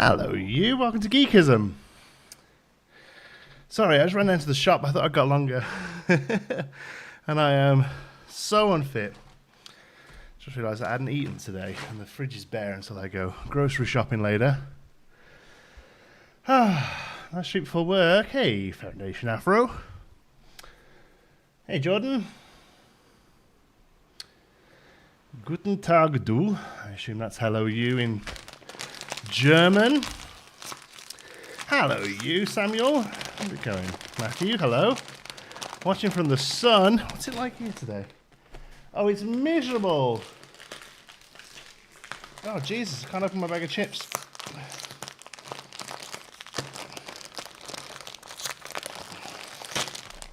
Hello, you. Welcome to Geekism. Sorry, I just ran into the shop. I thought I got longer. And I am so unfit. Just realised I hadn't eaten today, and the fridge is bare until I go grocery shopping later. Nice street for work. Hey, Foundation Afro. Hey, Jordan. Guten Tag, du. I assume that's hello, you in German. Hello, you, Samuel. How's it going? Matthew, hello. Watching from the sun. What's it like here today? Oh, it's miserable. Oh, Jesus, I can't open my bag of chips.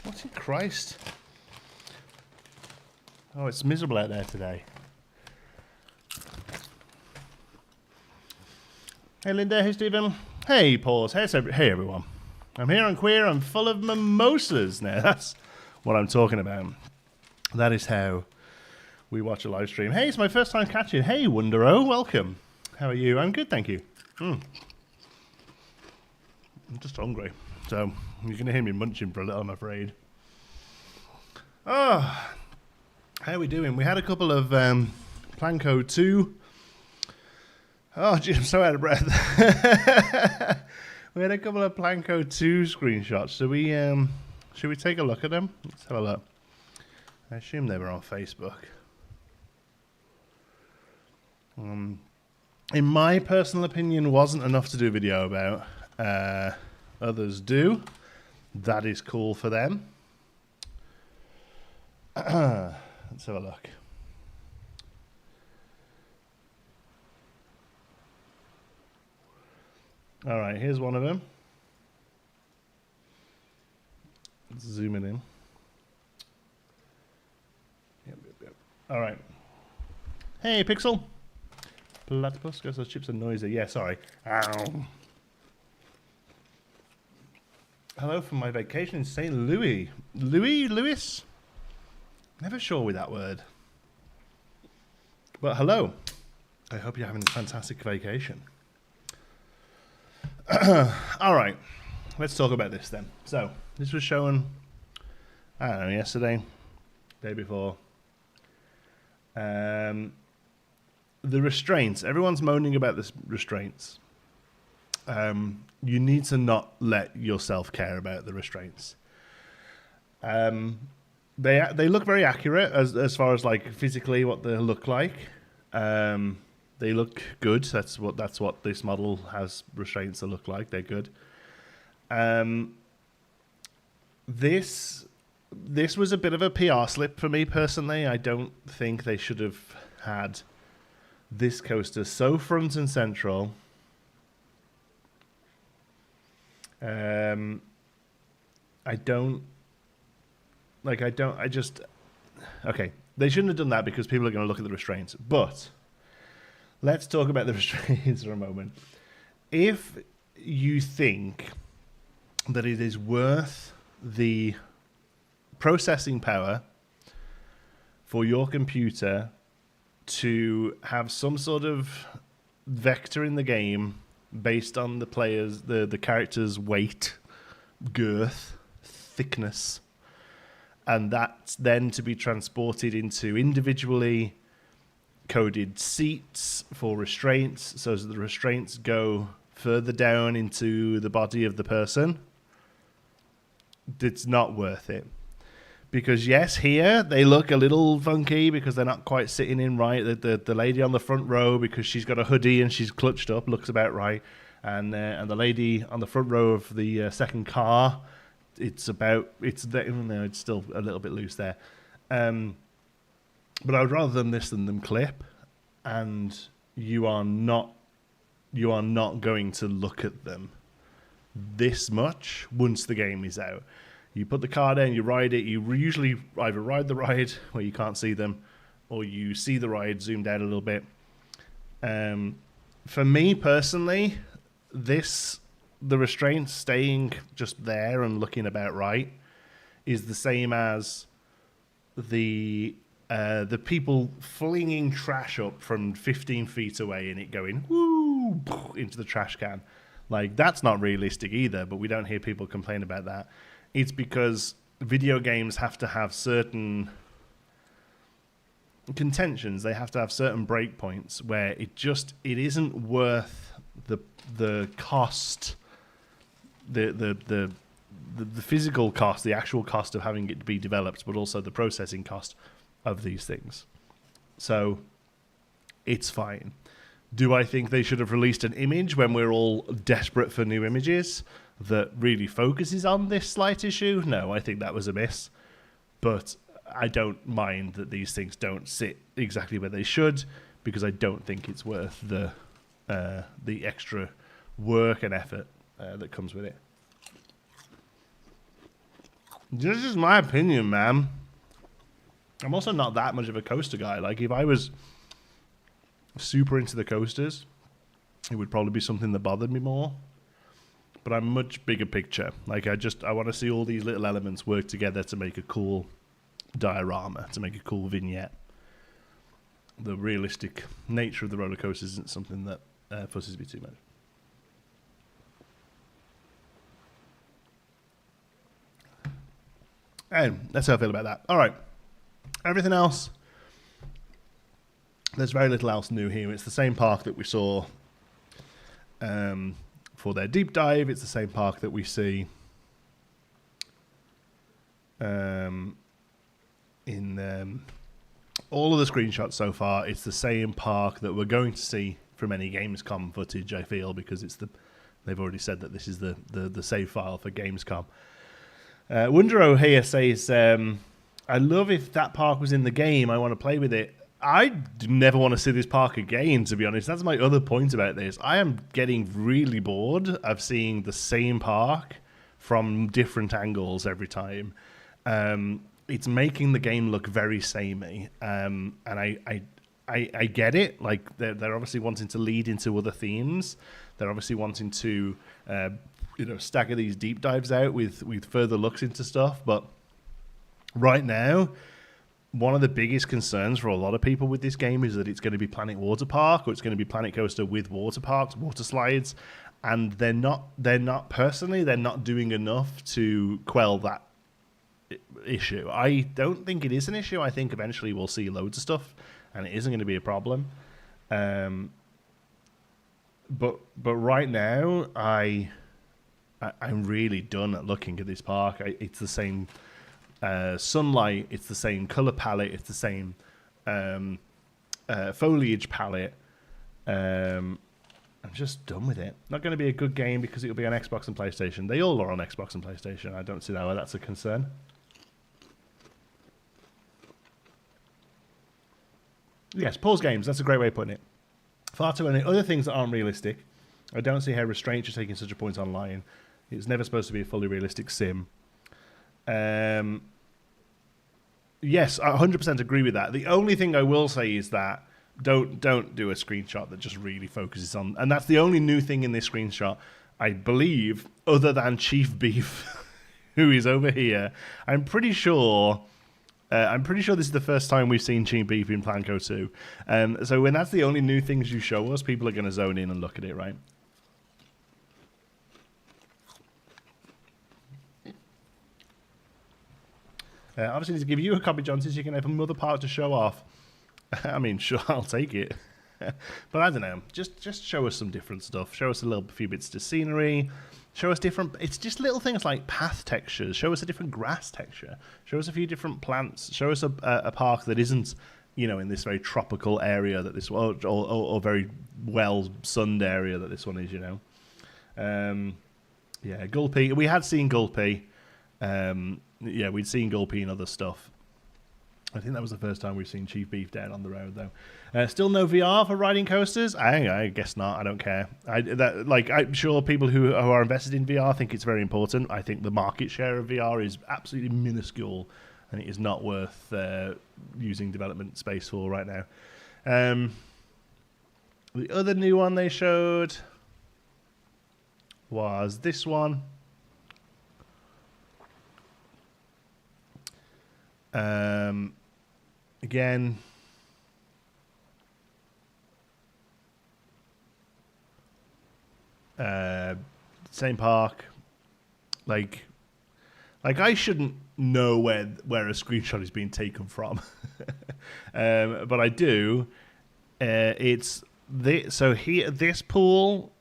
What in Christ? Oh, it's miserable out there today. Hey, Linda. Hey, Stephen. Hey, Paws. Hey, everyone. I'm here, I'm queer, I'm full of mimosas. Now, that's what I'm talking about. That is how we watch a live stream. Hey, it's my first time catching. Hey, Wondero, welcome. How are you? I'm good, thank you. I'm just hungry. So, you're going to hear me munching for a little, I'm afraid. Oh, how are we doing? We had a couple of Planco 2. Oh, gee, I'm so out of breath. We had a couple of Planco 2 screenshots. Should we take a look at them? Let's have a look. I assume they were on Facebook. In my personal opinion, wasn't enough to do a video about. Others do. That is cool for them. Let's have a look. All right, here's one of them. Let's zoom it in. Yep. All right. Hey, Pixel. Platypus, guess those chips are noisy. Yeah, sorry. Ow. Hello from my vacation in St. Louis. Louis? Never sure with that word. But hello. I hope you're having a fantastic vacation. All right, let's talk about this then. So, this was shown, I don't know, yesterday, day before. The restraints. Everyone's moaning about the restraints. You need to not let yourself care about the restraints. They look very accurate as far as like physically what they look like. They look good. That's what this model has restraints that look like. They're good. This was a bit of a PR slip for me personally. I don't think they should have had this coaster so front and central. Okay. They shouldn't have done that because people are going to look at the restraints. But let's talk about the restraints for a moment. If you think that it is worth the processing power for your computer to have some sort of vector in the game based on the character's weight, girth, thickness, and that's then to be transported into individually coded seats for restraints, so that the restraints go further down into the body of the person, it's not worth it. Because yes, here they look a little funky because they're not quite sitting in right. The lady on the front row, because she's got a hoodie and she's clutched up, looks about right, and the lady on the front row of the second car, it's still a little bit loose there. But I would rather them this than them clip, and you are not going to look at them this much once the game is out. You put the car down, you ride it. You usually either ride the ride where you can't see them, or you see the ride zoomed out a little bit. For me personally, the restraint staying just there and looking about right is the same as the people flinging trash up from 15 feet away and it going woo into the trash can. Like, that's not realistic either, but we don't hear people complain about that. It's because video games have to have certain contentions. They have to have certain breakpoints where it isn't worth the cost, the physical cost, the actual cost of having it be developed, but also the processing cost of these things. So it's fine. Do I think they should have released an image when we're all desperate for new images that really focuses on this slight issue? No, I think that was a miss. But I don't mind that these things don't sit exactly where they should, because I don't think it's worth the extra work and effort that comes with it. This is my opinion, man. I'm also not that much of a coaster guy. Like, if I was super into the coasters, it would probably be something that bothered me more. But I'm much bigger picture. Like, I want to see all these little elements work together to make a cool diorama, to make a cool vignette. The realistic nature of the roller coasters isn't something that fusses me too much. And that's how I feel about that. All right. Everything else, there's very little else new here. It's the same park that we saw for their deep dive. It's the same park that we see in all of the screenshots so far. It's the same park that we're going to see from any Gamescom footage, I feel, because they've already said that this is the save file for Gamescom. Wondero here says, I love if that park was in the game. I want to play with it. I never want to see this park again, to be honest. That's my other point about this. I am getting really bored of seeing the same park from different angles every time. It's making the game look very samey. And I get it. Like, they're obviously wanting to lead into other themes. They're obviously wanting to stagger these deep dives out with further looks into stuff. But right now, one of the biggest concerns for a lot of people with this game is that it's going to be Planet Water Park, or it's going to be Planet Coaster with water parks, water slides, and they're not doing enough to quell that issue. I don't think it is an issue. I think eventually we'll see loads of stuff, and it isn't going to be a problem. But right now, I'm really done at looking at this park. It's the same sunlight, it's the same color palette, it's the same foliage palette. I'm just done with it. Not going to be a good game because it'll be on Xbox and PlayStation. They all are on Xbox and PlayStation. I don't see how that's a concern. Yes, pause games. That's a great way of putting it. Far too many other things that aren't realistic. I don't see how restraints are taking such a point online. It's never supposed to be a fully realistic sim. Yes, I 100% agree with that. The only thing I will say is that don't do a screenshot that just really focuses on, and that's the only new thing in this screenshot, I believe, other than Chief Beef, who is over here. I'm pretty sure this is the first time we've seen Chief Beef in Planco 2. So when that's the only new things you show us, people are going to zone in and look at it, right? Obviously, to give you a copy, John, since you can have another part to show off. I mean, sure, I'll take it. But I don't know. Just show us some different stuff. Show us a few bits of scenery. Show us different... It's just little things like path textures. Show us a different grass texture. Show us a few different plants. Show us a park that isn't, in this very tropical area that this... Or very well-sunned area that this one is, Yeah, Gulpy. We had seen Gulpy. Yeah, we'd seen Gulpy and other stuff. I think that was the first time we've seen Chief Beef down on the road, though. Still no VR for riding coasters? I guess not. I don't care. I'm sure people who are invested in VR think it's very important. I think the market share of VR is absolutely minuscule, and it is not worth using development space for right now. The other new one they showed was this one. Again, Same park. Like I shouldn't know where a screenshot is being taken from, but I do. It's so here this pool.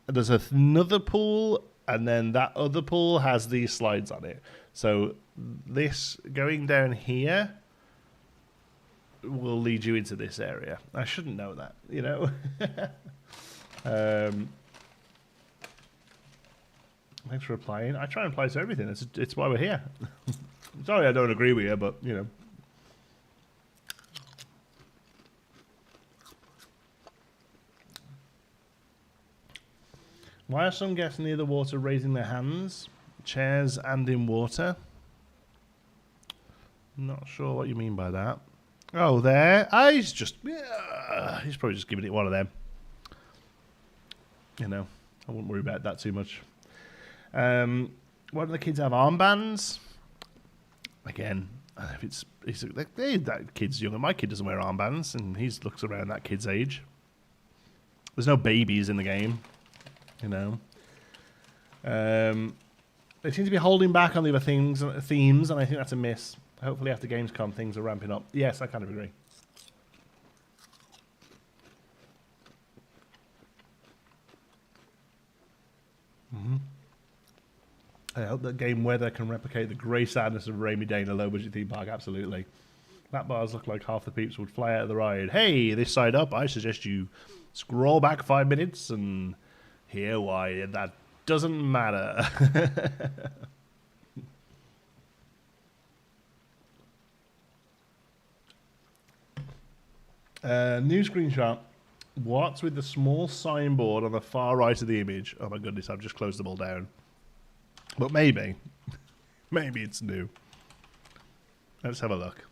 There's another pool, and then that other pool has these slides on it. So this going down here will lead you into this area. I shouldn't know that, you know. Thanks for replying. I try and reply to everything. It's why we're here. Sorry I don't agree with you, but, you know. Why are some guests near the water raising their hands? Chairs and in water? Not sure what you mean by that. Oh, there. He's just... he's probably just giving it one of them. You know, I wouldn't worry about that too much. Why do the kids have armbands? Again, if it's that kid's younger. My kid doesn't wear armbands, and he looks around that kid's age. There's no babies in the game, you know. They seem to be holding back on the other themes, and I think that's a miss. Hopefully, after Gamescom, things are ramping up. Yes, I kind of agree. I hope that game weather can replicate the grey sadness of a rainy day in a low-budget theme park. Absolutely. That bars look like half the peeps would fly out of the ride. Hey, this side up, I suggest you scroll back 5 minutes and hear why that doesn't matter. New screenshot. What's with the small signboard on the far right of the image? Oh my goodness, I've just closed them all down. But maybe it's new. Let's have a look.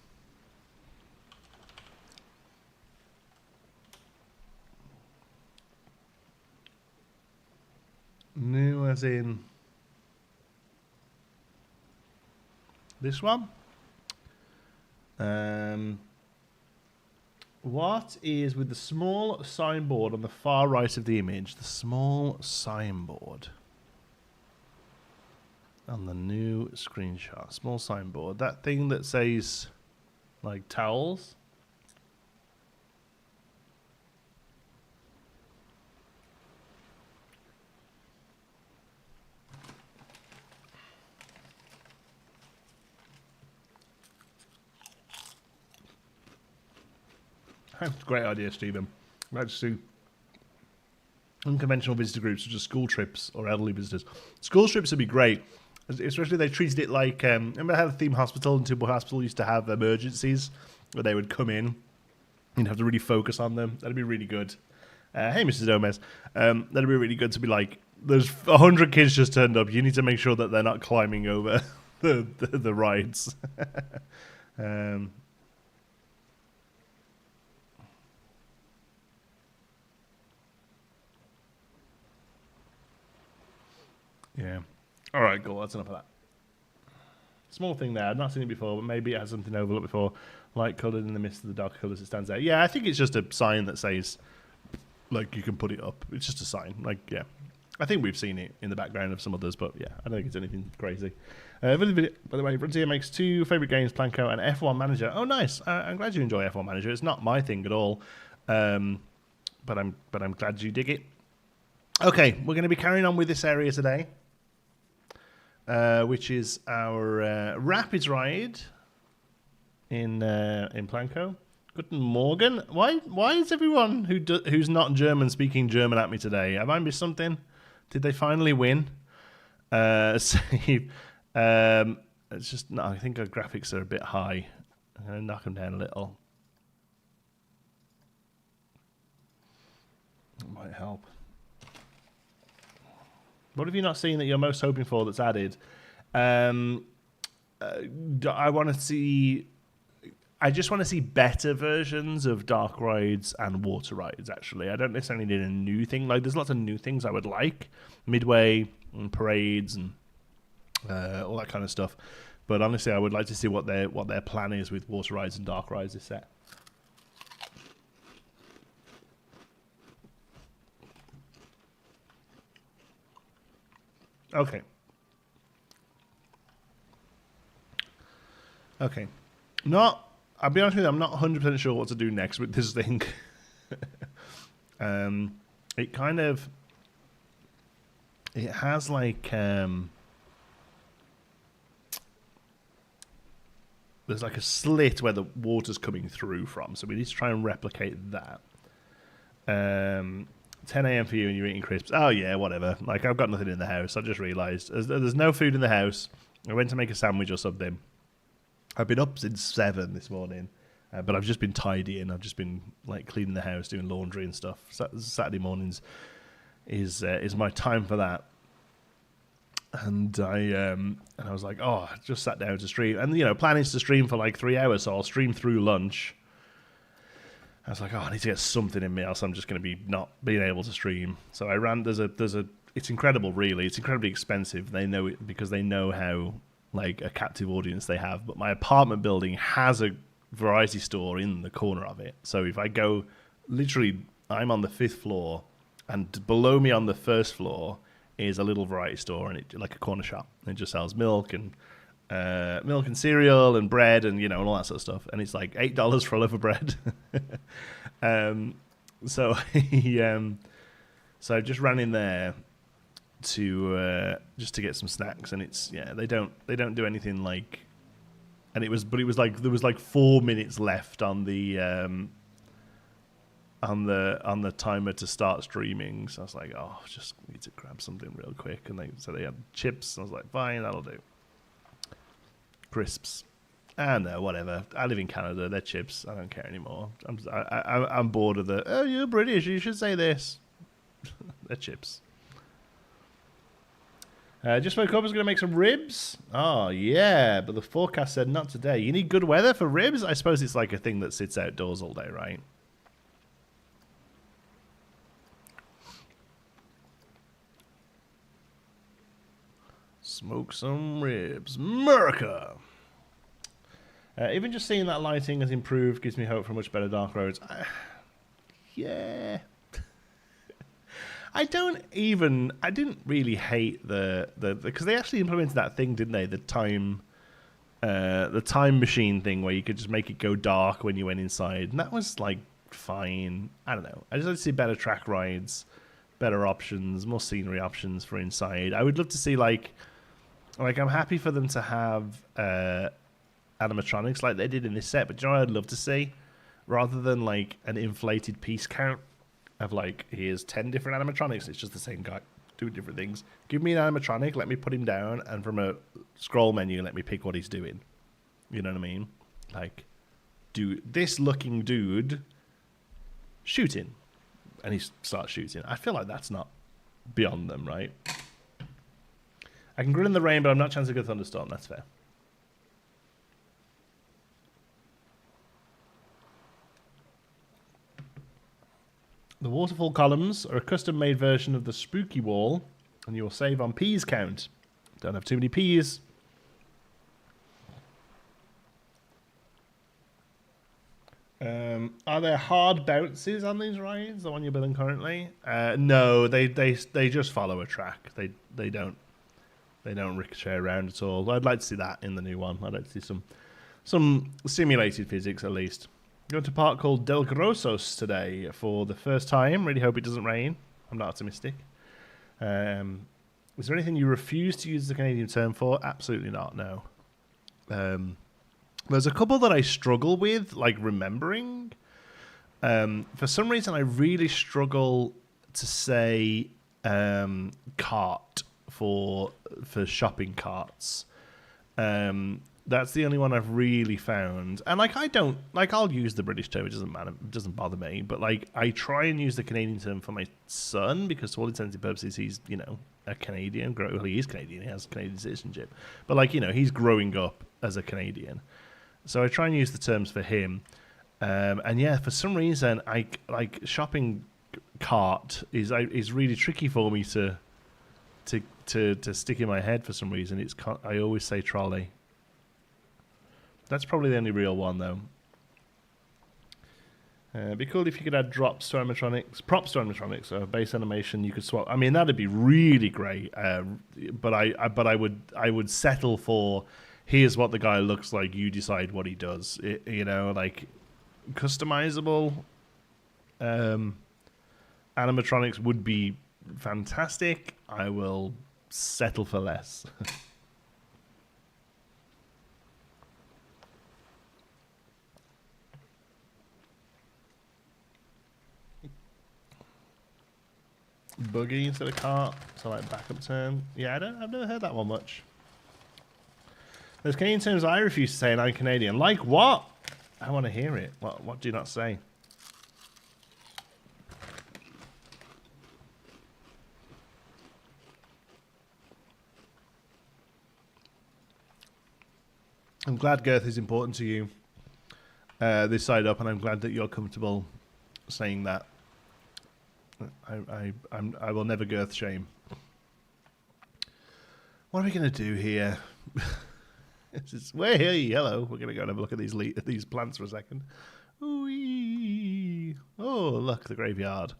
New as in this one? What is with the small signboard on the far right of the image? The small signboard. On the new screenshot. Small signboard. That thing that says, like, towels. Great idea, Stephen. I'd like to see unconventional visitor groups such as school trips or elderly visitors. School trips would be great. Especially if they treated it like... remember how the theme hospital and Temple Hospital used to have emergencies where they would come in and have to really focus on them? That'd be really good. Hey, Mrs. Gomez. That'd be really good to be like, there's 100 kids just turned up. You need to make sure that they're not climbing over the rides. Yeah. All right, cool. That's enough of that. Small thing there. I've not seen it before, but maybe it has something overlooked before. Light coloured in the midst of the dark colours, it stands out. Yeah, I think it's just a sign that says, like, you can put it up. It's just a sign. Like, yeah. I think we've seen it in the background of some others, but yeah, I don't think it's anything crazy. By the way, Frontier makes 2 favourite games, Planko and F1 Manager. Oh, nice. I'm glad you enjoy F1 Manager. It's not my thing at all, but I'm glad you dig it. Okay, we're going to be carrying on with this area today. Which is our Rapids ride in Planko. Guten Morgen. Why is everyone who's not German speaking German at me today? Have I missed something? Did they finally win? Save. It's just no. I think our graphics are a bit high. I'm gonna knock them down a little. It might help. What have you not seen that you're most hoping for that's added? I want to see... I just want to see better versions of dark rides and water rides, actually. I don't necessarily need a new thing. Like, there's lots of new things I would like. Midway and parades and all that kind of stuff. But honestly, I would like to see what their plan is with water rides and dark rides this set. Okay. Okay. I'll be honest with you, I'm not 100% sure what to do next with this thing. It kind of... It has like... there's like a slit where the water's coming through from, so we need to try and replicate that. 10 a.m. for you and you're eating crisps. Oh yeah, whatever. Like, I've got nothing in the house. I just realised there's no food in the house. I went to make a sandwich or something. I've been up since 7 this morning, but I've just been tidying. I've just been like cleaning the house, doing laundry and stuff. Saturday mornings is my time for that. And I was like, oh, I just sat down to stream, and plan is to stream for like 3 hours, so I'll stream through lunch. I was like, oh, I need to get something in me, else I'm just going to be not being able to stream. So I ran. There's a. It's incredible, really. It's incredibly expensive. They know it because they know how like a captive audience they have. But my apartment building has a variety store in the corner of it. So if I go, literally, I'm on the 5th floor, and below me on the 1st floor is a little variety store, and it like a corner shop. It just sells milk and cereal and bread and and all that sort of stuff. And it's like $8 for a loaf of bread. So so I just ran in there to just to get some snacks, and it's they don't do anything like, and it was like there was like 4 minutes left on the timer to start streaming. So I was like, oh, just need to grab something real quick. And they had chips. I was like, fine, that'll do. Crisps. No, whatever. I live in Canada. They're chips. I don't care anymore. I'm bored of the, oh, you're British, you should say this. They're chips. Just woke up, I was going to make some ribs. Oh, yeah, but the forecast said not today. You need good weather for ribs? I suppose it's like a thing that sits outdoors all day, right? Smoke some ribs. America! Even just seeing that lighting has improved gives me hope for much better dark roads. Yeah. I didn't really hate the because they actually implemented that thing, didn't they? The time machine thing where you could just make it go dark when you went inside, and that was like fine. I don't know. I just like to see better track rides, better options, more scenery options for inside. I would love to see like I'm happy for them to have animatronics like they did in this set, but do you know what I'd love to see? Rather than like an inflated piece count of like, here's 10 different animatronics, it's just the same guy doing different things. Give me an animatronic, let me put him down, and from a scroll menu, let me pick what he's doing. You know what I mean? Like, do this looking dude shooting, and he starts shooting. I feel like that's not beyond them, right? I can grin in the rain, but I'm not chancing a good thunderstorm. That's fair. The waterfall columns are a custom-made version of the spooky wall, and you will save on peas count. Don't have too many peas. Are there hard bounces on these rides, the one you're building currently? No, they just follow a track. They don't ricochet around at all. I'd like to see that in the new one. I'd like to see some simulated physics at least. Going to a park called Del Grossos today for the first time. Really hope it doesn't rain. I'm not optimistic. Is there anything you refuse to use the Canadian term for? Absolutely not, no. There's a couple that I struggle with, like remembering. For some reason, I really struggle to say cart for shopping carts. That's the only one I've really found. And like I'll use the British term, it doesn't matter, it doesn't bother me, but like I try and use the Canadian term for my son because to all intents and purposes he's, a Canadian. Well, he is Canadian, he has Canadian citizenship. But like, he's growing up as a Canadian. So I try and use the terms for him. And yeah, for some reason I like shopping cart is really tricky for me to stick in my head for some reason. I always say trolley. That's probably the only real one, though. It'd be cool if you could add drops to animatronics, props to animatronics, so base animation you could swap. I mean, that'd be really great. But I would settle for here's what the guy looks like. You decide what he does. Like customizable animatronics would be fantastic. I will settle for less. Buggy instead of cart, so like backup turn. Yeah, I've never heard that one much. There's Canadian terms I refuse to say, and I'm Canadian. Like what? I want to hear it. What do you not say? I'm glad girth is important to you this side up, and I'm glad that you're comfortable saying that. I will never girth shame. What are we going to do here? We're here, yellow. We're going to go and have a look at these plants for a second. Ooh-wee. Oh, look, the graveyard.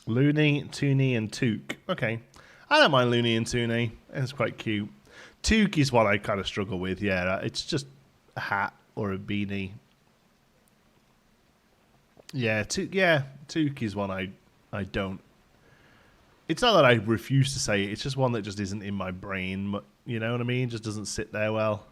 Looney, Tooney, and Took. Okay. I don't mind Looney and Tooney. It's quite cute. Took is what I kind of struggle with. Yeah, it's just a hat or a beanie. Yeah, Took is one I don't. It's not that I refuse to say it. It's just one that just isn't in my brain. You know what I mean? Just doesn't sit there well.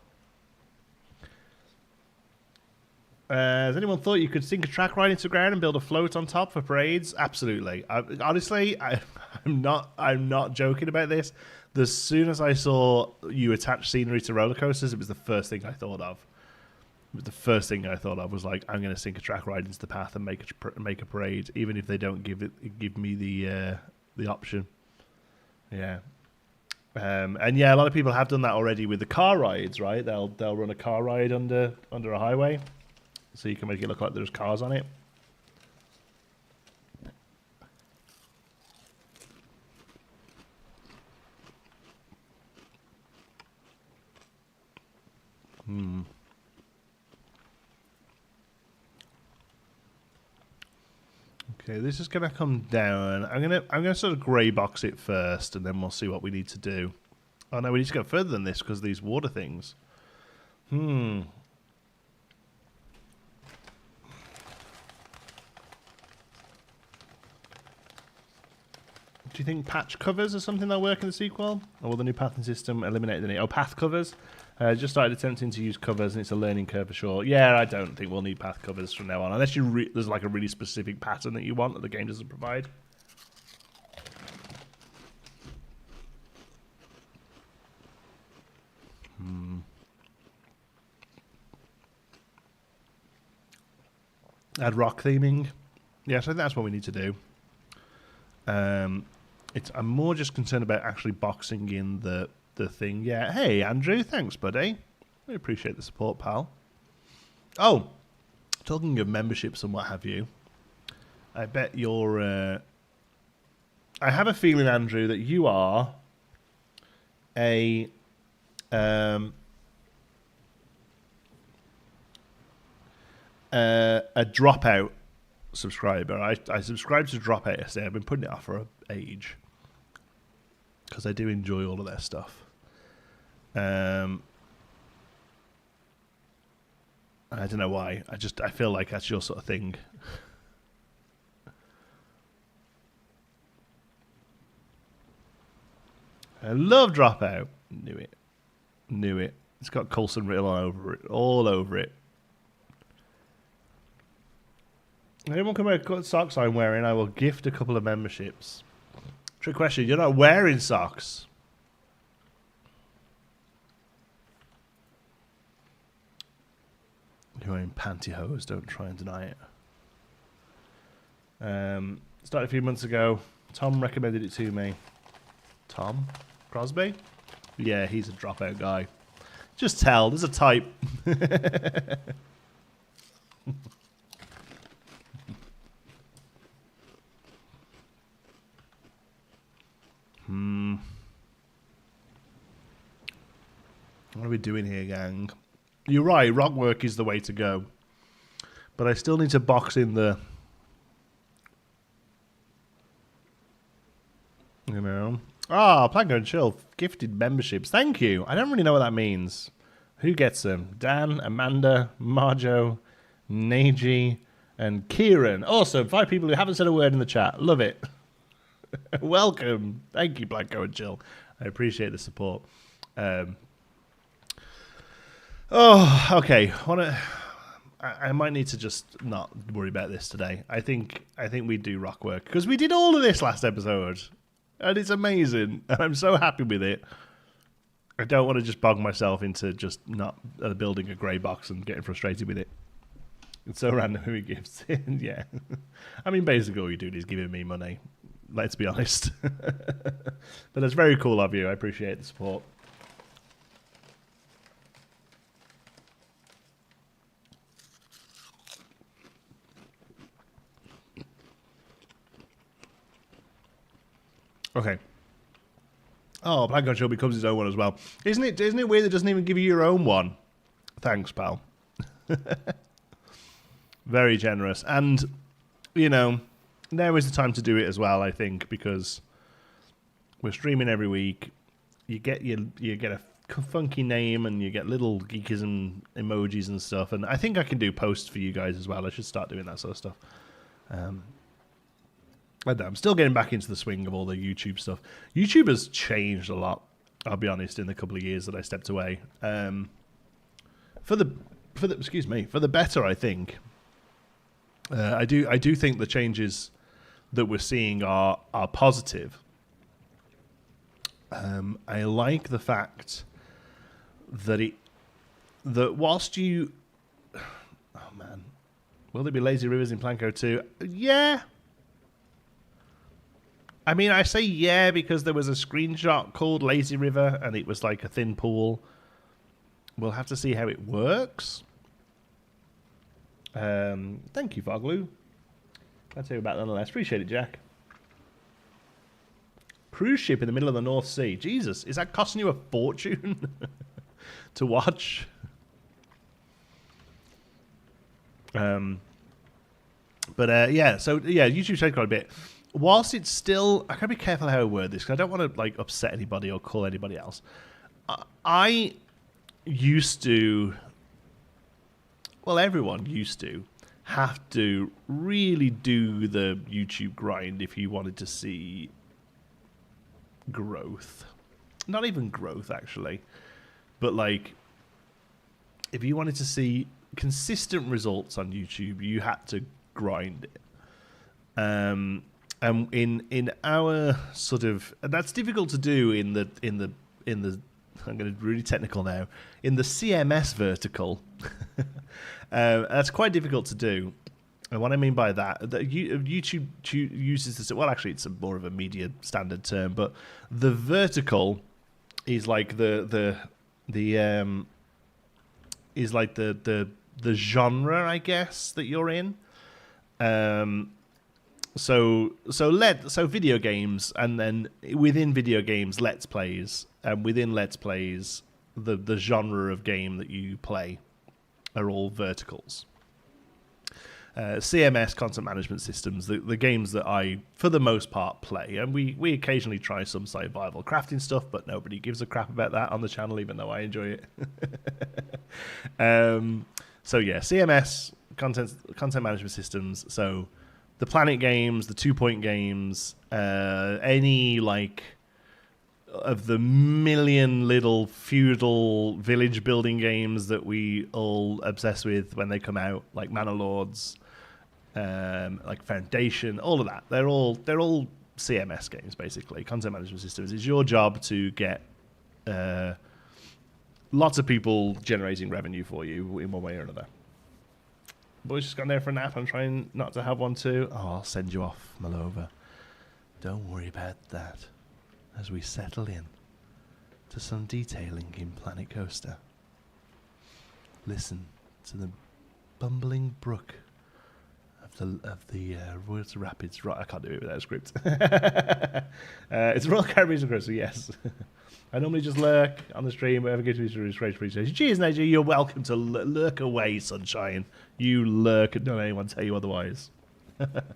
Has anyone thought you could sink a track right into the ground and build a float on top for parades? Absolutely. Honestly, I'm not joking about this. As soon as I saw you attach scenery to roller coasters, it was the first thing I thought of. The first thing I thought of was like, I'm going to sink a track right into the path and make a parade, even if they don't give me the option. Yeah, and yeah, a lot of people have done that already with the car rides, right? They'll run a car ride under a highway, so you can make it look like there's cars on it. Okay, this is gonna come down. I'm gonna sort of grey box it first, and then we'll see what we need to do. Oh no, we need to go further than this because of these water things. Do you think patch covers are something that'll work in the sequel? Or will the new pathing system eliminate the need? Oh, path covers? Just started attempting to use covers, and it's a learning curve for sure. Yeah, I don't think we'll need path covers from now on, unless there's like a really specific pattern that you want that the game doesn't provide. Add rock theming. Yes, I think that's what we need to do. I'm more just concerned about actually boxing in the thing. Yeah. Hey, Andrew. Thanks, buddy. We appreciate the support, pal. Oh, talking of memberships and what have you, I bet you're... I have a feeling, Andrew, that you are a dropout subscriber. I subscribed to Dropout yesterday. I've been putting it off for an age because I do enjoy all of their stuff. I don't know why. I feel like that's your sort of thing. I love Dropout. Knew it. It's got Coulson written all over it. Anyone come out what socks I'm wearing, I will gift a couple of memberships. Trick question, you're not wearing socks. You're wearing pantyhose, don't try and deny it. Started a few months ago. Tom recommended it to me. Tom Crosby? Yeah, he's a dropout guy. Just tell, there's a type. What are we doing here, gang? You're right, rock work is the way to go. But I still need to box in the... You know... Ah, Planko and Chill, gifted memberships. Thank you. I don't really know what that means. Who gets them? Dan, Amanda, Marjo, Neji, and Kieran. Awesome. 5 people who haven't said a word in the chat. Love it. Welcome. Thank you, Planko and Chill. I appreciate the support. Okay. I might need to just not worry about this today. I think we do rock work because we did all of this last episode, and it's amazing, and I'm so happy with it. I don't want to just bog myself into just not building a grey box and getting frustrated with it. It's so random who he gives it. Yeah, I mean, basically all you're doing is giving me money. Let's be honest. But that's very cool of you. I appreciate the support. Okay. Oh, Planko Show becomes his own one as well. Isn't it weird that it doesn't even give you your own one? Thanks, pal. Very generous. And, you know, now is the time to do it as well, I think, because we're streaming every week. You get a funky name and you get little geekism emojis and stuff. And I think I can do posts for you guys as well. I should start doing that sort of stuff. I don't know, I'm still getting back into the swing of all the YouTube stuff. YouTube has changed a lot, I'll be honest, in the couple of years that I stepped away. For the better, I think. I do think the changes that we're seeing are positive. I like the fact that whilst you, oh man, will there be lazy rivers in Planko 2? Yeah. I mean, I say yeah because there was a screenshot called Lazy River and it was like a thin pool. We'll have to see how it works. Thank you, Foglu. I'll tell you about that nonetheless. Appreciate it, Jack. Cruise ship in the middle of the North Sea. Jesus, is that costing you a fortune to watch? Yeah, so yeah, YouTube changed quite a bit. Whilst it's still, I gotta be careful how I word this because I don't want to like upset anybody or call anybody else. I used to, well, everyone used to have to really do the YouTube grind if you wanted to see growth. Not even growth, actually, but like if you wanted to see consistent results on YouTube, you had to grind it. In our sort of, and that's difficult to do in the I'm going to be really technical now, in the CMS vertical. That's quite difficult to do. And what I mean by that YouTube uses this, well, actually it's more of a media standard term, but the vertical is like the genre, I guess, that you're in. So video games, and then within video games, Let's Plays, and within Let's Plays, the genre of game that you play are all verticals. CMS, content management systems, the games that I, for the most part, play, and we occasionally try some survival crafting stuff, but nobody gives a crap about that on the channel, even though I enjoy it. So yeah, CMS, content management systems, so the Planet games, the 2 Point games, any like of the million little feudal village building games that we all obsess with when they come out, like Manor Lords, like Foundation, all of that. They're all CMS games, basically, content management systems. It's your job to get lots of people generating revenue for you in one way or another. Boy's just gone there for a nap. I'm trying not to have one too. Oh, I'll send you off, Malova. Don't worry about that. As we settle in to some detailing in Planet Coaster. Listen to the bumbling brook of the Royal Rapids. Right, I can't do it without a script. It's Royal Caribbean Coaster, yes. I normally just lurk on the stream, wherever gives me through great appreciation. Cheers, Najee. You're welcome to lurk away, sunshine. You lurk and don't let anyone tell you otherwise. What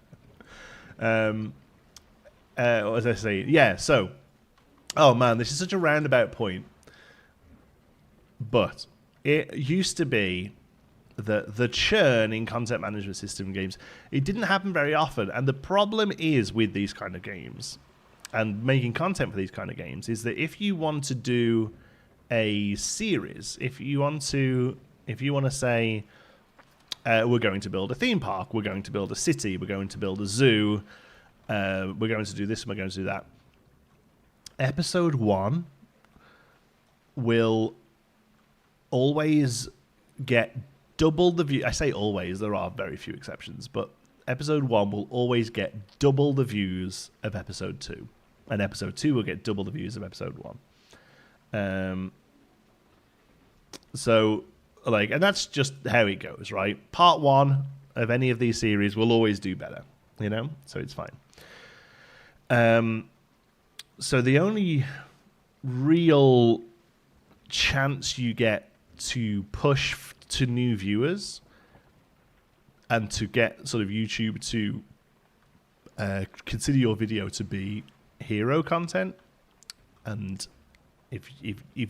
was I saying? Yeah, so, oh man, this is such a roundabout point. But it used to be that the churn in content management system games, it didn't happen very often. And the problem is with these kind of games and making content for these kind of games is that if you want to do a series, if you want to say, we're going to build a theme park, we're going to build a city, we're going to build a zoo, we're going to do this and we're going to do that. Episode 1 will always get double the view. I say always, there are very few exceptions, but episode 1 will always get double the views of episode 2. And episode 2 will get double the views of episode 1. So, like, and that's just how it goes, right? Part 1 of any of these series will always do better, you know? So it's fine. So the only real chance you get to push to new viewers and to get sort of YouTube to consider your video to be hero content, and if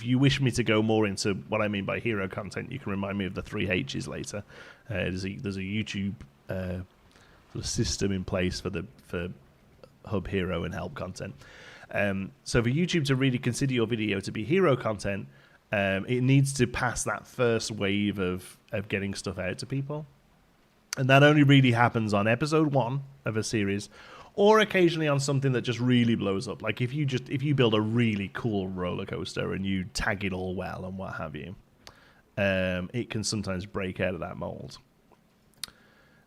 you wish me to go more into what I mean by hero content, you can remind me of the 3 H's later. There's a YouTube sort of system in place for hub, hero, and help content. So for YouTube to really consider your video to be hero content, it needs to pass that first wave of getting stuff out to people. And that only really happens on episode 1 of a series, or occasionally on something that just really blows up. Like if you build a really cool roller coaster and you tag it all well and what have you, it can sometimes break out of that mold.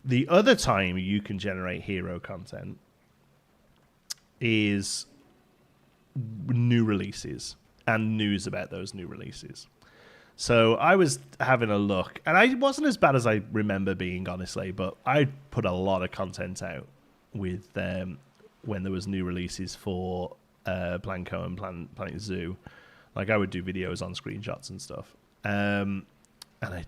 The other time you can generate hero content is new releases and news about those new releases. So I was having a look, and I wasn't as bad as I remember being, honestly, but I put a lot of content out with when there was new releases for Planco and Planet Zoo. Like I would do videos on screenshots and stuff. And I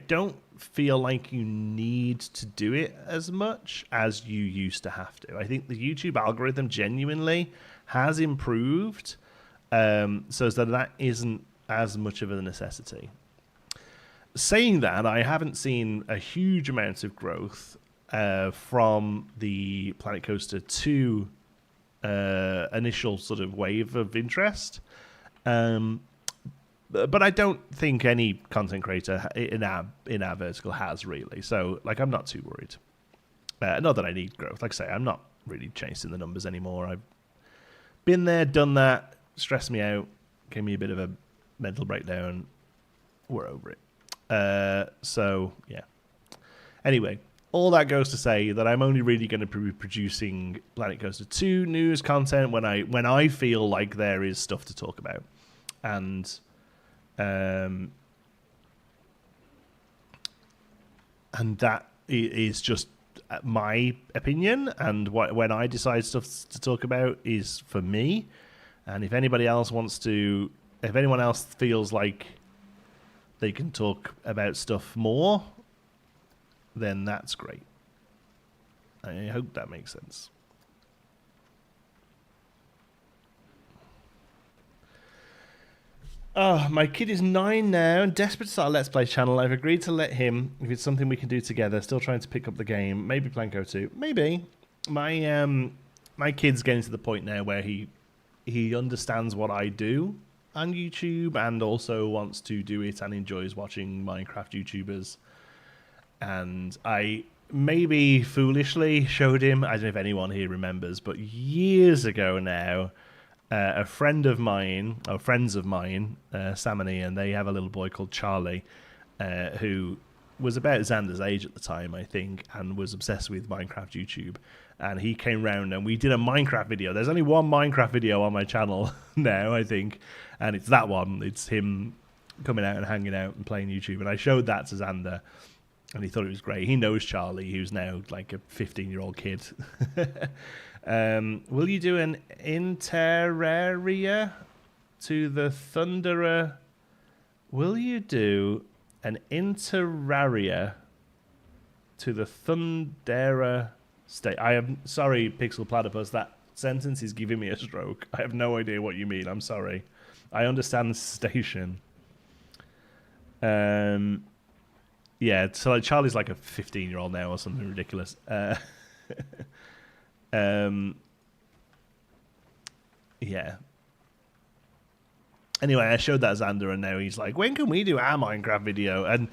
don't feel like you need to do it as much as you used to have to. I think the YouTube algorithm genuinely has improved, so that isn't as much of a necessity. Saying that, I haven't seen a huge amount of growth from the Planet Coaster 2 initial sort of wave of interest. But I don't think any content creator in our vertical has really. So, like, I'm not too worried. Not that I need growth. Like I say, I'm not really chasing the numbers anymore. I've been there, done that, stressed me out, gave me a bit of a mental breakdown. We're over it. So, yeah. Anyway, all that goes to say that I'm only really going to be producing Planet Coaster 2 news content when I feel like there is stuff to talk about. And that is just my opinion, and when I decide stuff to talk about is for me. And if anyone else feels like they can talk about stuff more, then that's great. I hope that makes sense. Oh, my kid is 9 now and desperate to start a Let's Play channel. I've agreed to let him if it's something we can do together. Still trying to pick up the game. Maybe Planco 2. Maybe. My kid's getting to the point now where he understands what I do on YouTube and also wants to do it and enjoys watching Minecraft YouTubers. And I maybe foolishly showed him, I don't know if anyone here remembers, but years ago now, a friend of mine, or friends of mine, Sam and Ian, they have a little boy called Charlie, who was about Xander's age at the time, I think, and was obsessed with Minecraft YouTube. And he came round and we did a Minecraft video. There's only one Minecraft video on my channel now, I think, and it's that one. It's him coming out and hanging out and playing YouTube. And I showed that to Xander, and he thought it was great. He knows Charlie, who's now like a 15-year-old kid. Will you do an Interarea to the Thunderer? Will you do an Interarea to the Thundera state? I am sorry, Pixel Platypus. That sentence is giving me a stroke. I have no idea what you mean. I'm sorry. I understand station. Yeah, so like Charlie's like a 15-year-old now or something ridiculous. Yeah. Anyway, I showed that Xander, and now he's like, when can we do our Minecraft video? And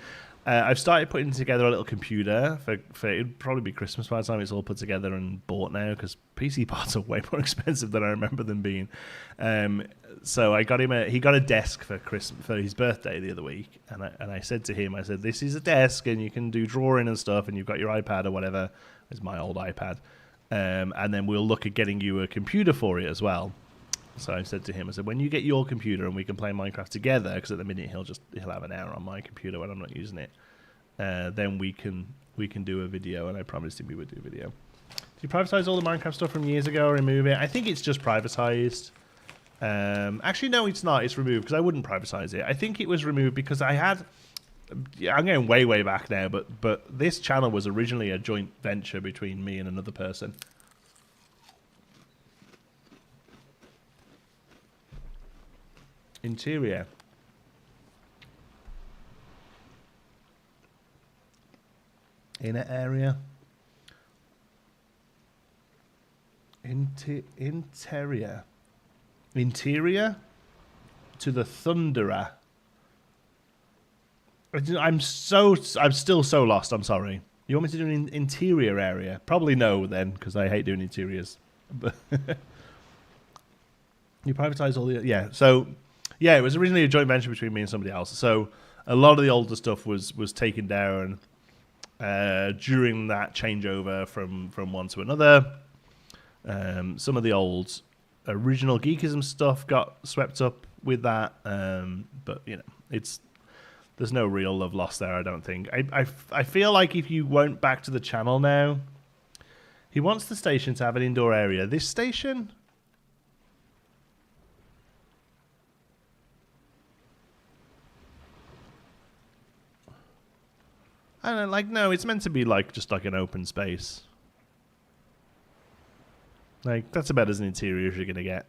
I've started putting together a little computer for it'd probably be Christmas by the time it's all put together and bought now, because PC parts are way more expensive than I remember them being. So I got him he got a desk for his birthday the other week, and I said to him, I said, this is a desk and you can do drawing and stuff, and you've got your iPad or whatever. It's my old iPad. And then we'll look at getting you a computer for it as well. So I said to him, I said, when you get your computer and we can play Minecraft together, because at the minute he'll have an hour on my computer when I'm not using it, then we can do a video. And I promised him we would do a video. Do you privatize all the Minecraft stuff from years ago or remove it? I think it's just privatized. Actually, no, it's not. It's removed because I wouldn't privatize it. I think it was removed because I had... I'm going way, way back now, but this channel was originally a joint venture between me and another person. Interior. Inner area. Interior. Interior to the Thunderer. I'm still so lost. I'm sorry. You want me to do an interior area? Probably no, then, because I hate doing interiors. But you privatize all the So yeah, it was originally a joint venture between me and somebody else. So a lot of the older stuff was taken down during that changeover from one to another. Some of the old original Geekism stuff got swept up with that, but you know, there's no real love lost there, I don't think. I feel like if you went back to the channel now, he wants the station to have an indoor area. This station? I don't know, like, no, it's meant to be like just like an open space. Like, that's about as an interior as you're going to get.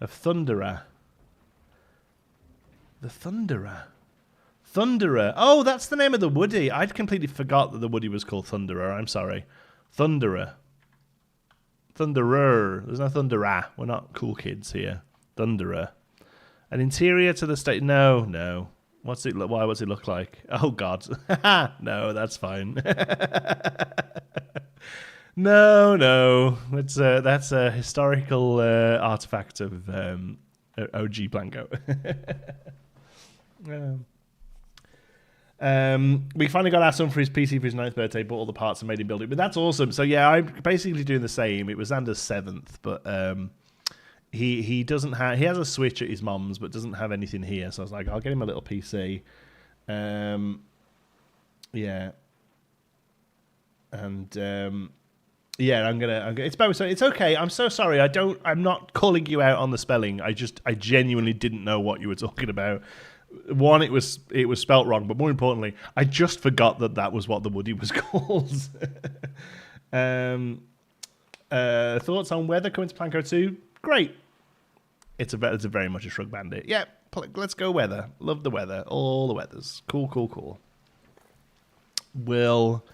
A Thunderer. The Thunderer. Thunderer. Oh, that's the name of the Woody. I'd completely forgot that the Woody was called Thunderer. I'm sorry. Thunderer. Thunderer. There's no Thunderer. We're not cool kids here. Thunderer. An interior to the state. No. What's it look like? Oh, God. No, that's fine. No. That's a historical artifact of OG Blanco. We finally got our son for his PC for his 9th birthday, bought all the parts and made him build it. But that's awesome. So yeah, I'm basically doing the same. It was Xander's 7th, but he doesn't have. He has a Switch at his mum's, but doesn't have anything here. So I was like, I'll get him a little PC. Yeah. And yeah, I'm gonna. It's both. So it's okay. I'm so sorry. I'm not calling you out on the spelling. I genuinely didn't know what you were talking about. One, it was spelt wrong, but more importantly, I just forgot that was what the Woody was called. Thoughts on weather coming to Planco 2? Great. It's very much a Shrug Bandit. Yeah, let's go weather. Love the weather. All the weathers. Cool. We'll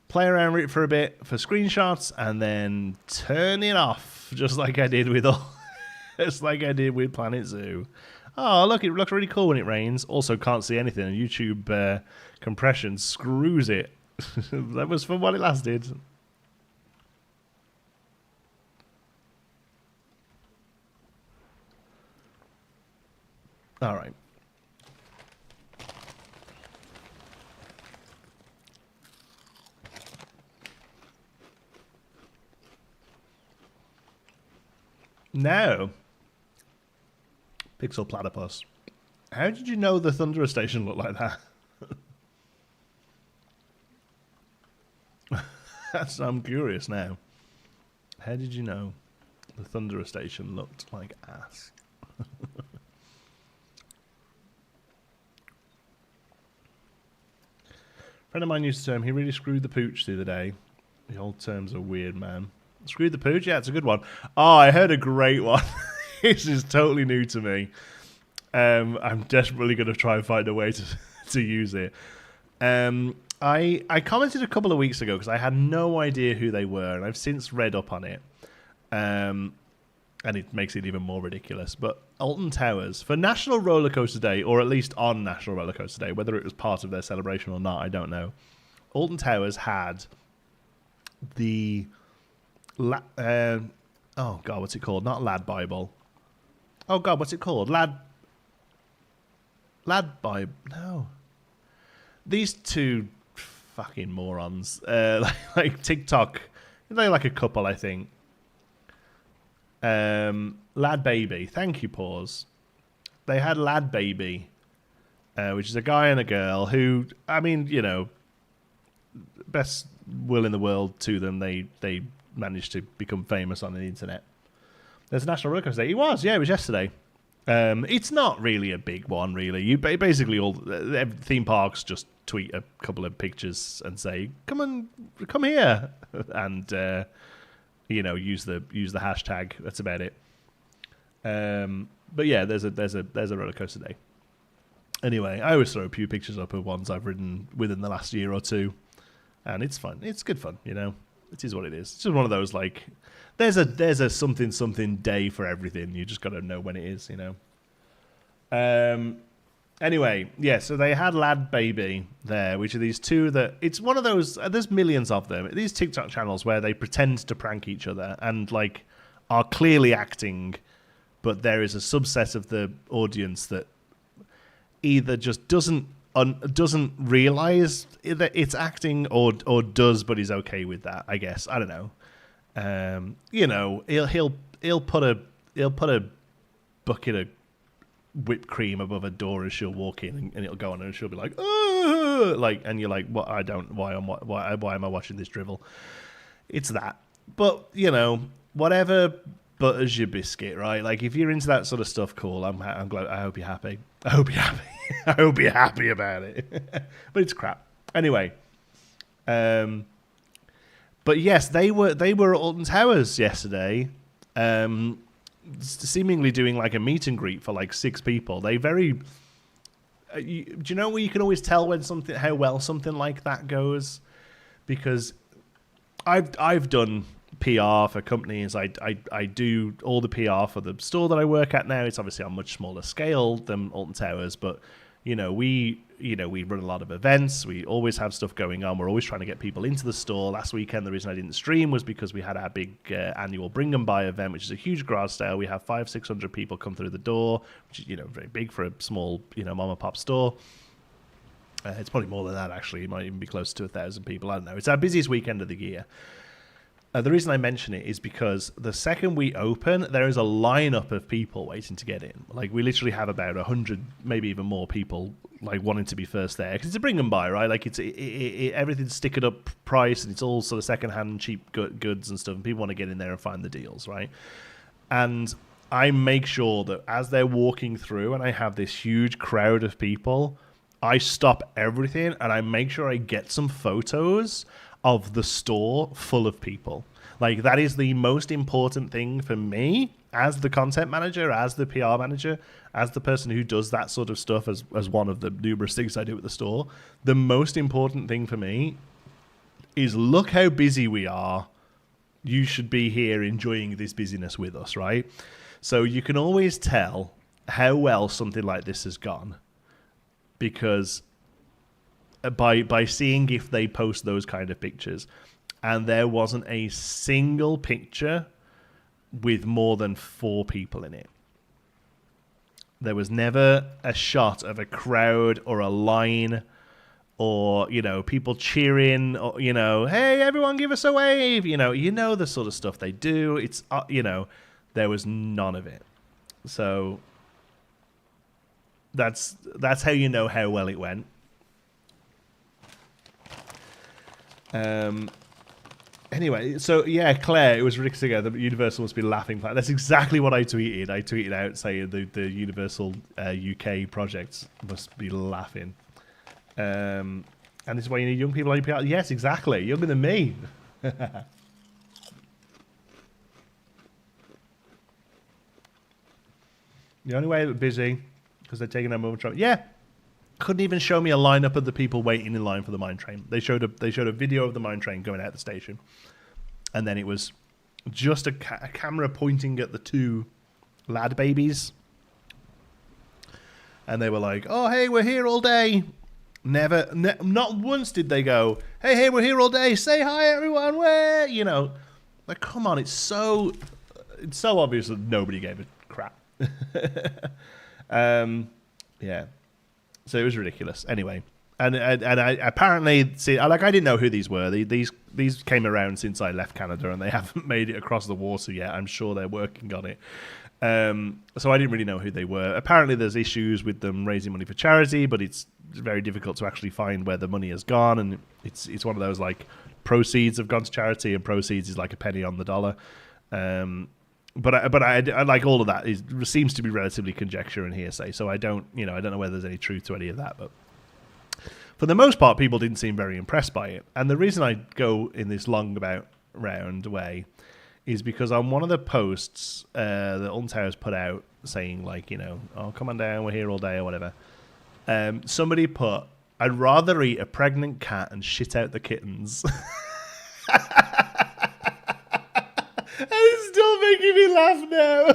play around with it for a bit for screenshots and then turn it off, just like I did with Planet Zoo. Oh, look, it looks really cool when it rains. Also, can't see anything. And YouTube compression screws it. That was for what it lasted. All right. No. Pixel Platypus. How did you know the Thunderer station looked like that? I'm curious now. How did you know the Thunderer station looked like ass? Friend of mine used the term, he really screwed the pooch the other day. The old terms are weird, man. Screwed the pooch? Yeah, it's a good one. Oh, I heard a great one. This is totally new to me. I'm desperately going to try and find a way to use it. I commented a couple of weeks ago because I had no idea who they were, and I've since read up on it. And it makes it even more ridiculous. But Alton Towers, for National Roller Coaster Day, or at least on National Roller Coaster Day, whether it was part of their celebration or not, I don't know. Alton Towers had the... oh, God, what's it called? Not Lad Bible. Oh, God, what's it called? Lad Bible. No. These two fucking morons. Like TikTok. They're like a couple, I think. Lad Baby. Thank you, Pause. They had Lad Baby, which is a guy and a girl who, I mean, you know, best will in the world to them. They managed to become famous on the internet. There's a National Roller Coaster Day. It was yesterday. It's not really a big one, really. You basically all theme parks just tweet a couple of pictures and say, come here, and you know, use the hashtag. That's about it. But yeah, there's a roller coaster day. Anyway, I always throw a few pictures up of ones I've ridden within the last year or two, and it's fun. It's good fun, you know. It is what it is. It's just one of those, like, there's a something day for everything. You just got to know when it is, you know. Anyway, yeah, so they had Lad Baby there, which are these two that... It's one of those... There's millions of them. These TikTok channels where they pretend to prank each other and, like, are clearly acting, but there is a subset of the audience that either just doesn't realize that it's acting or does, but is okay with that, I guess. I don't know. You know, he'll put a bucket of whipped cream above a door as she'll walk in, and it'll go on, and she'll be like, "Ugh!" Like, and you're like, "What? Why am I watching this drivel?" It's that. But you know, whatever butters your biscuit, right? Like, if you're into that sort of stuff, cool. I'm glad. I hope you're happy. I hope you're happy. I hope you're happy about it. But it's crap. Anyway, but yes, they were at Alton Towers yesterday, seemingly doing like a meet and greet for like 6 people. They very. Do you know where you can always tell when how well something like that goes? Because I've done PR for companies. I do all the PR for the store that I work at now. It's obviously on a much smaller scale than Alton Towers, but we run a lot of events. We always have stuff going on. We're always trying to get people into the store. Last weekend, the reason I didn't stream was because we had our big annual Bring 'em By event, which is a huge garage sale. We have 500-600 people come through the door, which is very big for a small mom and pop store. It's probably more than that, actually. It might even be close to 1,000 people. I don't know. It's our busiest weekend of the year. The reason I mention it is because the second we open, there is a lineup of people waiting to get in. Like, we literally have about 100, maybe even more people, like, wanting to be first there. Because it's a Bring 'em By, right? Like, everything's stickered up price, and it's all sort of second-hand cheap goods and stuff, and people want to get in there and find the deals, right? And I make sure that as they're walking through, and I have this huge crowd of people, I stop everything, and I make sure I get some photos of the store full of people. Like, that is the most important thing for me as the content manager, as the PR manager, as the person who does that sort of stuff as one of the numerous things I do at the store. The most important thing for me is, look how busy we are. You should be here enjoying this busyness with us, right? So you can always tell how well something like this has gone because by seeing if they post those kind of pictures. And there wasn't a single picture with more than 4 people in it. There was never a shot of a crowd or a line or, people cheering or, hey, everyone give us a wave. You know the sort of stuff they do. It's, there was none of it. So that's how you know how well it went. Anyway, so yeah, Claire, it was ridiculous again. The Universal must be laughing. That's exactly what I tweeted. I tweeted out saying the Universal UK projects must be laughing. And this is why you need young people on your PR. Yes, exactly. Younger than me. The only way they're busy because they're taking their moment. Yeah, couldn't even show me a lineup of the people waiting in line for the mine train. They showed a video of the mine train going out the station, and then it was just a camera pointing at the two lad babies, and they were like, "Oh, hey, we're here all day." Not once did they go, "Hey, we're here all day. Say hi, everyone." Where like, come on, it's so obvious that nobody gave a crap. Yeah. So it was ridiculous. Anyway, and I apparently I didn't know who these were. These came around since I left Canada, and they haven't made it across the water yet. I'm sure they're working on it. So I didn't really know who they were. Apparently, there's issues with them raising money for charity, but it's very difficult to actually find where the money has gone, and it's one of those like proceeds have gone to charity, and proceeds is like a penny on the dollar. But I like all of that seems to be relatively conjecture and hearsay. So I don't know whether there's any truth to any of that. But for the most part, people didn't seem very impressed by it. And the reason I go in this long about round way is because on one of the posts that Untowers put out saying like, "Oh, come on down, we're here all day," or whatever. Somebody put, "I'd rather eat a pregnant cat and shit out the kittens." And it's still making me laugh now.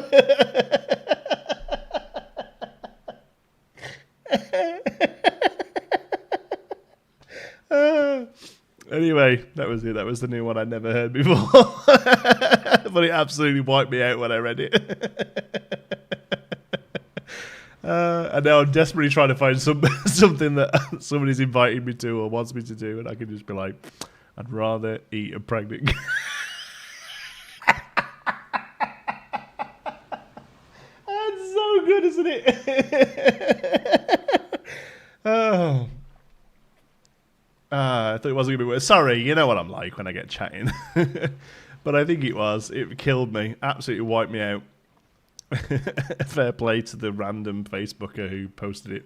Anyway, that was it. That was the new one I'd never heard before. But it absolutely wiped me out when I read it. And now I'm desperately trying to find something that somebody's invited me to or wants me to do, and I can just be like, "I'd rather eat a pregnant cat." Good, isn't it? Oh. I thought it wasn't going to be worse. Sorry, you know what I'm like when I get chatting. But I think it was. It killed me. Absolutely wiped me out. Fair play to the random Facebooker who posted it.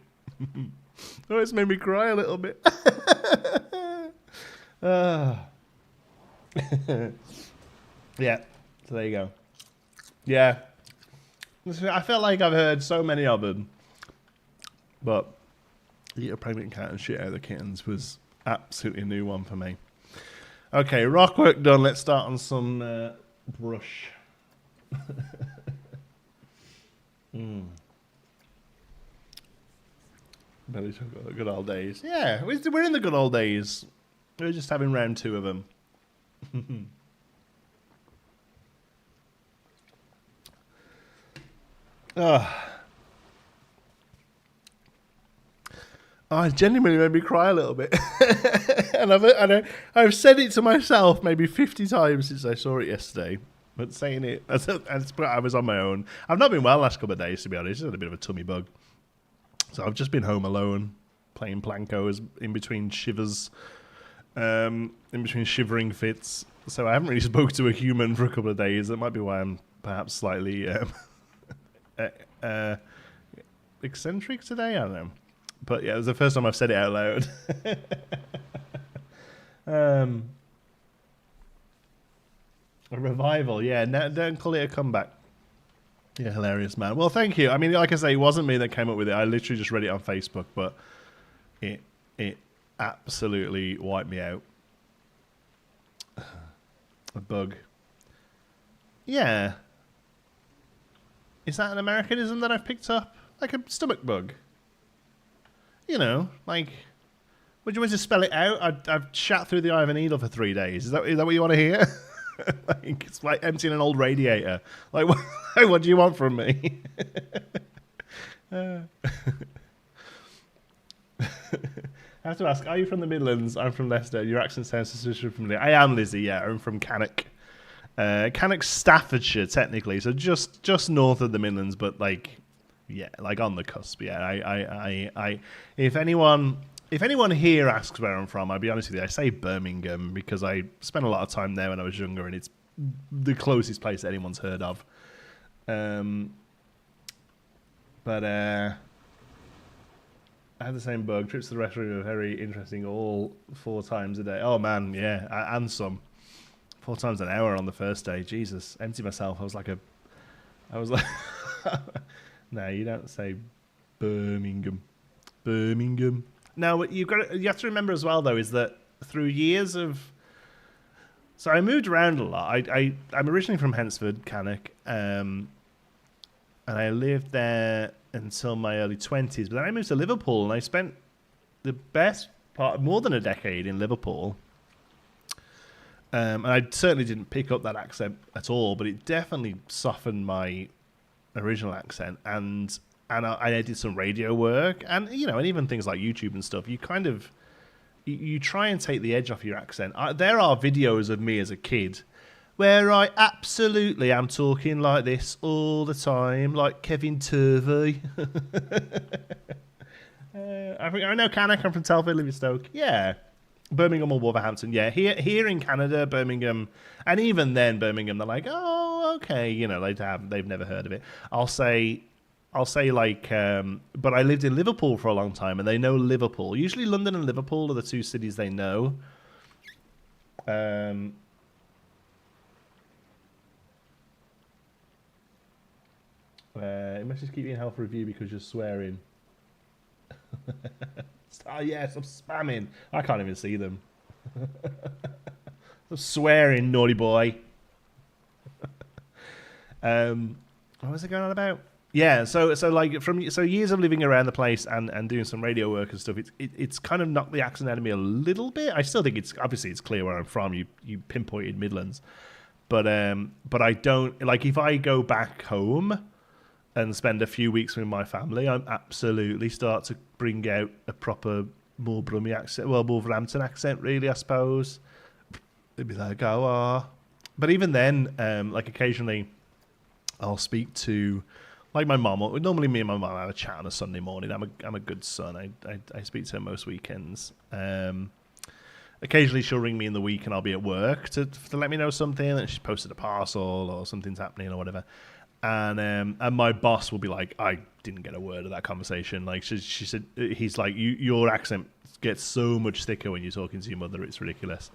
Oh, it's made me cry a little bit. Yeah, so there you go. Yeah. I felt like I've heard so many of them, but eat a pregnant cat and shit out of the kittens was absolutely a new one for me. Okay, rock work done. Let's start on some brush. Belly talk about good old days. Yeah, we're in the good old days. We're just having round 2 of them. Oh, it genuinely made me cry a little bit. And I've said it to myself maybe 50 times since I saw it yesterday. But saying it, I was on my own. I've not been well the last couple of days, to be honest. I had a bit of a tummy bug. So I've just been home alone, playing Plankos in between shivers, in between shivering fits. So I haven't really spoke to a human for a couple of days. That might be why I'm perhaps slightly... eccentric today? I don't know. But yeah, it was the first time I've said it out loud. A revival, yeah. Don't call it a comeback. Yeah, hilarious, man. Well, thank you. I mean, like I say, it wasn't me that came up with it. I literally just read it on Facebook, but it absolutely wiped me out. A bug. Yeah. Is that an Americanism that I've picked up? Like a stomach bug? Like... Would you want to spell it out? I've shat through the eye of a needle for 3 days. Is that what you want to hear? Like, it's like emptying an old radiator. Like, what do you want from me? I have to ask, are you from the Midlands? I'm from Leicester. Your accent sounds suspiciously familiar. I am Lizzie, yeah. I'm from Cannock. Cannock, Staffordshire, technically. So just north of the Midlands, but like, yeah, like on the cusp. Yeah, I if anyone if anyone here asks where I'm from, I'll be honest with you, I say Birmingham because I spent a lot of time there when I was younger, and it's the closest place anyone's heard of. But I had the same bug. Trips to the restroom are very interesting all 4 times a day. Oh, man, yeah, and some. 4 times an hour on the first day. Jesus, empty myself. I was like, no, you don't say Birmingham. Birmingham. Now, you have to remember as well, though, is that through years of... So I moved around a lot. I'm originally from Hensford, Cannock, and I lived there until my early 20s. But then I moved to Liverpool, and I spent the best part, more than a decade in Liverpool. And I certainly didn't pick up that accent at all, but it definitely softened my original accent. And I did some radio work, and and even things like YouTube and stuff. You kind of you try and take the edge off your accent. There are videos of me as a kid where I absolutely am talking like this all the time, like Kevin Turvey. I know Cannock. I'm from Telford, Livingston. Yeah. Birmingham or Wolverhampton, yeah. Here in Canada, Birmingham, and even then, Birmingham, they're like, oh, okay, they've never heard of it. I'll say like, but I lived in Liverpool for a long time, and they know Liverpool. Usually, London and Liverpool are the 2 cities they know. It must just keep you in health review because you're swearing. Oh, yes, I'm spamming. I can't even see them. I'm swearing, naughty boy. What was it going on about? Yeah, so years of living around the place and doing some radio work and stuff, it's kind of knocked the accent out of me a little bit. I still think it's clear where I'm from. You pinpointed Midlands, but I don't like if I go back home and spend a few weeks with my family, I absolutely start to bring out a proper more Brummy accent, well, Wolverhampton accent, really, I suppose. They'd be like, oh, but even then, like occasionally, I'll speak to, like my mum. Normally, me and my mum have a chat on a Sunday morning. I'm a good son. I speak to her most weekends. Occasionally, she'll ring me in the week, and I'll be at work to let me know something that she's posted a parcel or something's happening or whatever. And my boss will be like, I didn't get a word of that conversation. Like she said, he's like, your accent gets so much thicker when you're talking to your mother. It's ridiculous.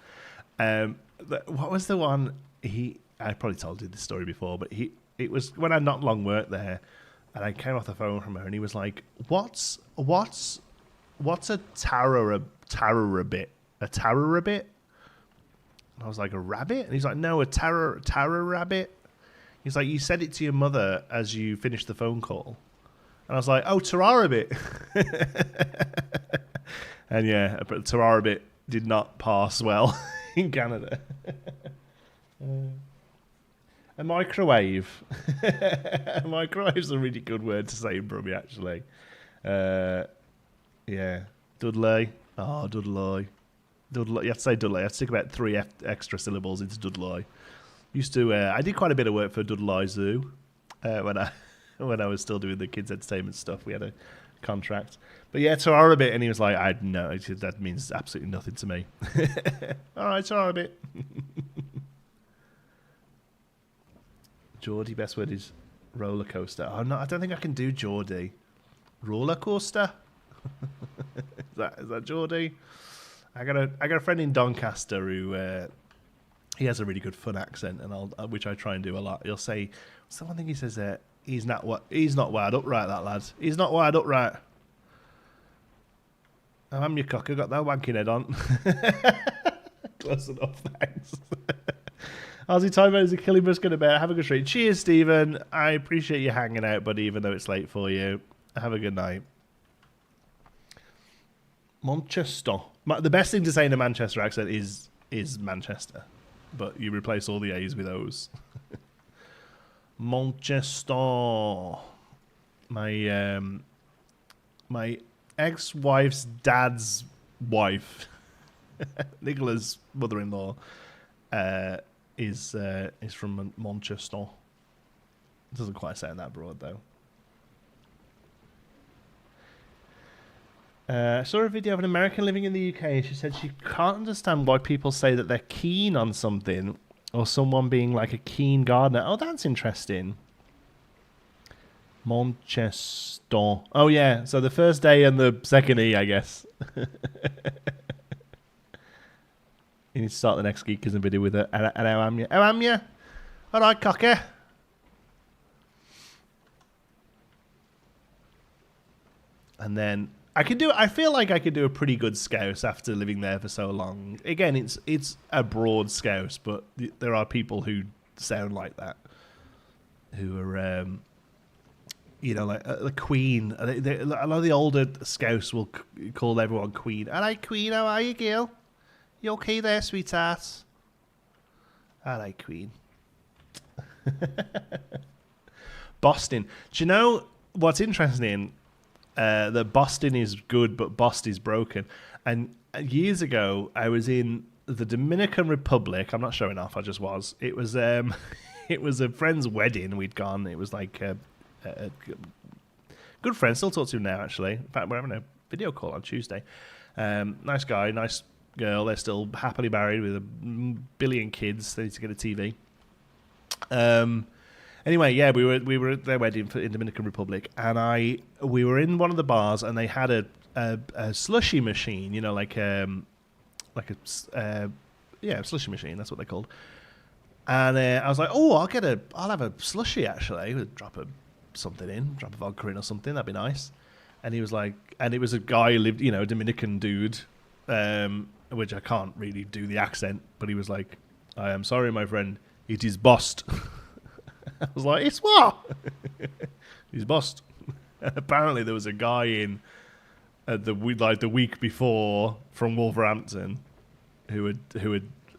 What was the one? I probably told you this story before, but it was when I not long worked there, and I came off the phone from her, and he was like, "What's a tarra rabbit? A tarra rabbit?" And I was like, "A rabbit?" And he's like, "No, a tarra rabbit." He's like, "You said it to your mother as you finished the phone call." And I was like, "Oh, Tararabit." And yeah, but Tararabit did not pass well in Canada. A microwave. A microwave's a really good word to say in Brummie, actually. Yeah. Dudley. Oh, Dudley. Dudley. You have to say Dudley. You have to stick about 3 extra syllables into Dudley. I did quite a bit of work for Dudley Zoo when I was still doing the kids' entertainment stuff. We had a contract. But yeah, Tararabit, and he was like, I know, that means absolutely nothing to me. All right, Tararabit. Geordie, best word is roller coaster. Oh, no, I don't think I can do Geordie. Roller coaster? Is that Geordie? I got a friend in Doncaster who he has a really good fun accent, and which I try and do a lot. He'll say, what's the one thing he says there? He's not wired up right, that lad. He's not wired up right. I'm your cocker, got that wanking head on. Close enough, thanks. Aussie time is a killing biscuit about. Have a good street. Cheers, Stephen. I appreciate you hanging out, buddy, even though it's late for you. Have a good night. Manchester. The best thing to say in a Manchester accent is Manchester, but you replace all the A's with O's. Manchester. My ex-wife's dad's wife, Nicola's mother-in-law, is from Manchester. It doesn't quite sound that broad though. I saw a video of an American living in the UK. She said she can't understand why people say that they're keen on something or someone being like a keen gardener. Oh, that's interesting. Manchester. Oh, yeah. So the first day and the second E, I guess. You need to start the next Geekism video with a hello, am you? Oh, am you? All right, cocker. And then I feel like I could do a pretty good Scouse after living there for so long. Again, it's a broad Scouse, but there are people who sound like that, who are, like the Queen. A lot of the older Scouse will call everyone Queen. All right, Queen, how are you, girl? You okay there, sweetheart? All right, Queen. Boston. Do you know what's interesting? That Boston is good, but Boston is broken. And years ago, I was in the Dominican Republic. I'm not showing off. I just was. It was it was a friend's wedding. We'd gone. It was like a good friend. Still talk to him now, actually. In fact, we're having a video call on Tuesday. Nice guy, nice girl. They're still happily married with a billion kids. They need to get a TV. Anyway, yeah, we were at their wedding in Dominican Republic, and we were in one of the bars, and they had a slushy machine, like a slushy machine. That's what they're called. And I was like, oh, I'll have a slushy actually. Drop a vodka in or something. That'd be nice. And he was like, and it was a guy who lived, a Dominican dude, which I can't really do the accent, but he was like, I am sorry, my friend, it is bust. I was like, it's what? He's bust. Apparently there was a guy in the week before from Wolverhampton who had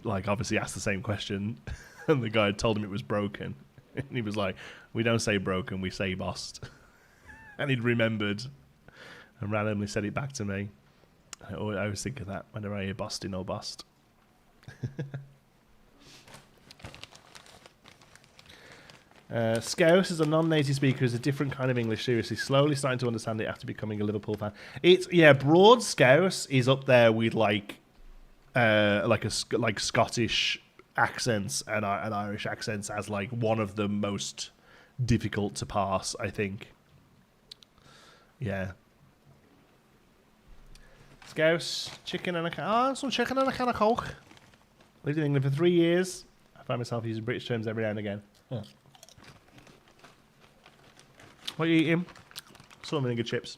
like obviously asked the same question, and the guy had told him it was broken, and he was like, we don't say broken, we say bust. And he'd remembered and randomly said it back to me. I always think of that whenever I hear busting or bust. Scouse is a non-native speaker, is a different kind of English. Seriously, slowly starting to understand it after becoming a Liverpool fan. Broad Scouse is up there with like Scottish accents and Irish accents as like one of the most difficult to pass, I think. Yeah. Scouse, chicken and some chicken and a can of Coke. Lived in England for 3 years. I find myself using British terms every now and again. Yeah. What are you eating? Salt and vinegar chips.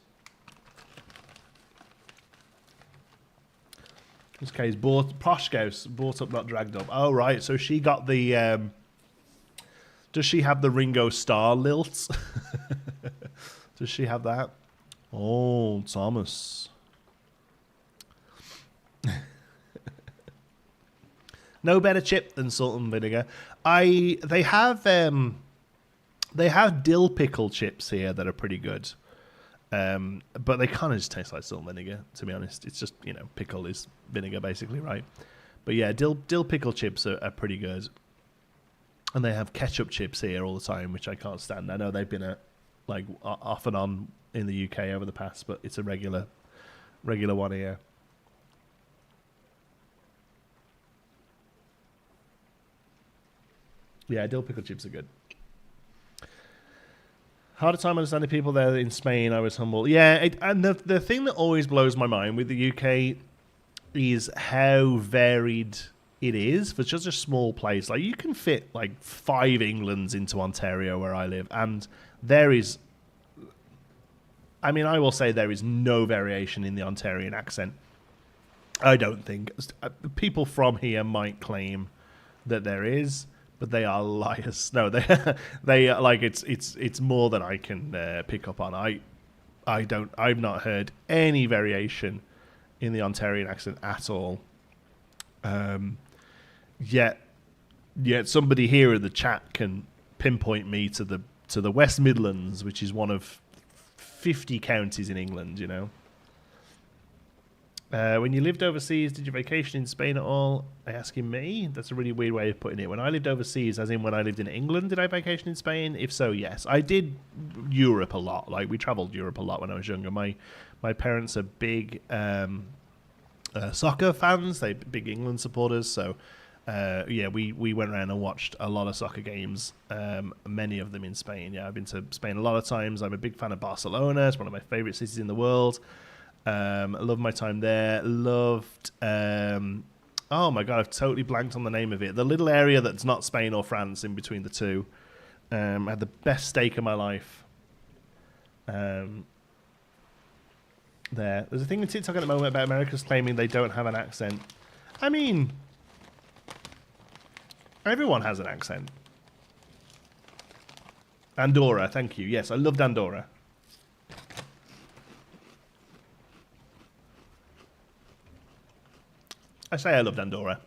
This case, Posh Scouse, bought up, not dragged up. Oh, right. So she got the... does she have the Ringo Starr lilt? Does she have that? Oh, Thomas. No better chip than salt and vinegar. They have dill pickle chips here that are pretty good, but they kind of just taste like salt and vinegar. To be honest, it's just pickle is vinegar basically, right? But yeah, dill pickle chips are pretty good, and they have ketchup chips here all the time, which I can't stand. I know they've been off and on in the UK over the past, but it's a regular one here. Yeah, dill pickle chips are good. Harder time understanding people there in Spain. I was humble. Yeah, and the thing that always blows my mind with the UK is how varied it is for just a small place. Like, you can fit like 5 Englands into Ontario where I live, and there is... I mean, I will say there is no variation in the Ontarian accent. I don't think. People from here might claim that there is, but they are liars. No, they like it's more than I can pick up on. I've not heard any variation in the Ontarian accent at all. Yet somebody here in the chat can pinpoint me to the West Midlands, which is one of 50 counties in England, When you lived overseas, did you vacation in Spain at all? Are you asking me? That's a really weird way of putting it. When I lived overseas, as in when I lived in England, did I vacation in Spain? If so, yes. I did Europe a lot. Like, we travelled Europe a lot when I was younger. My My parents are big soccer fans. They're big England supporters. So, we went around and watched a lot of soccer games, many of them in Spain. Yeah, I've been to Spain a lot of times. I'm a big fan of Barcelona. It's one of my favorite cities in the world. I love my time there. Loved... oh my God, I've totally blanked on the name of it. The little area that's not Spain or France in between the two. I had the best steak of my life. There's a thing on TikTok at the moment about Americans claiming they don't have an accent. I mean, everyone has an accent. Andorra, thank you. Yes, I loved Andorra. I say I loved Andorra.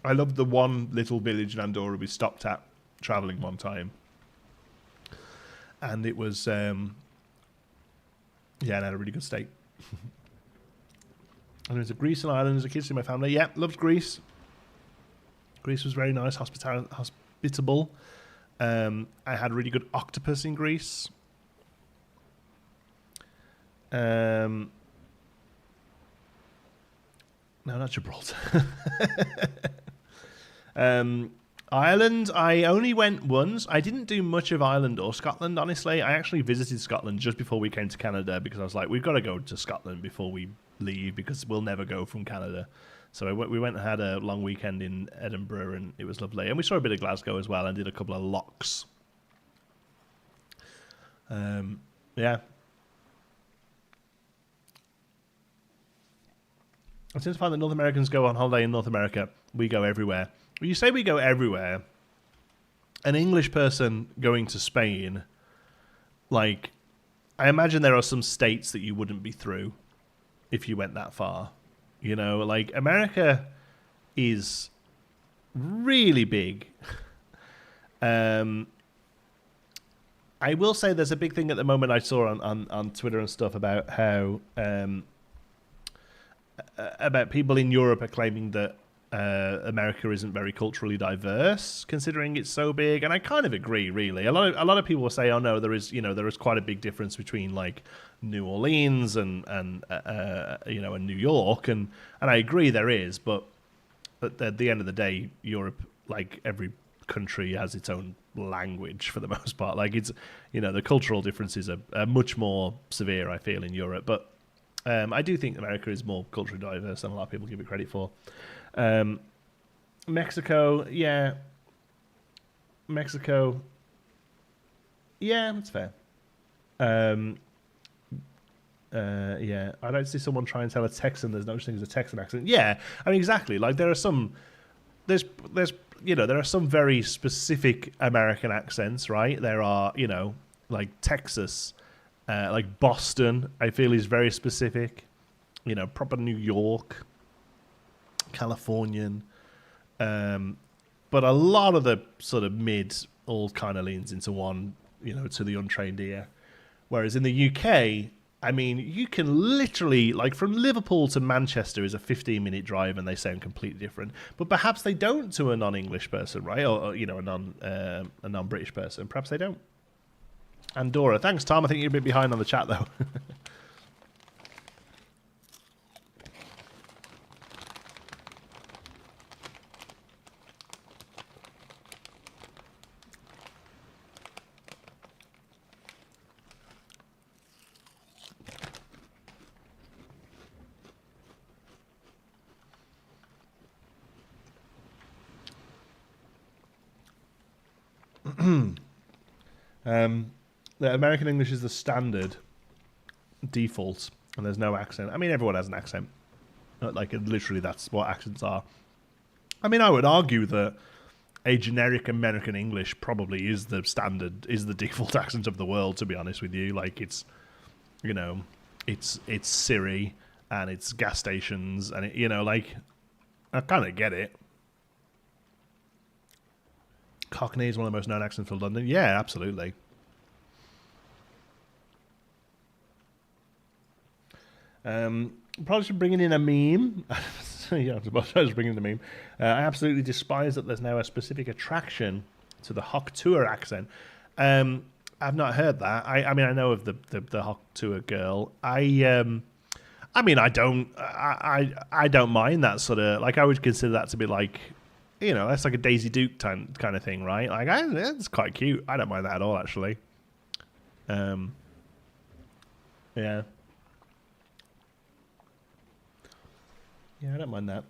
I loved the one little village in Andorra we stopped at travelling one time. And it was, and I had a really good steak. And I went to Greece and Ireland as a kid to my family. Yeah, loved Greece. Greece was very nice, hospitable. I had really good octopus in Greece. No, not Gibraltar. Ireland, I only went once. I didn't do much of Ireland or Scotland, honestly. I actually visited Scotland just before we came to Canada because I was like, we've got to go to Scotland before we leave because we'll never go from Canada. So we went and had a long weekend in Edinburgh and it was lovely. And we saw a bit of Glasgow as well and did a couple of locks. Yeah. I tend to find that North Americans go on holiday in North America. We go everywhere. When you say we go everywhere, an English person going to Spain, like, I imagine there are some states that you wouldn't be through if you went that far. You know, like, America is really big. I will say there's a big thing at the moment I saw on Twitter and stuff about how about people in Europe are claiming that America isn't very culturally diverse, considering it's so big, and I kind of agree. Really, a lot of people will say, "Oh no, there is quite a big difference between like New Orleans and New York," and I agree there is, but at the end of the day, Europe, like every country, has its own language for the most part. Like it's the cultural differences are much more severe, I feel, in Europe, but I do think America is more culturally diverse than a lot of people give it credit for. Mexico, yeah. Mexico, yeah, that's fair. Yeah, I'd like to see someone try and tell a Texan there's no such thing as a Texan accent. Yeah, I mean, exactly. Like, there are some very specific American accents, right? There are, like Texas, like Boston, I feel is very specific. Proper New York, Californian. But a lot of the sort of mid all kind of leans into one, to the untrained ear. Whereas in the UK, I mean, you can literally, like, from Liverpool to Manchester is a 15-minute drive and they sound completely different. But perhaps they don't to a non-English person, right? Or a non-British person. Perhaps they don't. Andorra. Thanks, Tom. I think you're a bit behind on the chat, though. The American English is the standard default, and there's no accent. I mean, everyone has an accent. Like, literally, that's what accents are. I mean, I would argue that a generic American English probably is the standard, is the default accent of the world, to be honest with you. Like, it's, it's Siri, and it's gas stations, and, like, I kind of get it. Cockney is one of the most known accents for London. Yeah, absolutely. Probably should bring in a meme. Yeah, I was bringing in a meme. I absolutely despise that there's now a specific attraction to the Hock Tour accent. I've not heard that. I mean, I know of the Hawk Tour girl. I mean, I don't mind that sort of, like, I would consider that to be like, you know, that's like a Daisy Duke kind of thing, right? Like, it's quite cute. I don't mind that at all, actually. Yeah. Yeah, I don't mind that.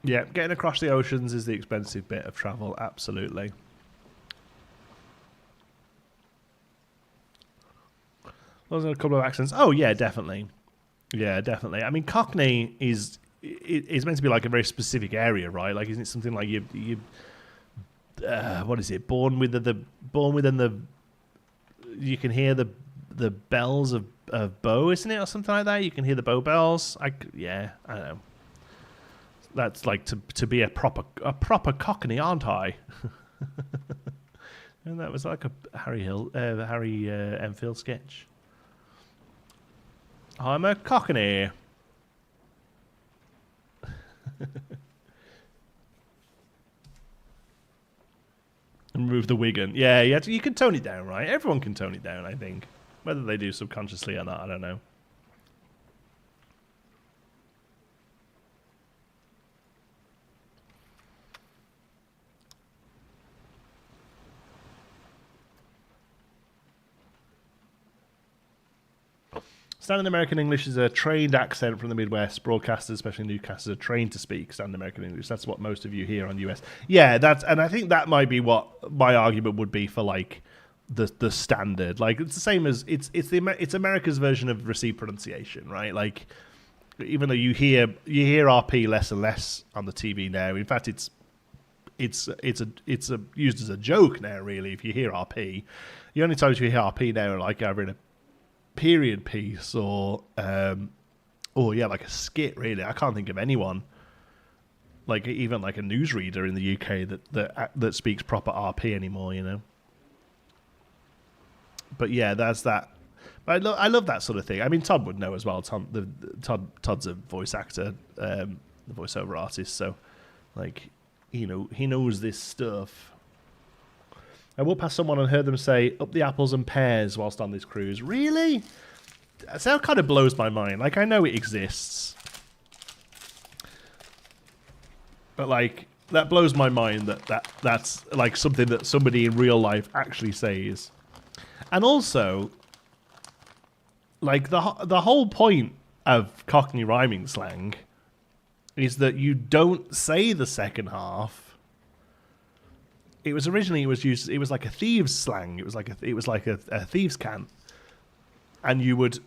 Yeah, getting across the oceans is the expensive bit of travel, absolutely. Those are a couple of accents. Oh yeah, definitely. Yeah, definitely. I mean, Cockney is meant to be like a very specific area, right? Like, isn't it something like you what is it? Born within the you can hear the bells of Bow, isn't it, or something like that? You can hear the Bow bells. Yeah, I don't know. That's like to be a proper Cockney, aren't I? And that was like a Harry Enfield sketch. I'm a Cockney. And remove the Wigan. Yeah, you can tone it down, right? Everyone can tone it down, I think. Whether they do subconsciously or not, I don't know. Standard American English is a trained accent from the Midwest. Broadcasters, especially newscasters, are trained to speak Standard American English. That's what most of you hear on US. Yeah, and I think that might be what my argument would be for like the standard. Like, it's the same as it's America's version of received pronunciation, right? Like, even though you hear RP less and less on the TV now. In fact, it's used as a joke now. Really, if you hear RP, the only times you hear RP now are like either in a period piece or yeah, like a skit. Really, I can't think of anyone, like even like a newsreader in the UK that speaks proper RP anymore. You know. But yeah, that's that. I love that sort of thing. I mean, Todd would know as well. Todd's a voice actor, the voiceover artist, so like, you know, he knows this stuff. I walked past someone and heard them say "up the apples and pears" whilst on this cruise. Really? That kind of blows my mind. Like, I know it exists, but like, that blows my mind that's like something that somebody in real life actually says. And also, like, the whole point of Cockney rhyming slang is that you don't say the second half. It was used. It was like a thieves' slang. It was like a thieves' cant, and you would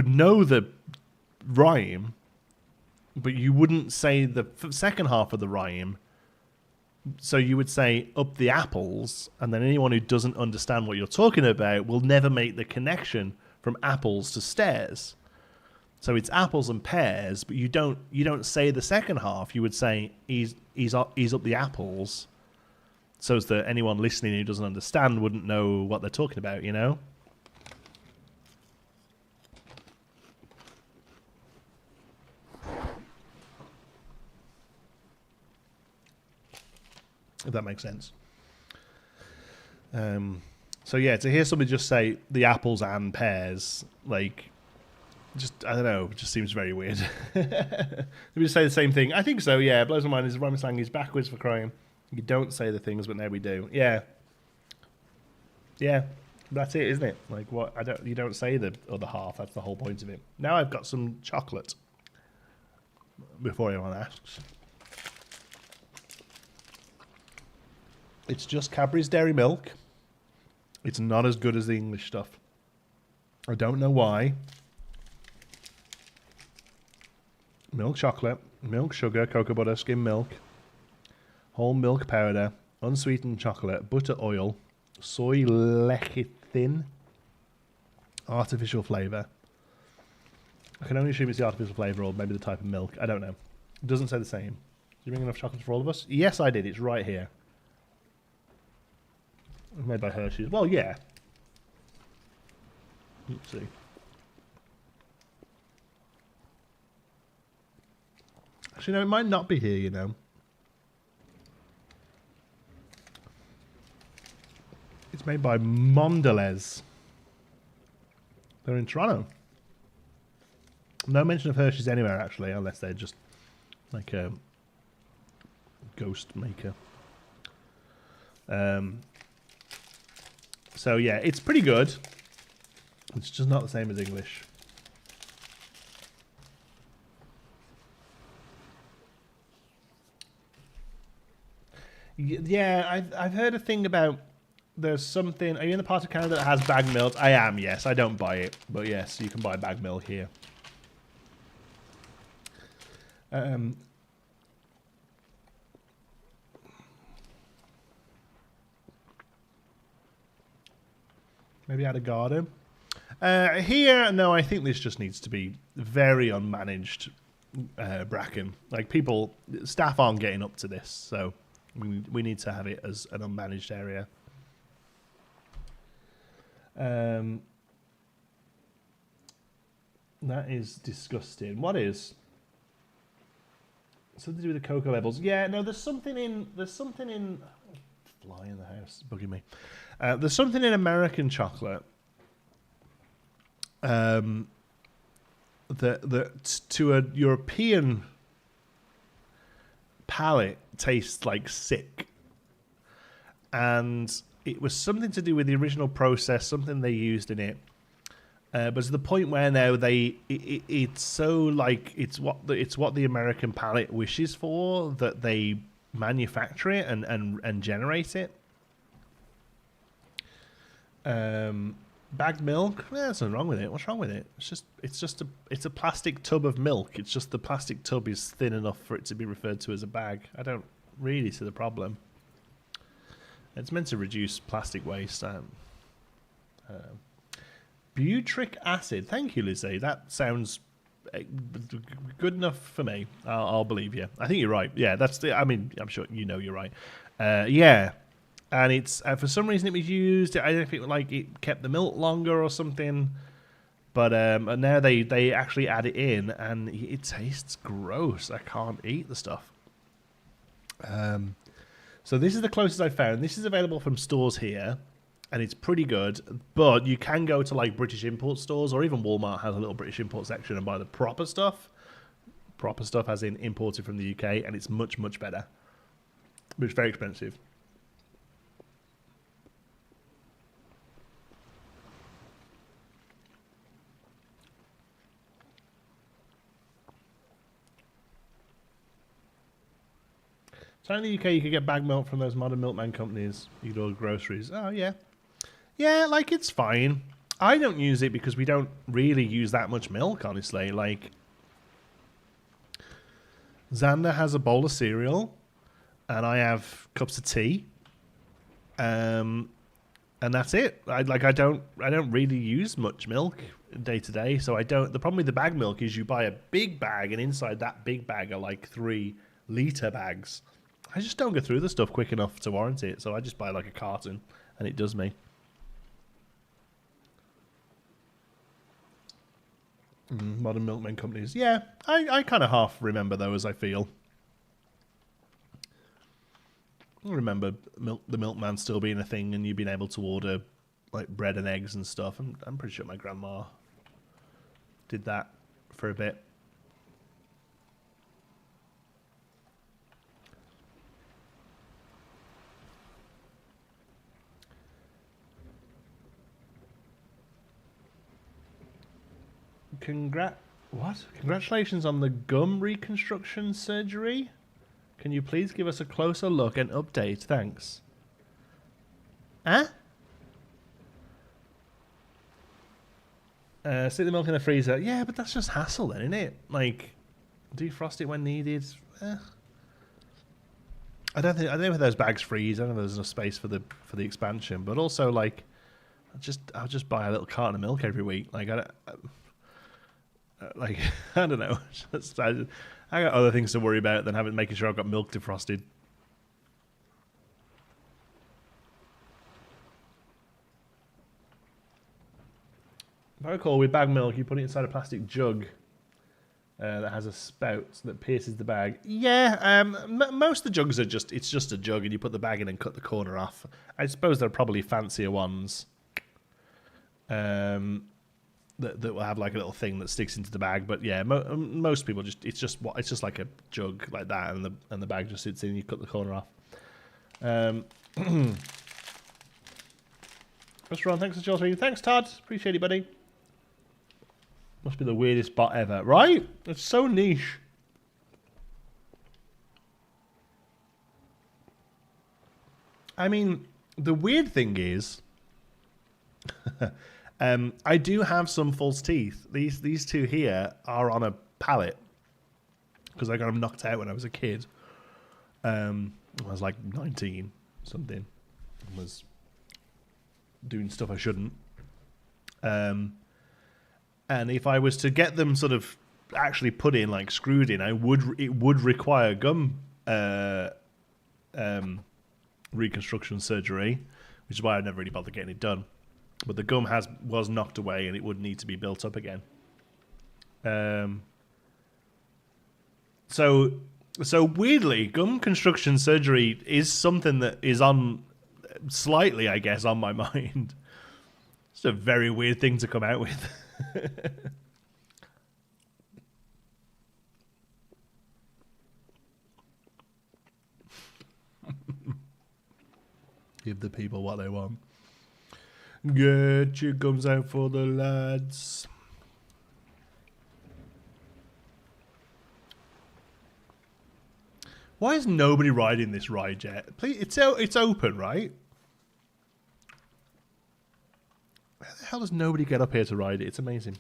know the rhyme, but you wouldn't say the second half of the rhyme. So you would say "up the apples," and then anyone who doesn't understand what you're talking about will never make the connection from apples to stairs. So it's apples and pears, but you don't say the second half. You would say he's up the apples, so as that anyone listening who doesn't understand wouldn't know what they're talking about, you know? If that makes sense. So yeah, to hear somebody just say the apples and pears, like, just, I don't know, it just seems very weird. Did we say the same thing? I think so, yeah. It blows my mind. His rhyming slang is backwards for crying. You don't say the things, but now we do. Yeah. Yeah. That's it, isn't it? Like, what? You don't say the other half. That's the whole point of it. Now I've got some chocolate. Before anyone asks. It's just Cadbury's Dairy Milk. It's not as good as the English stuff. I don't know why. Milk chocolate, milk sugar, cocoa butter, skim milk, whole milk powder, unsweetened chocolate, butter oil, soy lecithin, artificial flavour. I can only assume it's the artificial flavour or maybe the type of milk. I don't know. It doesn't say the same. Did you bring enough chocolate for all of us? Yes, I did. It's right here. Made by Hershey's. Well, yeah. Let's see. Actually, no, it might not be here, you know. It's made by Mondelez. They're in Toronto. No mention of Hershey's anywhere, actually, unless they're just like a ghost maker. So yeah, it's pretty good. It's just not the same as English. Yeah, I've heard a thing about there's something. Are you in the part of Canada that has bag milk? I am, yes. I don't buy it, but yes, you can buy bag milk here. Maybe add a garden. Here, no, I think this just needs to be very unmanaged bracken. Like staff aren't getting up to this, so we need to have it as an unmanaged area. That is disgusting. What is? Something to do with the cocoa levels. Yeah, no, there's something in fly in the house, bugging me. There's something in American chocolate that to a European palate tastes like sick. And it was something to do with the original process, something they used in it. But to the point where now it's so like it's what the American palate wishes for, that they manufacture it and generate it. Bagged milk, there's nothing wrong with it. What's wrong with it? It's a plastic tub of milk. It's just the plastic tub is thin enough for it to be referred to as a bag. I don't really see the problem. It's meant to reduce plastic waste. Butric acid. Thank you, Lizzie. That sounds good enough for me. I'll believe you. I think you're right. Yeah, I'm sure you know you're right. Yeah. And it's for some reason it was used. I don't know if it kept the milk longer or something. But and now they actually add it in, and it tastes gross. I can't eat the stuff. So this is the closest I found. This is available from stores here, and it's pretty good. But you can go to like British import stores, or even Walmart has a little British import section, and buy the proper stuff. Proper stuff as in imported from the UK, and it's much, much better. But it's very expensive. So in the UK, you could get bag milk from those modern milkman companies. You could order groceries. Oh, yeah. Yeah, like, it's fine. I don't use it because we don't really use that much milk, honestly. Like, Xander has a bowl of cereal, and I have cups of tea. And that's it. I don't really use much milk day to day, so I don't. The problem with the bag milk is you buy a big bag, and inside that big bag are like 3-litre bags. I just don't go through the stuff quick enough to warrant it, so I just buy like a carton, and it does me. Modern milkman companies. Yeah, I kind of half remember those, I feel. I remember the milkman still being a thing, and you being able to order like bread and eggs and stuff. I'm pretty sure my grandma did that for a bit. Congratulations on the gum reconstruction surgery. Can you please give us a closer look and update? Thanks. Huh? Stick the milk in the freezer. Yeah, but that's just hassle then, isn't it? Like, defrost it when needed. I don't know if those bags freeze. I don't know if there's enough space for the expansion. But also, like, I'll just buy a little carton of milk every week. Like, I don't know. I got other things to worry about than making sure I've got milk defrosted. If I recall, with bag milk, you put it inside a plastic jug, that has a spout that pierces the bag. Yeah, most of the jugs are it's just a jug, and you put the bag in and cut the corner off. I suppose there are probably fancier ones that will have like a little thing that sticks into the bag. But yeah, most people it's just like a jug like that, and the bag just sits in. You cut the corner off. Mr. Ron, thanks for Joel. Thanks, Todd. Appreciate it, buddy. Must be the weirdest bot ever, right? It's so niche. I mean, the weird thing is, I do have some false teeth. These two here are on a pallet because I got them knocked out when I was a kid. I was like 19 something. I was doing stuff I shouldn't. And if I was to get them sort of actually put in, like screwed in, it would require gum reconstruction surgery, which is why I never really bothered getting it done. But the gum was knocked away, and it would need to be built up again. So weirdly, gum construction surgery is something that is on slightly, I guess, on my mind. It's a very weird thing to come out with. Give the people what they want. Get your gums out for the lads. Why is nobody riding this ride yet? Please, it's open, right? How the hell does nobody get up here to ride it? It's amazing.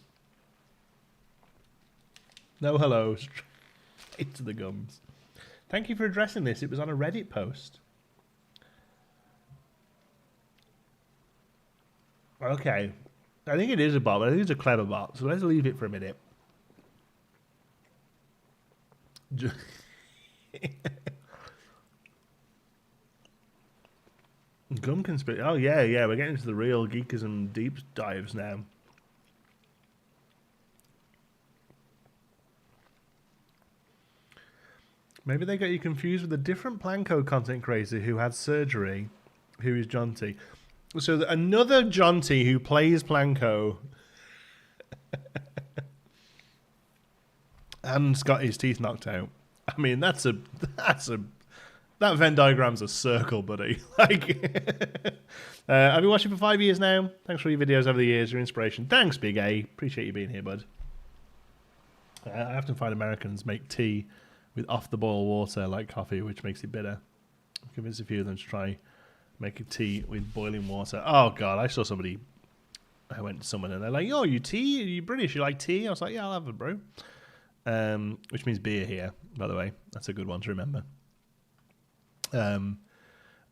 No hello. Straight to the gums. Thank you for addressing this. It was on a Reddit post. Okay. I think it is a bot, but I think it's a clever bot. So let's leave it for a minute. Gum conspiracy. Oh, yeah. We're getting into the real geekism deep dives now. Maybe they got you confused with a different Planko content creator who had surgery, who is Jonty. So another Jonty who plays Planko and's got his teeth knocked out. I mean, that Venn diagram's a circle, buddy. Like, I've been watching for 5 years now. Thanks for your videos over the years, your inspiration. Thanks, Big A. Appreciate you being here, bud. I often find Americans make tea with off-the-boil water like coffee, which makes it bitter. I'm convinced a few of them to try making tea with boiling water. Oh, God, I saw somebody. I went to someone and they're like, "Oh, you tea? Are you British? You like tea?" I was like, "Yeah, I'll have it, bro." Which means beer here, by the way. That's a good one to remember. And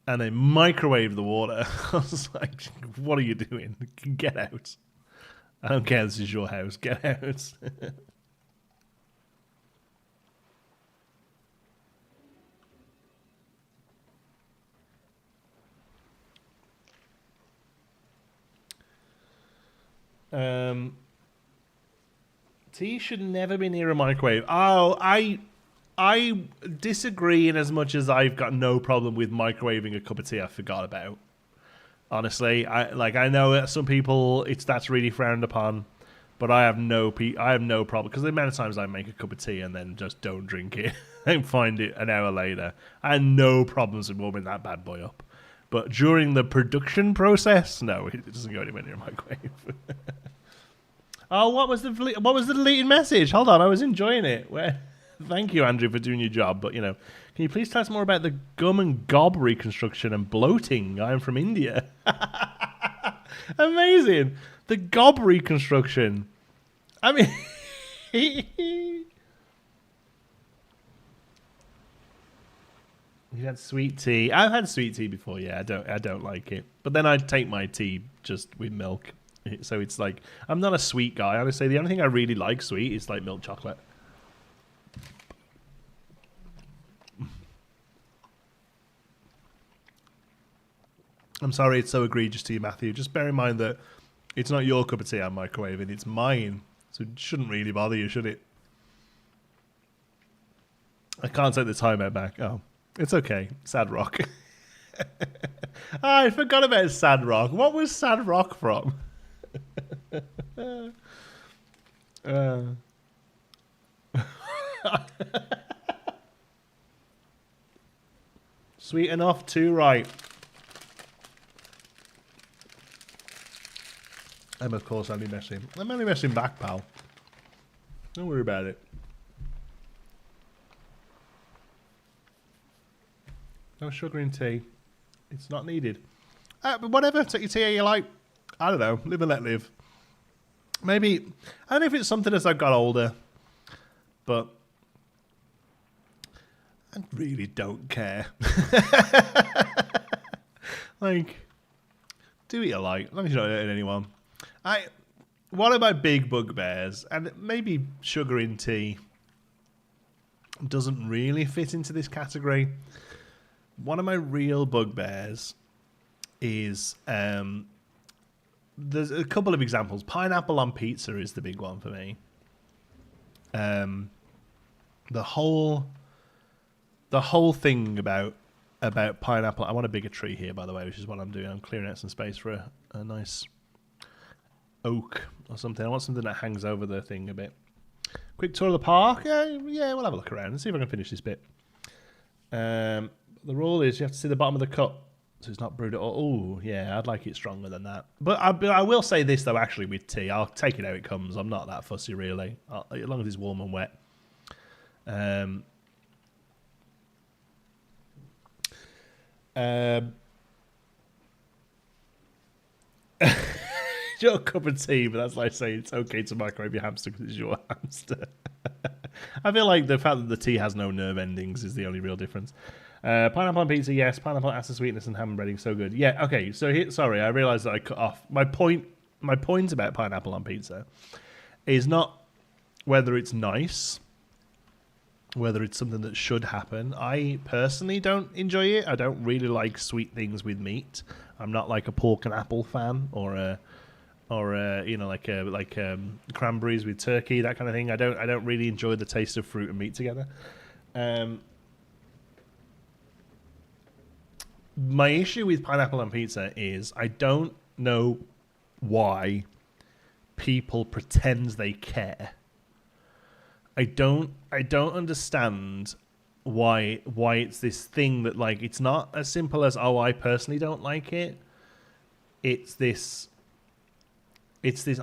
they microwave the water. I was like, "What are you doing? Get out. I don't care, this is your house. Get out." Tea should never be near a microwave. Oh, I disagree in as much as I've got no problem with microwaving a cup of tea I forgot about. Honestly, I know that some people that's really frowned upon, but I have no problem because the amount of times I make a cup of tea and then just don't drink it and find it an hour later, I have no problems with warming that bad boy up. But during the production process, no, it doesn't go anywhere near a microwave. Oh, what was the deleted message? Hold on, I was enjoying it. Thank you, Andrew, for doing your job. But, can you please tell us more about the gum and gob reconstruction and bloating? I'm from India. Amazing. The gob reconstruction. I mean... You had sweet tea. I've had sweet tea before, yeah. I don't like it. But then I'd take my tea just with milk. So it's like, I'm not a sweet guy. Honestly, the only thing I really like sweet is like milk chocolate. I'm sorry it's so egregious to you, Matthew. Just bear in mind that it's not your cup of tea I'm microwaving, it's mine. So it shouldn't really bother you, should it? I can't take the timer back. Oh, it's okay. Sad rock. I forgot about sad rock. What was sad rock from? Sweet enough, too right. I'm of course only messing. I'm only messing back, pal. Don't worry about it. No sugar in tea. It's not needed. But whatever, take your tea how you like. I don't know. Live and let live. Maybe, I don't know if it's something as I've got older, but I really don't care. Like, do what you like, as long as you're not hurting anyone. One of my big bugbears, and maybe sugar in tea doesn't really fit into this category. One of my real bugbears is, there's a couple of examples. Pineapple on pizza is the big one for me. The whole thing about pineapple. I want a bigger tree here, by the way, which is what I'm doing. I'm clearing out some space for a nice oak or something. I want something that hangs over the thing a bit. Quick tour of the park. Yeah, we'll have a look around and see if I can finish this bit. The rule is you have to see the bottom of the cup, so it's not brewed at all. Oh, yeah, I'd like it stronger than that. But I will say this, though, actually, with tea. I'll take it how it comes. I'm not that fussy, really, as long as it's warm and wet. Your cup of tea, but that's like saying it's okay to microwave your hamster because it's your hamster. I feel like the fact that the tea has no nerve endings is the only real difference. Pineapple on pizza, yes. Pineapple adds to sweetness and ham and breading, so good. Yeah, okay. So sorry, I realised that I cut off my point. My point about pineapple on pizza is not whether it's nice, whether it's something that should happen. I personally don't enjoy it. I don't really like sweet things with meat. I'm not like a pork and apple fan, or cranberries with turkey, that kind of thing. I don't really enjoy the taste of fruit and meat together. My issue with pineapple on pizza is I don't know why people pretend they care. I don't understand why it's this thing that, like, it's not as simple as, oh, I personally don't like it. It's this,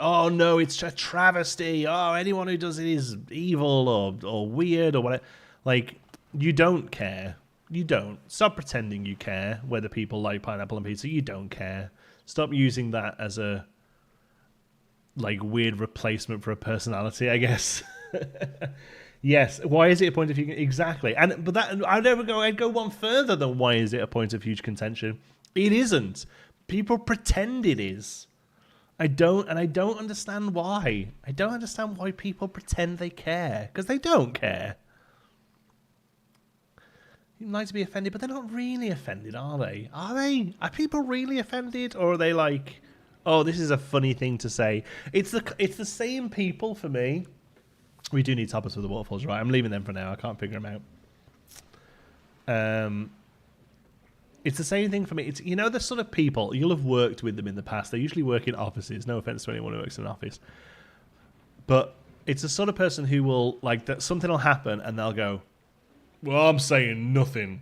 oh no, it's a travesty. Oh, anyone who does it is evil or weird or whatever. Like, you don't care. You don't. Stop pretending you care whether people like pineapple on pizza. You don't care. Stop using that as a, like, weird replacement for a personality, I guess. Yes. Why is it a point of huge exactly? But I'd go one further than why is it a point of huge contention. It isn't. People pretend it is. I don't understand why. I don't understand why people pretend they care, because they don't care. You like to be offended, but they're not really offended, are they? Are they? Are people really offended, or are they like, oh, this is a funny thing to say? It's the same people for me. We do need toppers for the waterfalls, right? I'm leaving them for now. I can't figure them out. It's the same thing for me. It's, you know, the sort of people, you'll have worked with them in the past. They usually work in offices. No offense to anyone who works in an office. But it's the sort of person who will, like, that something will happen and they'll go, well, I'm saying nothing.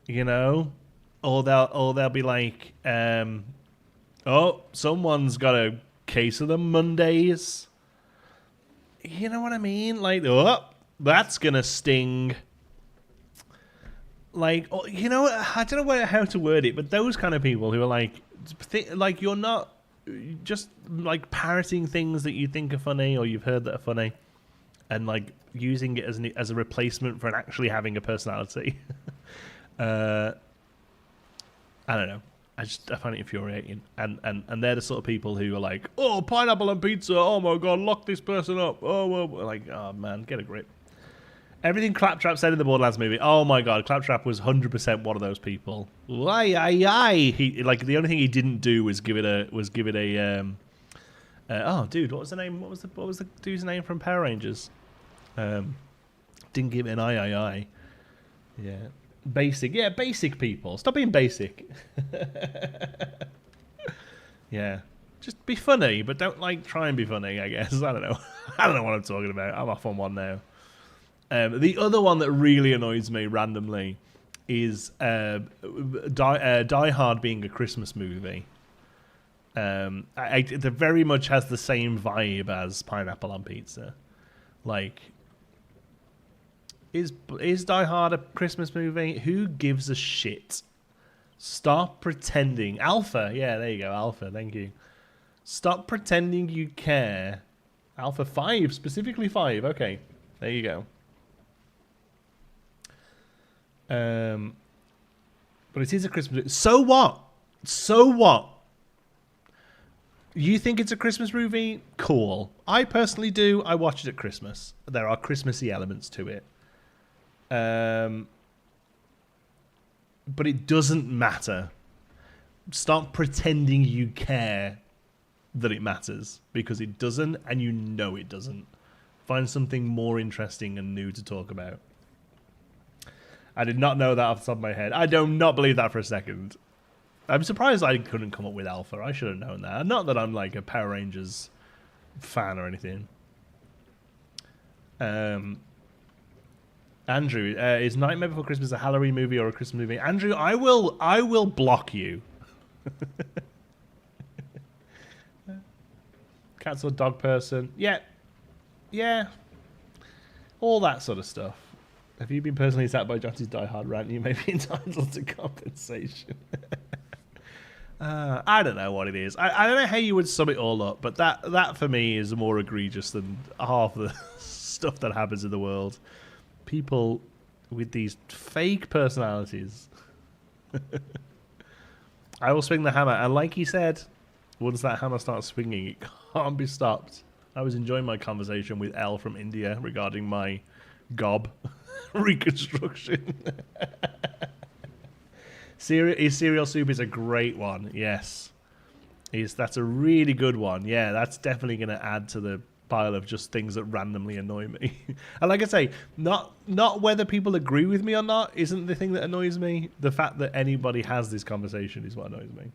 You know? Or they'll be like, oh, someone's got a case of the Mondays. You know what I mean? Like, oh, that's going to sting. Like, you know, I don't know how to word it, but those kind of people who are like you're not just like parroting things that you think are funny or you've heard that are funny, and like using it as a replacement for actually having a personality. I don't know. I find it infuriating, and they're the sort of people who are like, oh, pineapple on pizza. Oh my god, lock this person up. Oh well, like, oh man, get a grip. Everything Claptrap said in the Borderlands movie. Oh my god, Claptrap was 100% one of those people. He, like, the only thing he didn't do was give it a oh dude, what was the name? What was the dude's name from Power Rangers? Didn't give it an eye. Yeah. Basic. Yeah, basic people. Stop being basic. Yeah. Just be funny, but don't like try and be funny, I guess. I don't know. I don't know what I'm talking about. I'm off on one now. The other one that really annoys me randomly is Die Hard being a Christmas movie. It very much has the same vibe as Pineapple on Pizza. Like, is Die Hard a Christmas movie? Who gives a shit? Stop pretending. Alpha, yeah, there you go, Alpha, thank you. Stop pretending you care. Alpha 5, specifically 5, okay, there you go. But it is a Christmas movie. So what? So what? You think it's a Christmas movie? Cool. I personally do. I watch it at Christmas. There are Christmassy elements to it. But it doesn't matter. Stop pretending you care that it matters, because it doesn't, and you know it doesn't. Find something more interesting and new to talk about. I did not know that off the top of my head. I do not believe that for a second. I'm surprised I couldn't come up with Alpha. I should have known that. Not that I'm like a Power Rangers fan or anything. Andrew, is Nightmare Before Christmas a Halloween movie or a Christmas movie? Andrew, I will block you. Cats or dog person? Yeah. All that sort of stuff. Have you been personally attacked by Johnny's Die Hard rant? You may be entitled to compensation. I don't know what it is. I don't know how you would sum it all up, but that for me is more egregious than half the stuff that happens in the world. People with these fake personalities. I will swing the hammer, and like he said, once that hammer starts swinging, it can't be stopped. I was enjoying my conversation with Elle from India regarding my gob reconstruction. Cereal soup is a great one. Yes, that's a really good one. Yeah, that's definitely going to add to the pile of just things that randomly annoy me. And like I say, not whether people agree with me or not isn't the thing that annoys me. The fact that anybody has this conversation is what annoys me.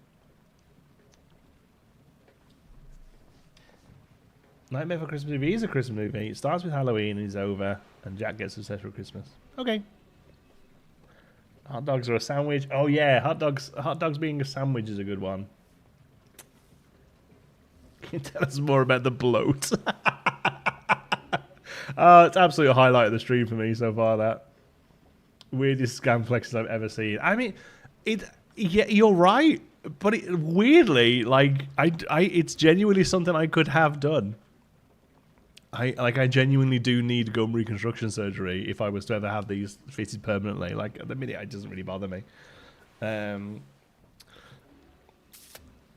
Nightmare Before Christmas movie is a Christmas movie. It starts with Halloween and is over, and Jack gets obsessed with Christmas. Okay. Hot dogs are a sandwich. Oh yeah, hot dogs being a sandwich is a good one. Can you tell us more about the bloat? It's absolutely a highlight of the stream for me so far. That weirdest scam flexes I've ever seen. I mean, yeah, you're right, but weirdly, like it's genuinely something I could have done. I genuinely do need gum reconstruction surgery if I was to ever have these fitted permanently. Like at the minute, it doesn't really bother me. I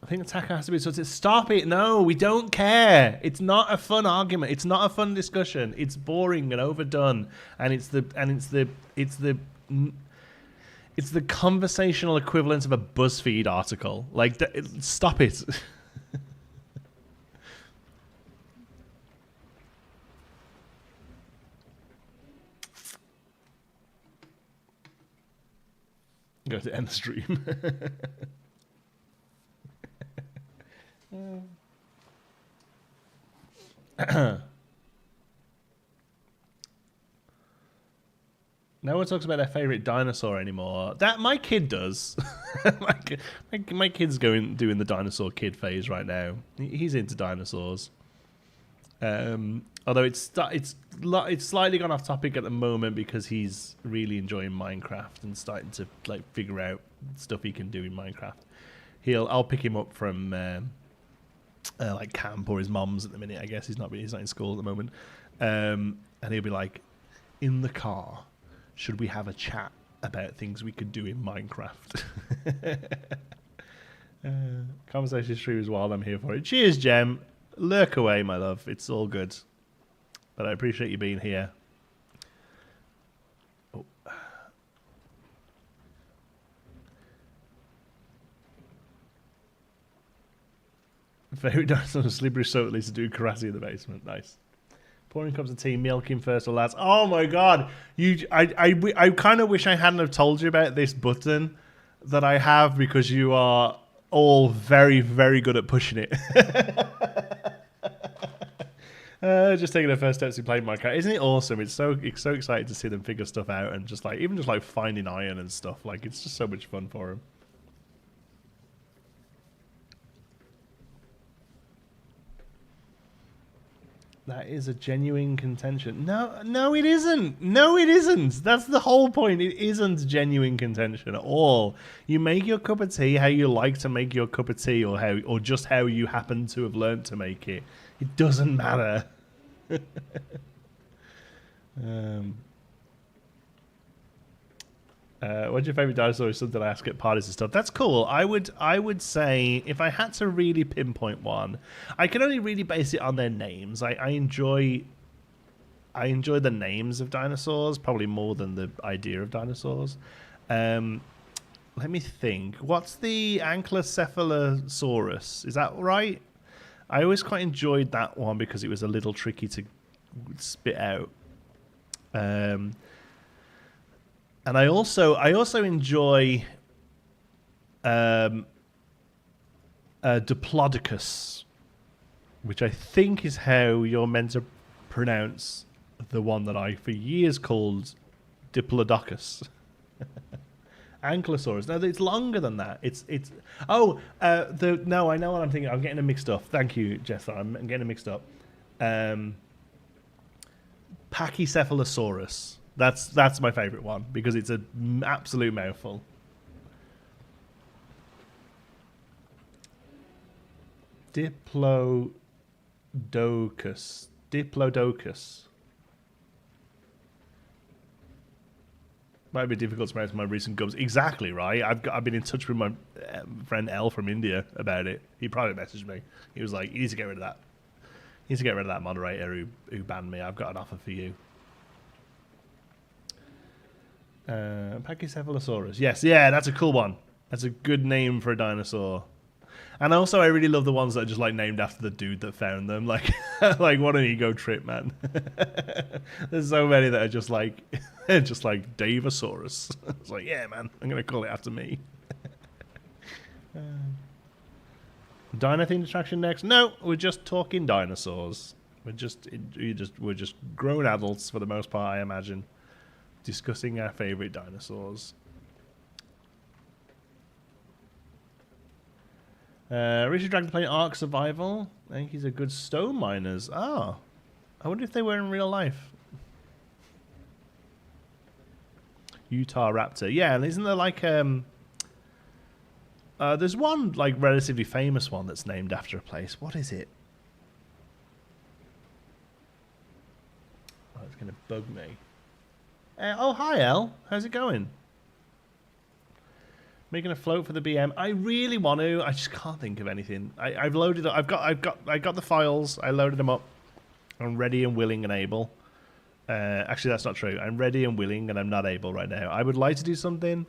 think attack has to be so. Stop it! No, we don't care. It's not a fun argument. It's not a fun discussion. It's boring and overdone. And it's the conversational equivalent of a BuzzFeed article. Like, stop it. Go to end the stream. No one talks about their favorite dinosaur anymore. That my kid does. my kid's doing the dinosaur kid phase right now. He's into dinosaurs. Although it's slightly gone off topic at the moment because he's really enjoying Minecraft and starting to like figure out stuff he can do in Minecraft. I'll pick him up from like camp or his mom's at the minute. I guess he's not in school at the moment, and he'll be like, in the car, should we have a chat about things we could do in Minecraft? Conversation streams while I'm here for it. Cheers, Jem. Lurk away, my love. It's all good. But I appreciate you being here. Oh. Favorite dinosaur, slippery soap, at least to do karate in the basement. Nice. Pouring cups of tea, milking first or last. Oh my god! I kind of wish I hadn't have told you about this button that I have because you are all very, very good at pushing it. Just taking the first steps in playing Minecraft. Isn't it awesome? It's so exciting to see them figure stuff out and just like even just like finding iron and stuff. Like it's just so much fun for them. That is a genuine contention. No, it isn't. No, it isn't. That's the whole point. It isn't genuine contention at all. You make your cup of tea how you like to make your cup of tea, or just how you happen to have learned to make it. It doesn't matter. What's your favorite dinosaur? Is something I ask at parties and stuff. That's cool. I would say if I had to really pinpoint one, I can only really base it on their names. I enjoy the names of dinosaurs probably more than the idea of dinosaurs. Let me think. What's the Ankylocephalosaurus? Is that right? I always quite enjoyed that one because it was a little tricky to spit out. And I also enjoy Diplodocus, which I think is how you're meant to pronounce the one that I for years called Diplodocus. Ankylosaurus. No, it's longer than that. No, I know what I'm thinking. I'm getting them mixed up. Thank you, Jess. I'm getting them mixed up. Pachycephalosaurus. That's my favourite one because it's an absolute mouthful. Diplodocus. Might be difficult to pronounce my recent gums. Exactly right. I've been in touch with my friend L from India about it. He probably messaged me. He was like, "You need to get rid of that. You need to get rid of that moderator who banned me. I've got an offer for you." Pachycephalosaurus. Yes, yeah, that's a cool one. That's a good name for a dinosaur. And also, I really love the ones that are just like named after the dude that found them. Like, like what an ego trip, man. There's so many that are just like Davosaurus. It's like, yeah, man, I'm gonna call it after me. Dino themed attraction next? No, we're just talking dinosaurs. We're just grown adults for the most part, I imagine, discussing our favorite dinosaurs. Richard Dragon playing Ark Survival. I think he's a good stone miners. Oh, I wonder if they were in real life. Utah Raptor. Yeah, and isn't there like there's one like relatively famous one that's named after a place. What is it? Oh, it's gonna bug me. Oh, hi El. How's it going? Making a float for the BM. I really want to. I just can't think of anything. I've loaded up. I got the files. I loaded them up. I'm ready and willing and able. Actually, that's not true. I'm ready and willing, and I'm not able right now. I would like to do something.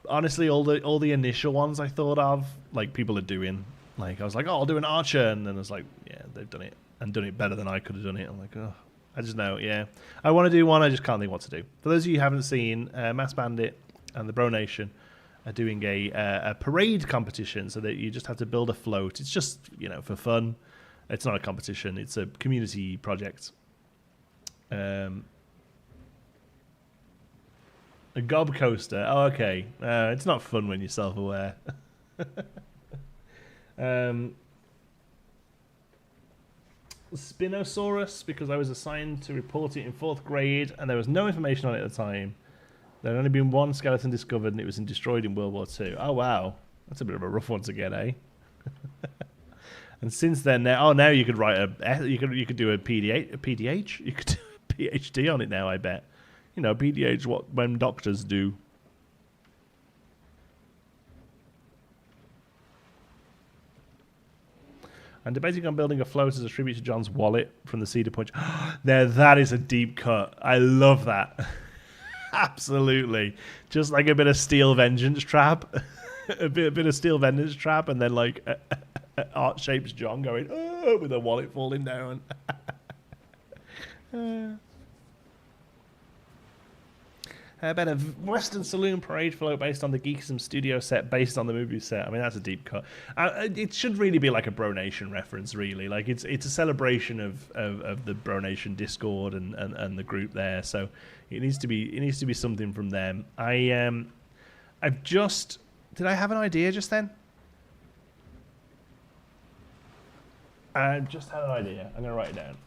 Honestly, all the initial ones I thought of, like people are doing. Like I was like, oh, I'll do an archer, and then I was like, yeah, they've done it and done it better than I could have done it. I'm like, oh, I just know. Yeah, I want to do one. I just can't think what to do. For those of you who haven't seen, Mass Bandit and the Bro Nation are doing a parade competition, so that you just have to build a float. It's just, you know, for fun. It's not a competition. It's a community project. A gob coaster. Oh, okay. It's not fun when you're self-aware. Spinosaurus, because I was assigned to report it in 4th grade, and there was no information on it at the time. There had only been one skeleton discovered, and it was destroyed in World War II. Oh, wow. That's a bit of a rough one to get, eh? And since then, now you could write you could do a PDH. You could do a PhD on it now, I bet. You know, PDH, when doctors do. I'm debating on building a float as a tribute to John's wallet from the Cedar Punch. Now, that is a deep cut. I love that. Absolutely. Just like a bit of Steel Vengeance Trap. a bit of Steel Vengeance Trap, and then like Art Shapes John going, oh, with a wallet falling down. How about a Western Saloon Parade float based on the Geekism studio set, based on the movie set? I mean, that's a deep cut. It should really be like a Bro Nation reference, really. Like it's a celebration of the Bro Nation Discord and the group there. So it needs to be something from them. I've just did I have an idea just then? I just had an idea. I'm gonna write it down.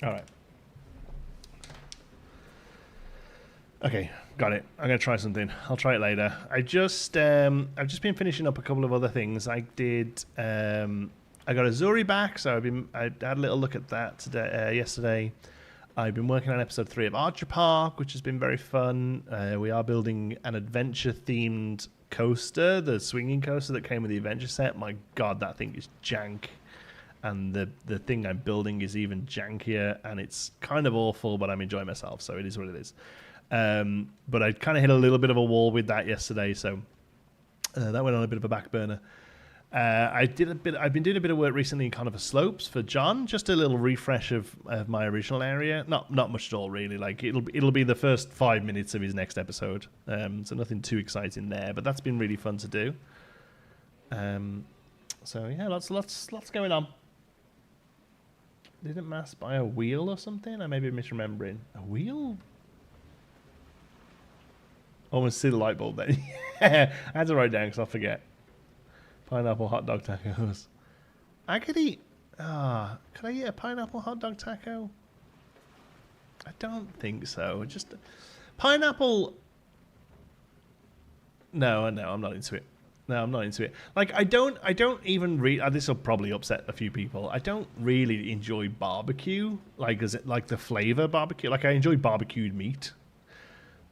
All right. Okay, got it. I'm gonna try something. I'll try it later. I've just been finishing up a couple of other things. I got Azuri back, so I had a little look at that today, yesterday. I've been working on episode 3 of Archer Park, which has been very fun. We are building an adventure-themed coaster, the swinging coaster that came with the adventure set. My God, that thing is jank. And the thing I'm building is even jankier, and it's kind of awful, but I'm enjoying myself, so it is what it is. But I kind of hit a little bit of a wall with that yesterday, so that went on a bit of a back burner. I've been doing a bit of work recently in Conifer Slopes for John, just a little refresh of my original area. Not much at all, really. Like it'll be the first 5 minutes of his next episode, so nothing too exciting there. But that's been really fun to do. So yeah, lots going on. Didn't Mass buy a wheel or something? I may be misremembering. A wheel? Almost see the light bulb then. I had to write it down because I'll forget. Pineapple hot dog tacos. I could eat... could I eat a pineapple hot dog taco? I don't think so. Just... Pineapple... No, I'm not into it. No, I'm not into it. Like, I don't even really... this will probably upset a few people. I don't really enjoy barbecue. Like, is it like the flavor barbecue? Like, I enjoy barbecued meat.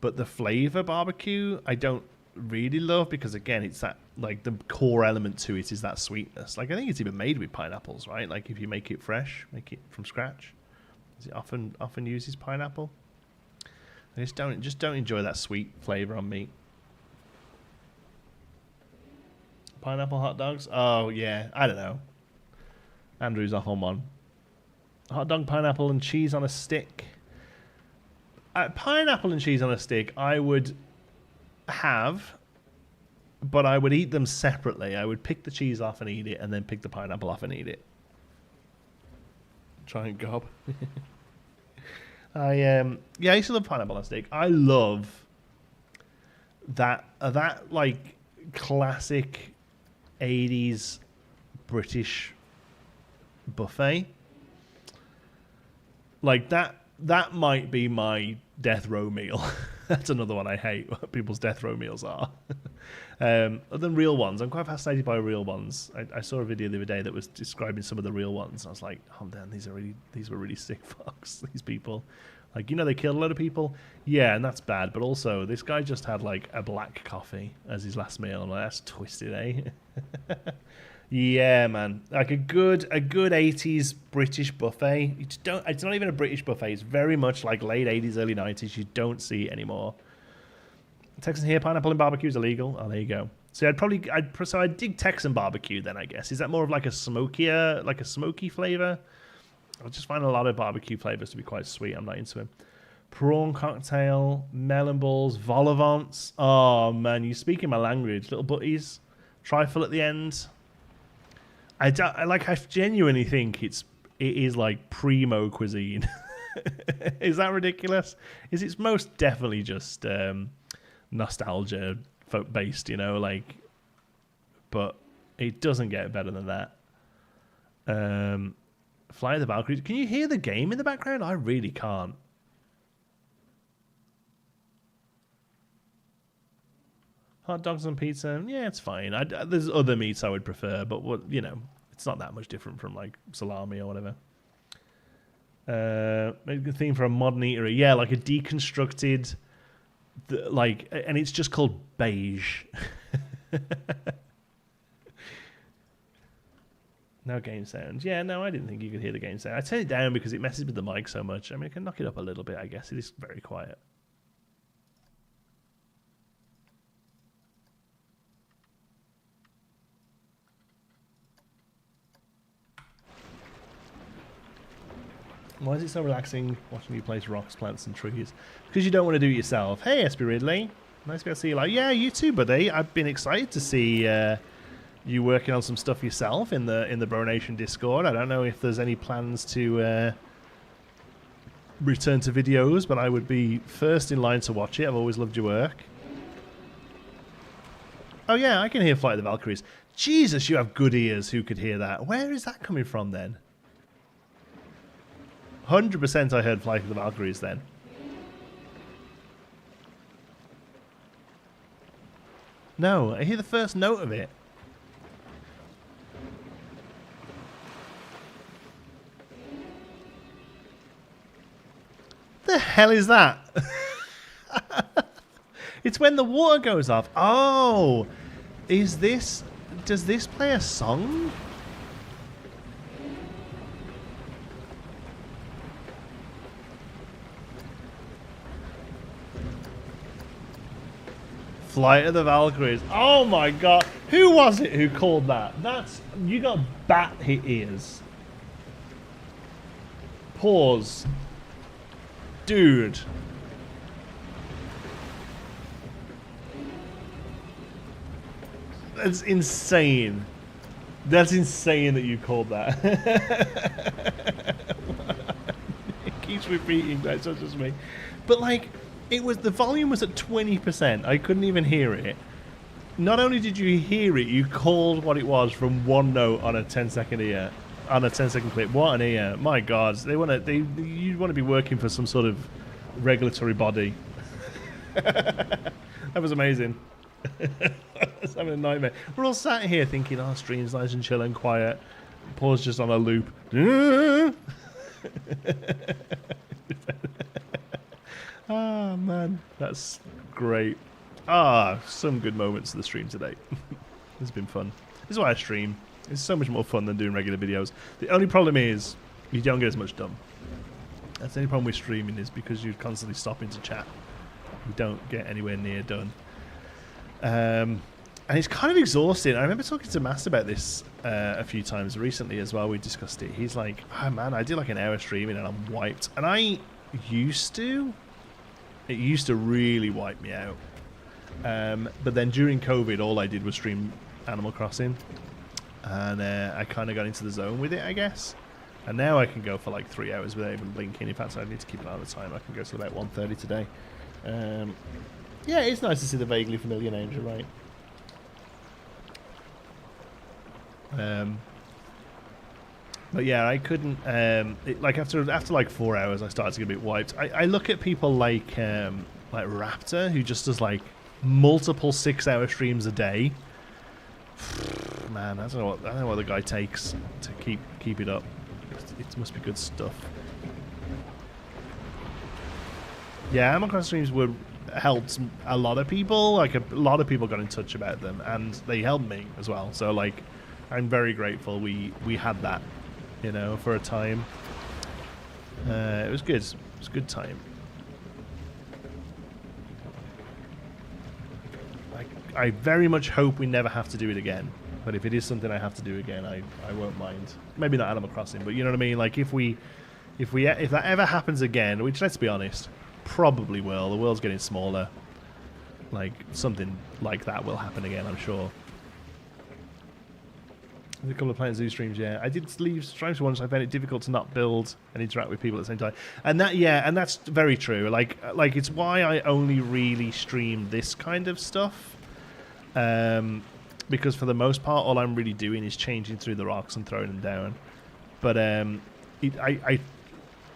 But the flavor barbecue, I don't really love because, again, it's that, like, the core element to it is that sweetness. Like, I think it's even made with pineapples, right? Like, if you make it fresh, make it from scratch. It often uses pineapple. I just don't enjoy that sweet flavor on meat. Pineapple hot dogs? Oh, yeah. I don't know. Andrew's off on one. Hot dog, pineapple, and cheese on a stick. Pineapple and cheese on a stick, I would have, but I would eat them separately. I would pick the cheese off and eat it, and then pick the pineapple off and eat it. Try and gob. I used to love pineapple on a stick. I love that like classic 80s British buffet. Like that might be my death row meal. That's another one I hate, what people's death row meals are. Other than real ones, I'm quite fascinated by real ones. I saw a video the other day that was describing some of the real ones. I was like, oh damn, these were really sick fucks, these people. Like, they killed a lot of people. Yeah, and that's bad. But also, this guy just had like a black coffee as his last meal. I'm like, that's twisted, eh? Yeah, man. Like a good 80s British buffet. It's not even a British buffet. It's very much like late 80s, early 90s. You don't see it anymore. Texan here, pineapple and barbecue is illegal. Oh, there you go. So I'd dig Texan barbecue then, I guess. Is that more of like a smoky flavor? I just find a lot of barbecue flavors to be quite sweet. I'm not into them. Prawn cocktail, melon balls, vol au vents. Oh man, you speaking my language. Little butties, trifle at the end. I genuinely think it is like primo cuisine. Is that ridiculous? It's most definitely just nostalgia based, but it doesn't get better than that. Fly the Valkyries. Can you hear the game in the background? I really can't. Hot dogs and pizza. Yeah, it's fine. There's other meats I would prefer, but it's not that much different from like salami or whatever. Maybe a theme for a modern eatery. Yeah, like a deconstructed, and it's just called beige. No game sound. Yeah, no, I didn't think you could hear the game sound. I turned it down because it messes with the mic so much. I mean, I can knock it up a little bit, I guess. It is very quiet. Why is it so relaxing watching you place rocks, plants, and trees? Because you don't want to do it yourself. Hey, SB Ridley. Nice to be able to see you. Like, yeah, you too, buddy. I've been excited to see you working on some stuff yourself in the Bro Nation Discord. I don't know if there's any plans to return to videos, but I would be first in line to watch it. I've always loved your work. Oh yeah, I can hear Flight of the Valkyries. Jesus, you have good ears. Who could hear that? Where is that coming from then? 100% I heard Flight of the Valkyries then. No, I hear the first note of it. The hell is that? It's when the water goes off. Oh, is this... Does this play a song? Flight of the Valkyries. Oh my god. Who was it who called that? That's... You got bat hit ears. Pause. Dude. That's insane. That's insane that you called that. It keeps repeating that, so it's just me. But like, it was, the volume was at 20%. I couldn't even hear it. Not only did you hear it, you called what it was from one note on a 10-second ear. On a 10-second clip. What an ear. My god. You want to be working for some sort of regulatory body. That was amazing. I was having a nightmare. We're all sat here thinking, oh, stream's nice and chill and quiet. Pause just on a loop. Ah, man. That's great. Ah, some good moments of the stream today. It's been fun. This is why I stream. It's so much more fun than doing regular videos. The only problem is you don't get as much done. That's the only problem with streaming, is because you constantly stop into chat. You don't get anywhere near done. And it's kind of exhausting. I remember talking to Mass about this a few times recently as well. We discussed it. He's like, oh man, I did like an hour streaming and I'm wiped. And I used to. It used to really wipe me out. But then during COVID, all I did was stream Animal Crossing. And I kind of got into the zone with it, I guess. And now I can go for like 3 hours without even blinking. In fact, I need to keep an eye on the time. I can go till about 1:30 today. Yeah, it's nice to see the vaguely familiar names, you're right. But yeah, I couldn't... like after like 4 hours, I started to get a bit wiped. I look at people like Raptor, who just does like multiple 6-hour streams a day. Man, I don't know what the guy takes to keep it up. It must be good stuff. Yeah, Animal Crossing streams were helped a lot of people. Like a lot of people got in touch about them, and they helped me as well. So like, I'm very grateful we had that, you know, for a time. It was good. It was a good time. I very much hope we never have to do it again. But if it is something I have to do again, I won't mind. Maybe not Animal Crossing, but you know what I mean. Like if that ever happens again, which let's be honest, probably will. The world's getting smaller. Like something like that will happen again, I'm sure. There's a couple of Planet Zoo streams, yeah. I did leave streams once. I found it difficult to not build and interact with people at the same time, and that's very true. Like it's why I only really stream this kind of stuff. Because for the most part, all I'm really doing is changing through the rocks and throwing them down. But I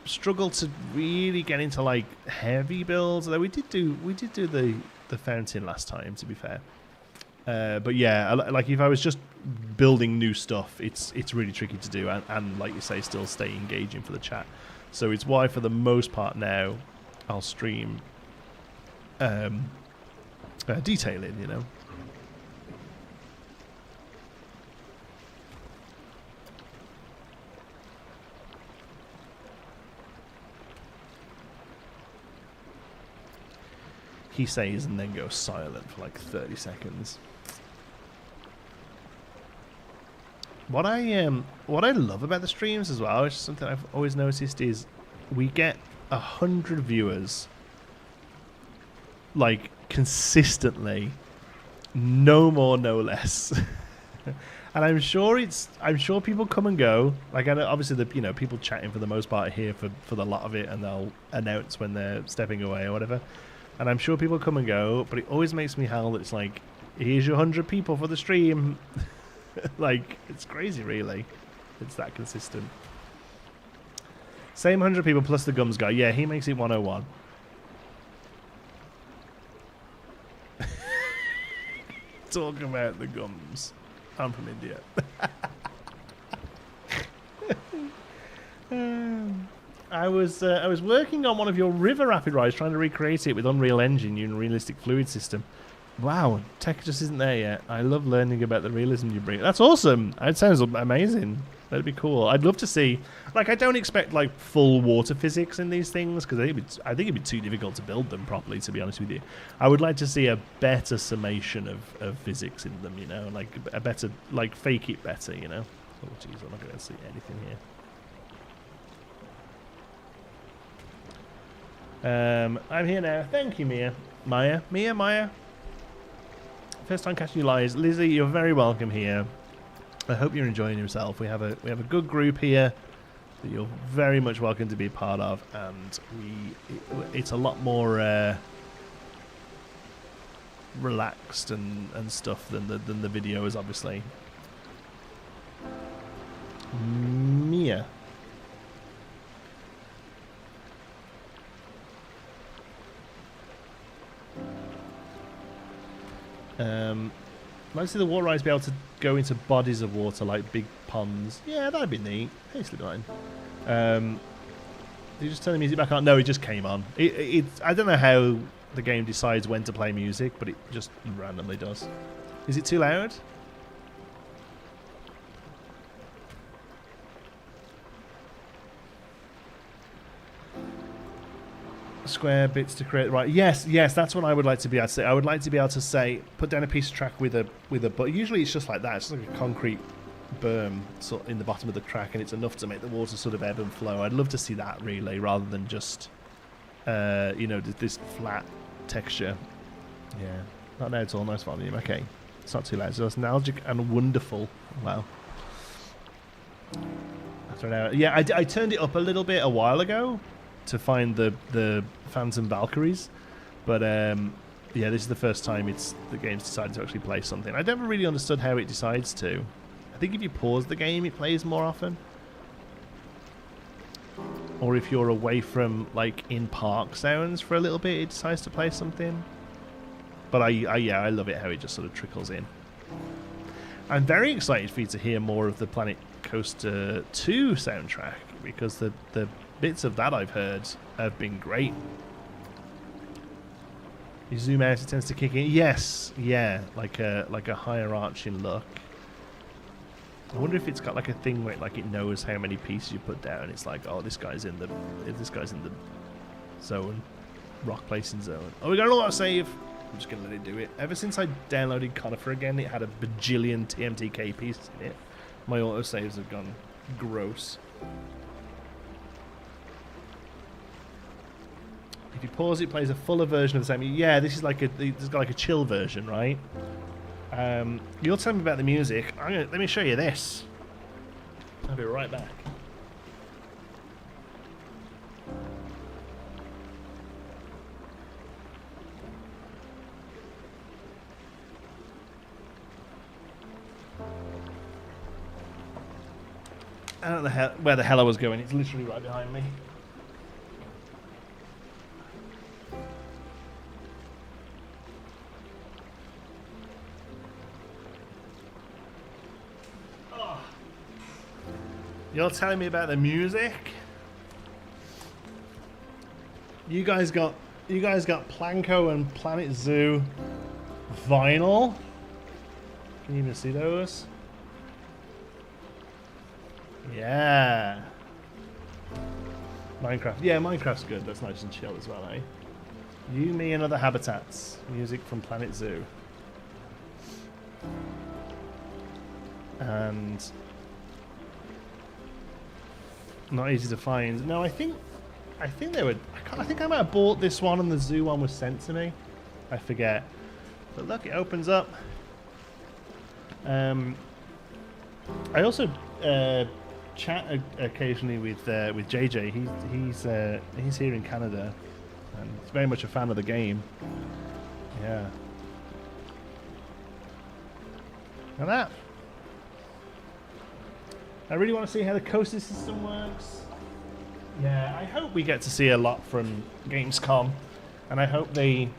struggle to really get into like heavy builds. Although we did do the fountain last time, to be fair. But yeah, like if I was just building new stuff, it's really tricky to do, and like you say, still stay engaging for the chat. So it's why for the most part now, I'll stream detailing, you know. He says and then goes silent for like 30 seconds. What I love about the streams as well, which is something I've always noticed, is we get 100 viewers, like, consistently, no more, no less. And I'm sure people come and go. Like, I know obviously people chatting for the most part here for the lot of it, and they'll announce when they're stepping away or whatever. And I'm sure people come and go, but it always makes me howl that it's like, here's your 100 people for the stream. Like, it's crazy, really. It's that consistent. Same 100 people plus the gums guy. Yeah, he makes it 101. Talk about the gums. I'm from India. I was working on one of your river rapid rides, trying to recreate it with Unreal Engine using realistic fluid system. Wow, tech just isn't there yet. I love learning about the realism you bring. That's awesome. It sounds amazing. That'd be cool. I'd love to see. Like, I don't expect like full water physics in these things because I think it'd be too difficult to build them properly. To be honest with you, I would like to see a better summation of physics in them. You know, like a better, like, fake it better. You know. Oh jeez, I'm not going to see anything here. I'm here now. Thank you, Mia. Maya. First time catching you live. Lizzie, you're very welcome here. I hope you're enjoying yourself. We have a good group here that you're very much welcome to be a part of, and it's a lot more relaxed and stuff than the videos, obviously. Mia. I'd like to see the water rides be able to go into bodies of water like big ponds. Yeah, that'd be neat. Hey, Slipline. Did you just turn the music back on? No, it just came on. I don't know how the game decides when to play music, but it just randomly does. Is it too loud? Square bits to create, right? Yes, that's what I would like to be able to say. I would like to be able to say, put down a piece of track with a but usually it's just like that. It's like a concrete berm sort in the bottom of the track, and it's enough to make the water sort of ebb and flow. I'd love to see that, really, rather than just this flat texture. Yeah, not now at all. Nice volume. Okay, it's not too loud. So nostalgic and wonderful. Wow. After an hour, yeah, I turned it up a little bit a while ago to find the Phantom Valkyries, but yeah, this is the first time the game's decided to actually play something. I never really understood how it decides to. I think if you pause the game, it plays more often, or if you're away from like in-park sounds for a little bit, it decides to play something. But I love it how it just sort of trickles in. I'm very excited for you to hear more of the Planet Coaster 2 soundtrack, because the bits of that I've heard have been great. You zoom out, it tends to kick in. Yes, yeah, like a higher arching look. I wonder if it's got like a thing where it knows how many pieces you put down. It's like, oh, this guy's in the zone, rock placing zone. Oh, we got an auto save. I'm just gonna let it do it. Ever since I downloaded Conifer again, it had a bajillion TMTK pieces in it. My auto saves have gone gross. If you pause, it plays a fuller version of the same. Yeah, this is it's got like a chill version, right? You'll tell me about the music. Let me show you this. I'll be right back. I don't know where the hell I was going. It's literally right behind me. You're telling me about the music? You guys got Planko and Planet Zoo vinyl? Can you even see those? Yeah. Minecraft. Yeah, Minecraft's good. That's nice and chill as well, eh? You, Me, and Other Habitats. Music from Planet Zoo. And not easy to find. No, I think I think they were. I think I might have bought this one and the zoo one was sent to me. I forget. But look, it opens up. I also chat occasionally with JJ. He's here in Canada, and he's very much a fan of the game. Yeah. Look at that. I really want to see how the coaster system works. Yeah, I hope we get to see a lot from Gamescom, and I hope they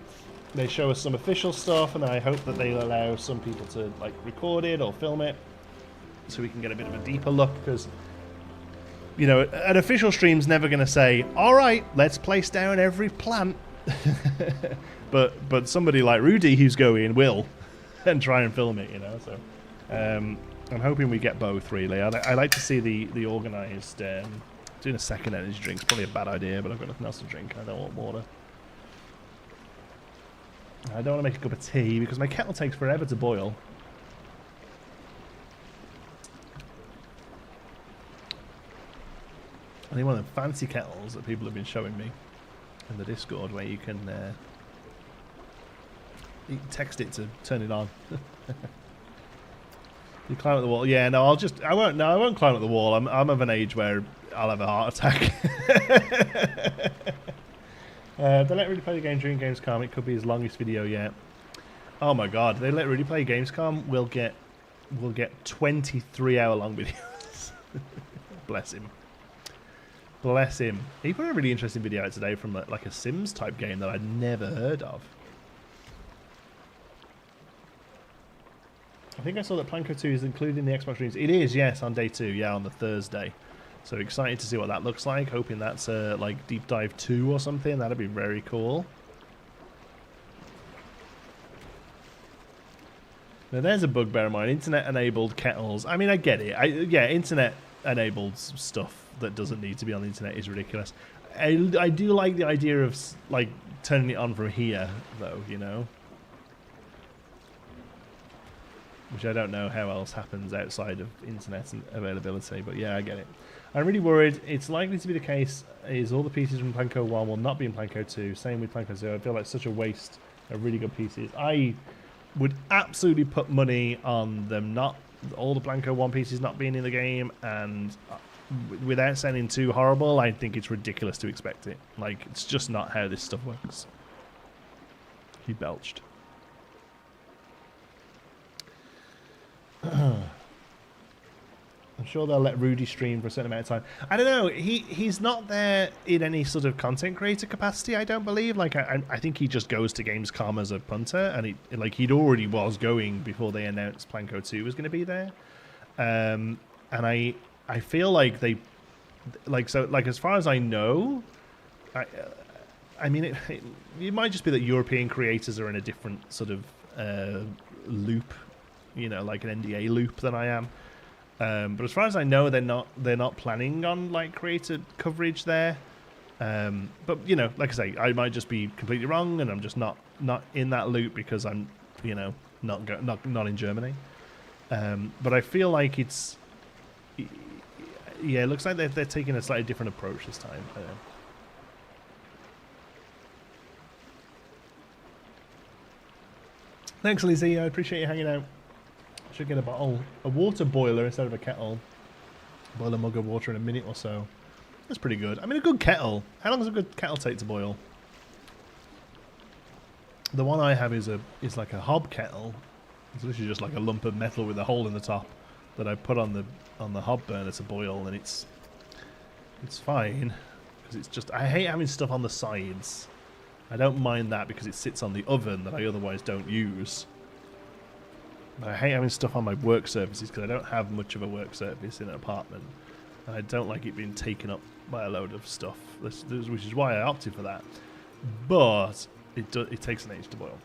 show us some official stuff, and I hope that they'll allow some people to like record it or film it, so we can get a bit of a deeper look. Because you know, an official stream's never going to say, "All right, let's place down every plant," but somebody like Rudy who's going will and try and film it. You know, so I'm hoping we get both. Really, I like to see the organised. Doing a second energy drink's probably a bad idea, but I've got nothing else to drink. I don't want water. I don't want to make a cup of tea because my kettle takes forever to boil. I need one of the fancy kettles that people have been showing me in the Discord, where you can text it to turn it on. You climb up the wall. Yeah, no, I won't climb up the wall. I'm of an age where I'll have a heart attack. They let Rudy play the game during Gamescom. It could be his longest video yet. Oh my god, they let Rudy play Gamescom. We'll get 23-hour long videos. Bless him. Bless him. He put a really interesting video out today from like a Sims type game that I'd never heard of. I think I saw that Planko 2 is included in the Xbox streams. It is, yes, on day 2. Yeah, on the Thursday. So excited to see what that looks like. Hoping that's like Deep Dive 2 or something. That'd be very cool. Now there's a bugbear of mine. Internet-enabled kettles. I mean, I get it. Yeah, internet-enabled stuff that doesn't need to be on the internet is ridiculous. I do like the idea of like turning it on from here, though. You know. Which I don't know how else happens outside of internet and availability, but yeah, I get it. I'm really worried. It's likely to be the case is all the pieces from Planko 1 will not be in Planko 2. Same with Planko 2. I feel like such a waste of really good pieces. I would absolutely put money on them not all the Planko 1 pieces not being in the game, and without sounding too horrible, I think it's ridiculous to expect it. Like, it's just not how this stuff works. He belched. I'm sure they'll let Rudy stream for a certain amount of time. I don't know. He's not there in any sort of content creator capacity, I don't believe. Like, I think he just goes to Gamescom as a punter, and he'd already was going before they announced Planko 2 was going to be there. And I feel like they, like, so, like, as far as I know, I mean, it might just be that European creators are in a different sort of loop. You know, like an NDA loop than I am. But as far as I know, they're not planning on like creator coverage there. But you know, like I say, I might just be completely wrong, and I'm just not in that loop because I'm, you know, not in Germany. But I feel like it's, yeah, it looks like they're taking a slightly different approach this time. Thanks, Lizzie. I appreciate you hanging out. Should get a water boiler instead of a kettle. Boil a mug of water in a minute or so. That's pretty good. I mean, a good kettle. How long does a good kettle take to boil? The one I have is like a hob kettle. It's literally just like a lump of metal with a hole in the top that I put on the hob burner to boil, and it's fine because it's just, I hate having stuff on the sides. I don't mind that because it sits on the oven that I otherwise don't use. I hate having stuff on my work surfaces because I don't have much of a work surface in an apartment. And I don't like it being taken up by a load of stuff, which is why I opted for that. But it takes an age to boil.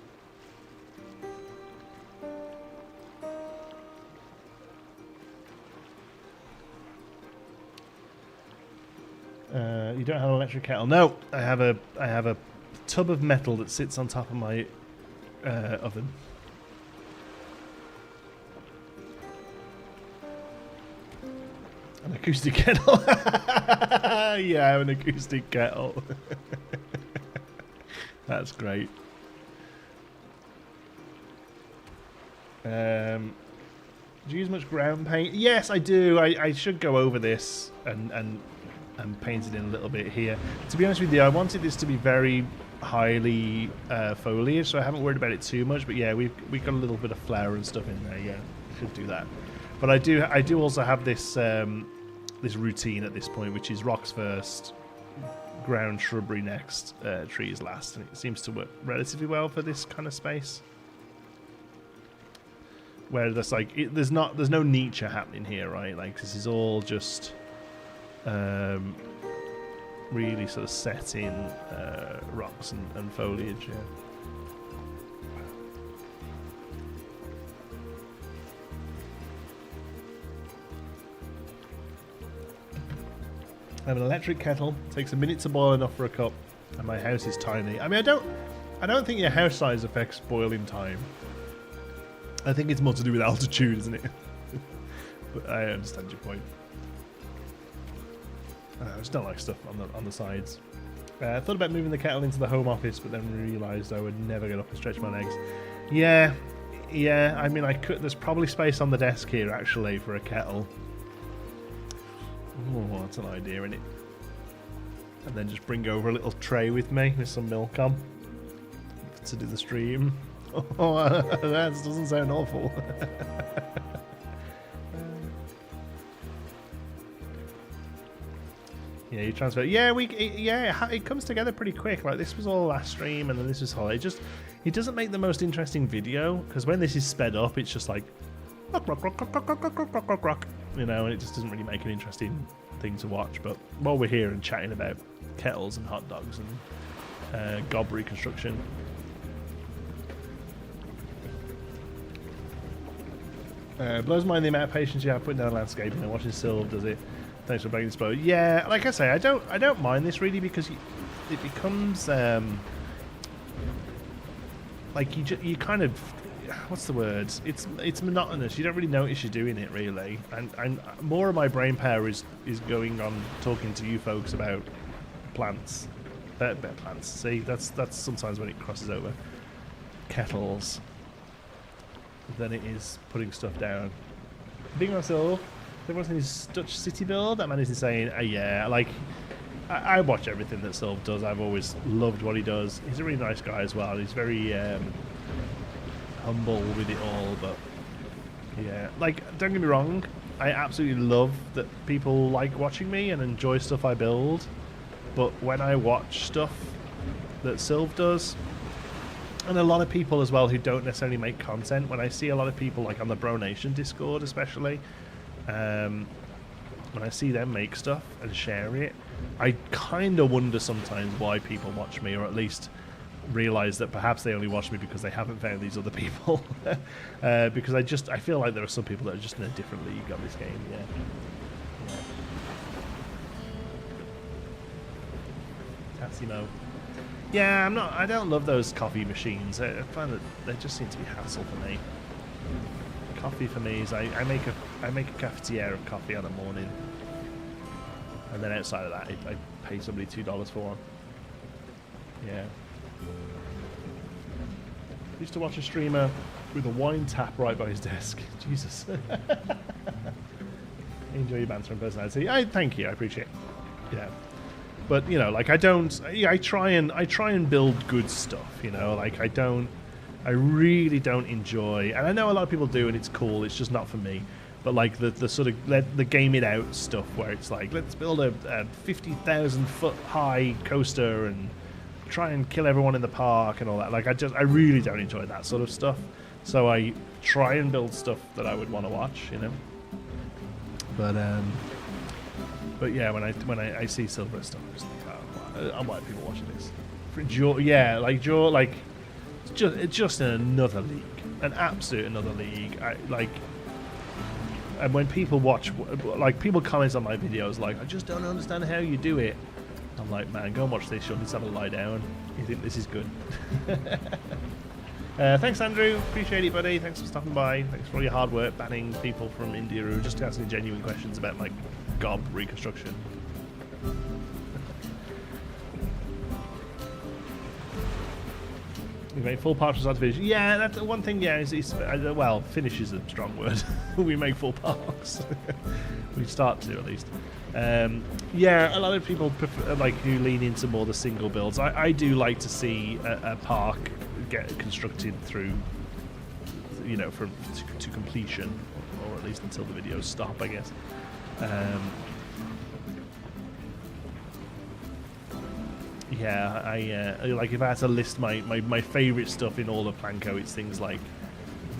You don't have an electric kettle? No, I have a tub of metal that sits on top of my oven. An acoustic kettle. Yeah, I have an acoustic kettle. That's great. Do you use much ground paint? Yes, I do. I should go over this and paint it in a little bit here. To be honest with you, I wanted this to be very highly foliage, so I haven't worried about it too much. But yeah, we've got a little bit of flower and stuff in there. Yeah, should do that. But I do also have this this routine at this point, which is rocks first, ground shrubbery next, trees last, and it seems to work relatively well for this kind of space. Where there's like there's no nature happening here, right? Like this is all just really sort of set in rocks and foliage. Yeah. I have an electric kettle. Takes a minute to boil enough for a cup, and my house is tiny. I mean, I don't think your house size affects boiling time. I think it's more to do with altitude, isn't it? But I understand your point. I just don't like stuff on the sides. I thought about moving the kettle into the home office, but then realised I would never get up and stretch my legs. Yeah. I mean, I could. There's probably space on the desk here actually for a kettle. Oh, that's an idea, isn't it? And then just bring over a little tray with me with some milk on to do the stream. Oh, that doesn't sound awful. Yeah, you transfer. Yeah, it comes together pretty quick. Like this was all last stream, and then this was all. It doesn't make the most interesting video because when this is sped up, it's just like, you know, and it just doesn't really make an interesting thing to watch. But while we're here and chatting about kettles and hot dogs and gob reconstruction. Blows my mind the amount of patience you have putting down landscaping and watching Sylv does it. Thanks for breaking this bow. Yeah, like I say, I don't mind this really because it becomes like you kind of, what's the word? It's monotonous. You don't really notice you're doing it really, and more of my brain power is going on talking to you folks about plants, better plants. See, that's sometimes when it crosses over kettles. Than it is putting stuff down. Being myself, everyone's in his Dutch city build. That man is insane. Yeah, like I watch everything that Sylv does. I've always loved what he does. He's a really nice guy as well. He's very humble with it all. But yeah, like don't get me wrong, I absolutely love that people like watching me and enjoy stuff I build. But when I watch stuff that Sylv does. And a lot of people as well who don't necessarily make content. When I see a lot of people like on the Bro Nation Discord especially, when I see them make stuff and share it, I kind of wonder sometimes why people watch me, or at least realise that perhaps they only watch me because they haven't found these other people. Because I feel like there are some people that are just in a different league on this game. Yeah. Tassimo. Yeah, I don't love those coffee machines. I find that they just seem to be hassle for me. Coffee for me is I make a cafetiere of coffee on a morning, and then outside of that, I pay somebody $2 for one. Yeah. I used to watch a streamer with a wine tap right by his desk. Jesus. Enjoy your banter and personality. Thank you. I appreciate it. Yeah. But you know, like I try and build good stuff. You know, like I really don't enjoy, and I know a lot of people do, and it's cool. It's just not for me. But like the sort of the game it out stuff, where it's like let's build a 50,000 foot high coaster and try and kill everyone in the park and all that. Like I really don't enjoy that sort of stuff. So I try and build stuff that I would want to watch. You know. But yeah, when I see silver stuff, I'm just like, why are people watching this? For it's just in another league, an absolute another league. And when people watch, like people comment on my videos, like I just don't understand how you do it. I'm like, man, go and watch this. You'll just have a lie down. You think this is good? Thanks, Andrew. Appreciate it, buddy. Thanks for stopping by. Thanks for all your hard work banning people from India who are just asking genuine questions about like gob reconstruction. We make full parks start to finish. Yeah, that's one thing. Yeah, well, finish is a strong word. We make full parks. We start to, at least. Yeah, a lot of people prefer, like, who lean into more the single builds. I do like to see a park get constructed through, you know, to completion, or at least until the videos stop, I guess. Yeah, I like, if I had to list my favourite stuff in all of Planco, it's things like,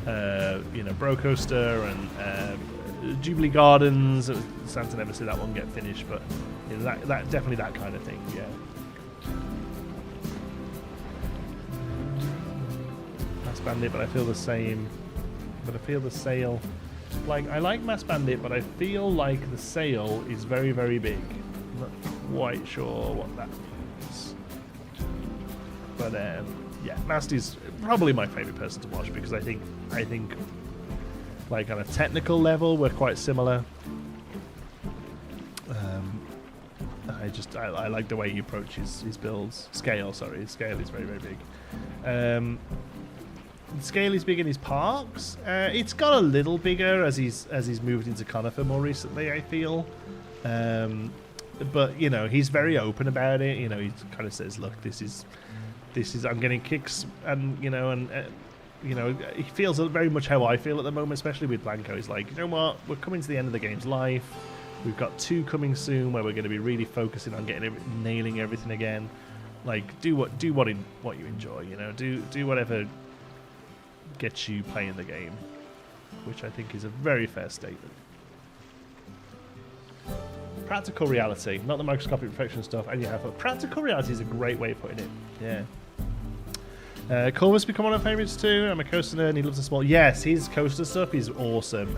you know, Bro Coaster and Jubilee Gardens. Sad to never see that one get finished, but you know, that definitely that kind of thing. Yeah. Mass Bandit, but I feel the same. But I feel the sale. Like, I like Mass Bandit, but I feel like the sale is very, very big. I'm not quite sure what that means. But yeah, Nasty's probably my favourite person to watch, because I think like on a technical level we're quite similar. I like the way he approaches his builds. Scale, sorry, his scale is very, very big. The scale is big in his parks. It's got a little bigger as he's moved into Conifer more recently, I feel. But you know, he's very open about it. You know, he kind of says, "Look, this is I'm getting kicks," and you know, he feels very much how I feel at the moment, especially with Blanco. He's like, you know what, we're coming to the end of the game's life. We've got 2 coming soon where we're going to be really focusing on nailing everything again. Like, do what you enjoy. You know, do whatever gets you playing the game, which I think is a very fair statement. Practical reality, not the microscopic perfection stuff. And yeah, but practical reality is a great way of putting it. Yeah. Corvus become one of my favourites too. I'm a coaster nerd and he loves the small. Yes, his coaster stuff is awesome.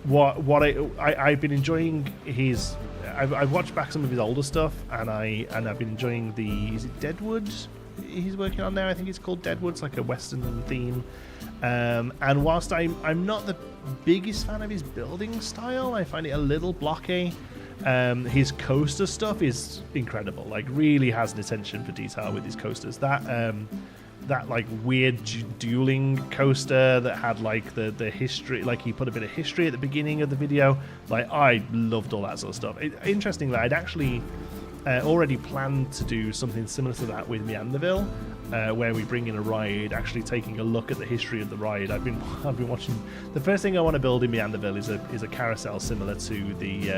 I've been enjoying his. I've watched back some of his older stuff, and I've been enjoying is it Deadwood he's working on now? I think it's called Deadwood. It's like a Western theme. And whilst I'm not the biggest fan of his building style, I find it a little blocky. His coaster stuff is incredible. Like, really has an attention for detail with his coasters. That like weird dueling coaster that had like the history, like he put a bit of history at the beginning of the video. Like, I loved all that sort of stuff. Interestingly, I'd actually already planned to do something similar to that with Meanderville, where we bring in a ride, actually taking a look at the history of the ride. I've been watching. The first thing I want to build in Meanderville is a carousel similar to the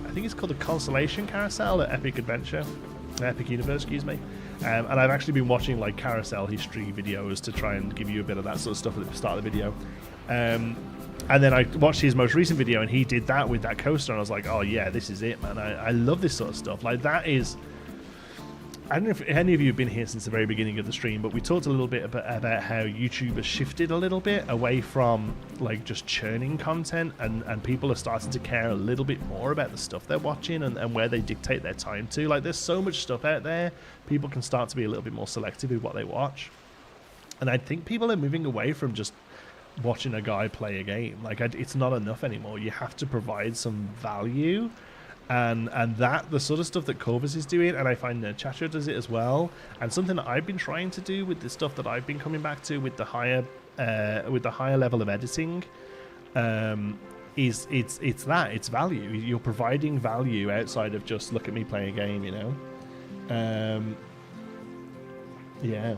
I think it's called the Constellation Carousel at Epic Universe, excuse me. And I've actually been watching like carousel history videos to try and give you a bit of that sort of stuff at the start of the video. And then I watched his most recent video, and he did that with that coaster, and I was like, oh yeah, this is it, man. I love this sort of stuff. Like, that is... I don't know if any of you have been here since the very beginning of the stream, but we talked a little bit about how YouTube has shifted a little bit away from like just churning content, and people are starting to care a little bit more about the stuff they're watching and where they dictate their time to. Like, there's so much stuff out there, people can start to be a little bit more selective with what they watch. And I think people are moving away from just watching a guy play a game. Like, it's not enough anymore. You have to provide some value. And that the sort of stuff that Corvus is doing, and I find Chacho does it as well, and something that I've been trying to do with the stuff that I've been coming back to with the higher level of editing, is it's value. You're providing value outside of just look at me play a game, you know. Yeah.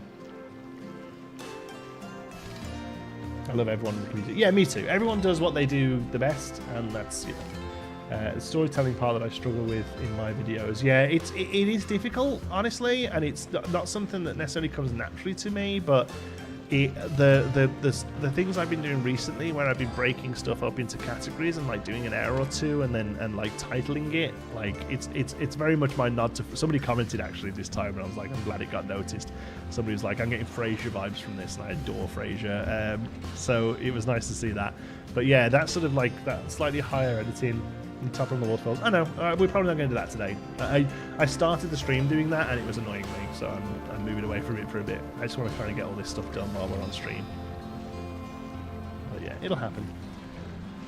I love everyone in the community. Yeah, me too. Everyone does what they do the best, and that's, you know, the storytelling part that I struggle with in my videos. Yeah, it is difficult, honestly, and it's not something that necessarily comes naturally to me, but the things I've been doing recently, where I've been breaking stuff up into categories and like doing an hour or two and like titling it, like it's very much my nod to... Somebody commented actually this time, and I was like, I'm glad it got noticed. Somebody was like, I'm getting Frasier vibes from this, and I adore Frasier, so it was nice to see that. But yeah, that's sort of like that slightly higher editing and top on the waterfalls. I know, we're probably not going to do that today. I started the stream doing that, and it was annoying me, so I'm moving away from it for a bit. I just want to try and get all this stuff done while we're on stream. But yeah, it'll happen.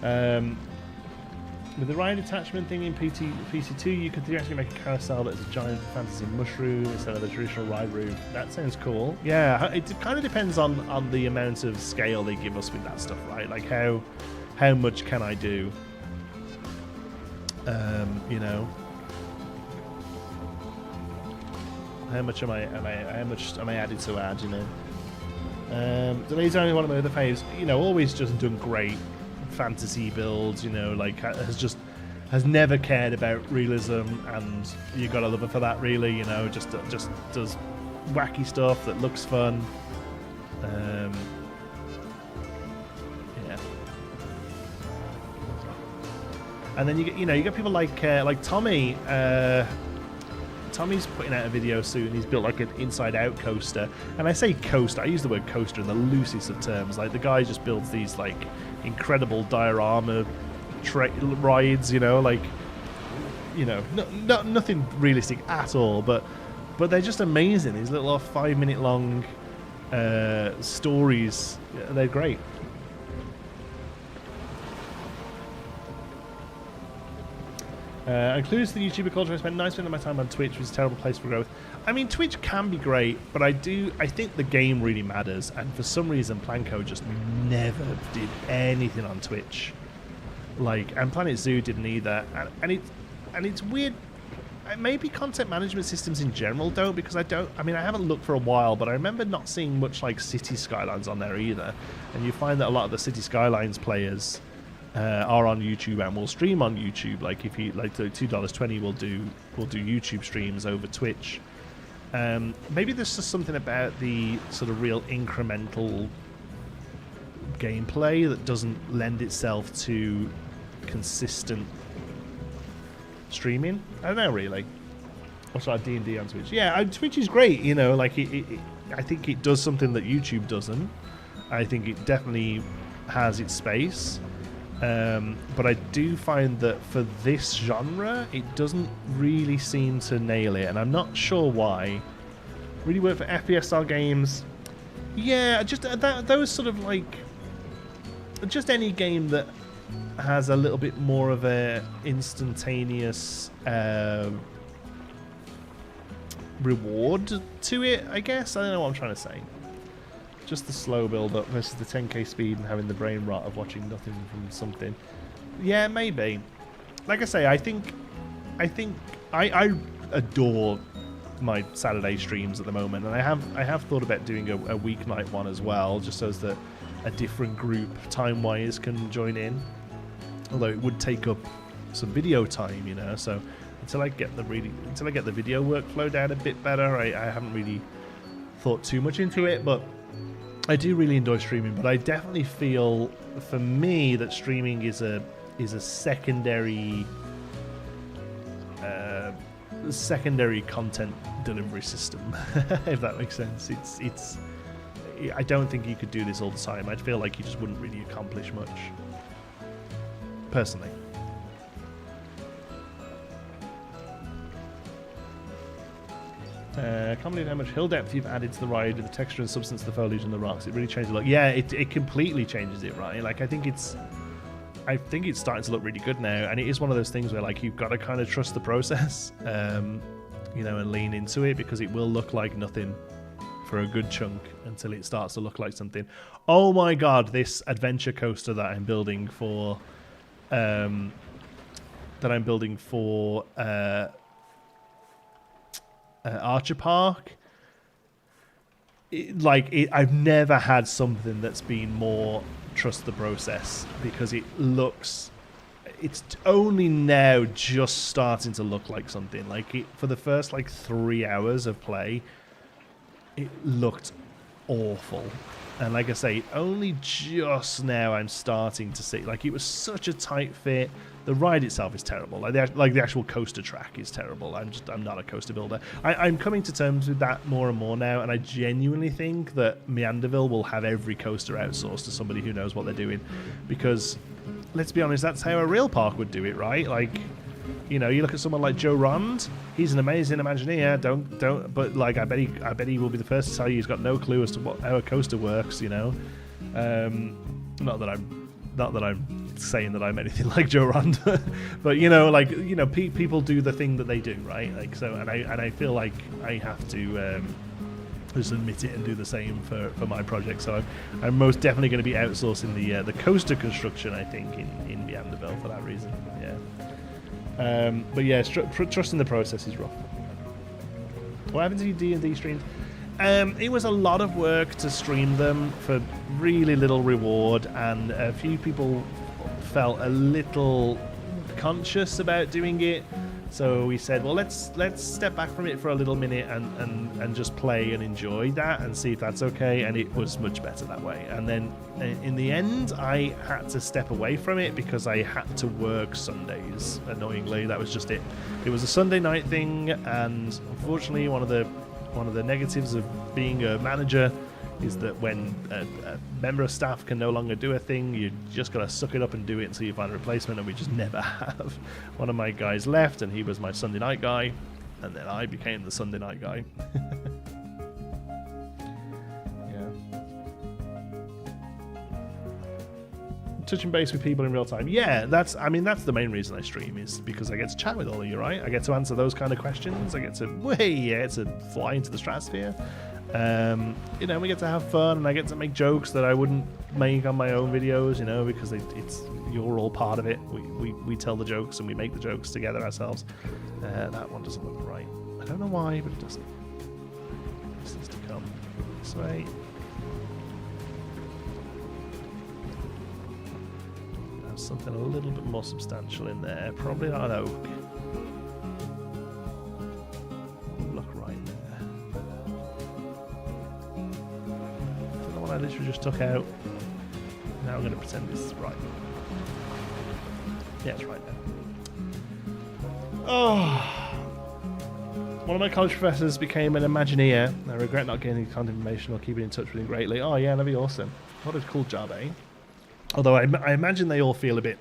With the ride attachment thing in PC2, you could theoretically make a carousel that is a giant fantasy mushroom instead of the traditional ride room. That sounds cool. Yeah, it kind of depends on the amount of scale they give us with that stuff, right? Like how much can I do? You know, how much am I added to add? You know, Delays only one of my other faves. You know, always just done great fantasy builds, you know, like has never cared about realism, and you gotta love it for that, really. You know, just does wacky stuff that looks fun. Yeah, and then you get people like Tommy. Tommy's putting out a video soon. He's built like an inside-out coaster, and I say coaster, I use the word coaster in the loosest of terms. Like the guy just builds these like incredible diorama rides, you know, like, you know, nothing realistic at all, but they're just amazing. These little 5-minute long stories, they're great. Includes the YouTuber culture. I spent 9% of my time on Twitch, which is a terrible place for growth. I mean, Twitch can be great, but I think the game really matters, and for some reason Planco just never did anything on Twitch. Like, and Planet Zoo didn't either, and it's weird. Maybe content management systems in general don't, because I haven't looked for a while, but I remember not seeing much like City Skylines on there either. And you find that a lot of the City Skylines players are on YouTube and will stream on YouTube. Like if you like the $2.20 will do YouTube streams over Twitch. Maybe there's just something about the sort of real incremental gameplay that doesn't lend itself to consistent streaming. I don't know, really. Watch like D&D on Twitch. Yeah, Twitch is great. You know, like I think it does something that YouTube doesn't. I think it definitely has its space. But I do find that for this genre, it doesn't really seem to nail it, and I'm not sure why. Really work for FPS style games. Yeah, just those sort of like, just any game that has a little bit more of a instantaneous reward to it, I guess. I don't know what I'm trying to say. Just the slow build up versus the 10k speed and having the brain rot of watching nothing from something. Yeah, maybe. Like I say, I think I adore my Saturday streams at the moment, and I have thought about doing a weeknight one as well, just so that a different group time-wise can join in. Although it would take up some video time, you know. So until I get the video workflow down a bit better, I haven't really thought too much into it, but I do really enjoy streaming. But I definitely feel, for me, that streaming is a secondary content delivery system, if that makes sense. It's I don't think you could do this all the time. I'd feel like you just wouldn't really accomplish much, personally. I can't believe how much hill depth you've added to the ride, with the texture and substance of the foliage and the rocks. It really changes the look. Yeah, it completely changes it, right? Like, I think it's starting to look really good now, and it is one of those things where, like, you've got to kind of trust the process, you know, and lean into it, because it will look like nothing for a good chunk until it starts to look like something. Oh my god, this adventure coaster that I'm building for Archer Park, I've never had something that's been more trust the process, because it's only now just starting to look like something. Like, for the first 3 hours of play, it looked awful, and like I say, only just now I'm starting to see, like, it was such a tight fit. The ride itself is terrible. Like the actual coaster track is terrible. I'm not a coaster builder. I'm coming to terms with that more and more now, and I genuinely think that Meanderville will have every coaster outsourced to somebody who knows what they're doing, because let's be honest, that's how a real park would do it, right? Like, you know, you look at someone like Joe Rond. He's an amazing Imagineer. But like, I bet he will be the first to tell you he's got no clue as to how a coaster works. You know, not that I'm saying that I'm anything like Joe Ronda, but you know, like, you know, people do the thing that they do, right? Like, so, and I feel like I have to just admit it and do the same for my project. So I'm most definitely going to be outsourcing the coaster construction, I think, in Meanderville for that reason. Yeah. But yeah, trusting the process is rough. What happened to your D&D streams? It was a lot of work to stream them for really little reward, and a few people felt a little conscious about doing it. So we said, well, let's step back from it for a little minute and just play and enjoy that and see if that's okay. And it was much better that way. And then in the end, I had to step away from it because I had to work Sundays. Annoyingly, that was just it. It was a Sunday night thing, and unfortunately, one of the negatives of being a manager is that when a member of staff can no longer do a thing, you just got to suck it up and do it until you find a replacement, and we just never have. One of my guys left, and he was my Sunday night guy, and then I became the Sunday night guy. Yeah. Touching base with people in real time. Yeah, that's the main reason I stream, is because I get to chat with all of you, right? I get to answer those kind of questions. I get to fly into the stratosphere. You know, we get to have fun, and I get to make jokes that I wouldn't make on my own videos, you know, because you're all part of it. We tell the jokes and we make the jokes together ourselves. That one doesn't look right. I don't know why, but it doesn't. This needs to come this way. There's something a little bit more substantial in there. Probably not an oak. I literally just took out. Now I'm going to pretend this is right. Yeah, it's right there. Oh. One of my college professors became an Imagineer. I regret not getting any contact information or keeping in touch with him greatly. Oh yeah, that'd be awesome. What a cool job, eh? Although I imagine they all feel a bit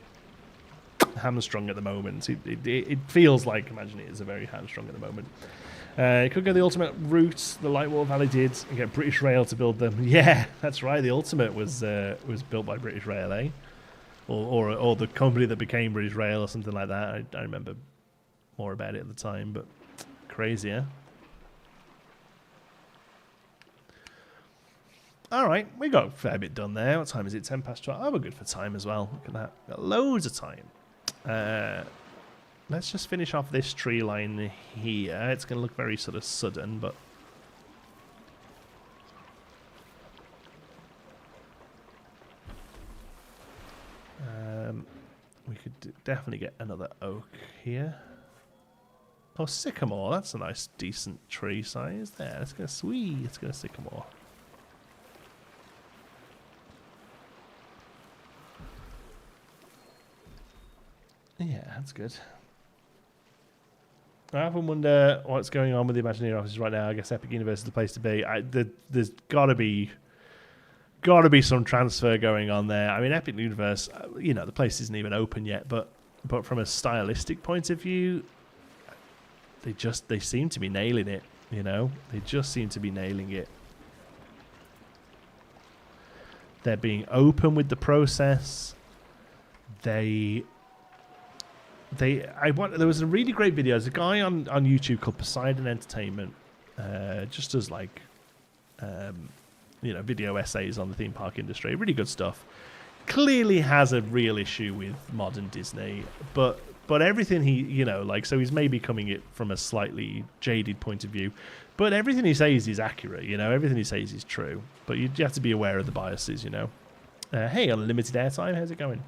hamstrung at the moment. It feels like Imagineers are very hamstrung at the moment. You could go the ultimate route, the Lightwater Valley did, and get British Rail to build them. Yeah, that's right. The ultimate was built by British Rail, eh? Or the company that became British Rail or something like that. I remember more about it at the time, but crazy, yeah? All right, we got a fair bit done there. What time is it? 10 past 12. Oh, we're good for time as well. Look at that. Got loads of time. Let's just finish off this tree line here. It's going to look very sort of sudden, but... we could definitely get another oak here. Oh, sycamore. That's a nice, decent tree size there. Let's go sweet. Let's go sycamore. Yeah, that's good. I often wonder what's going on with the Imagineer offices right now. I guess Epic Universe is the place to be. There's got to be some transfer going on there. I mean, Epic Universe, you know, the place isn't even open yet, but from a stylistic point of view, they seem to be nailing it. You know, they just seem to be nailing it. They're being open with the process. There was a really great video. There's a guy on YouTube called Poseidon Entertainment, just as like, you know, video essays on the theme park industry. Really good stuff. Clearly has a real issue with modern Disney, but everything he, you know, like, so he's maybe coming it from a slightly jaded point of view, but everything he says is accurate. You know, everything he says is true. But you have to be aware of the biases. You know. Hey, unlimited airtime. How's it going?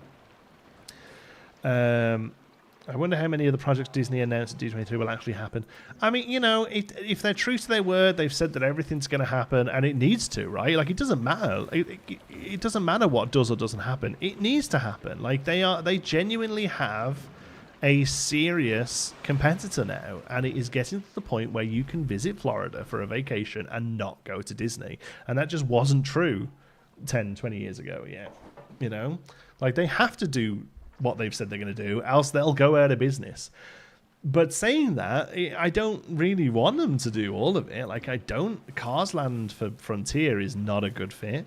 I wonder how many of the projects Disney announced at D23 will actually happen. I mean, you know, if they're true to their word, they've said that everything's going to happen, and it needs to, right? Like, it doesn't matter. It doesn't matter what does or doesn't happen. It needs to happen. Like, they genuinely have a serious competitor now, and it is getting to the point where you can visit Florida for a vacation and not go to Disney. And that just wasn't true 10, 20 years ago, yeah. You know? Like, they have to do what they've said they're going to do, else they'll go out of business. But saying that, I don't really want them to do all of it. Like, Cars Land for Frontier is not a good fit.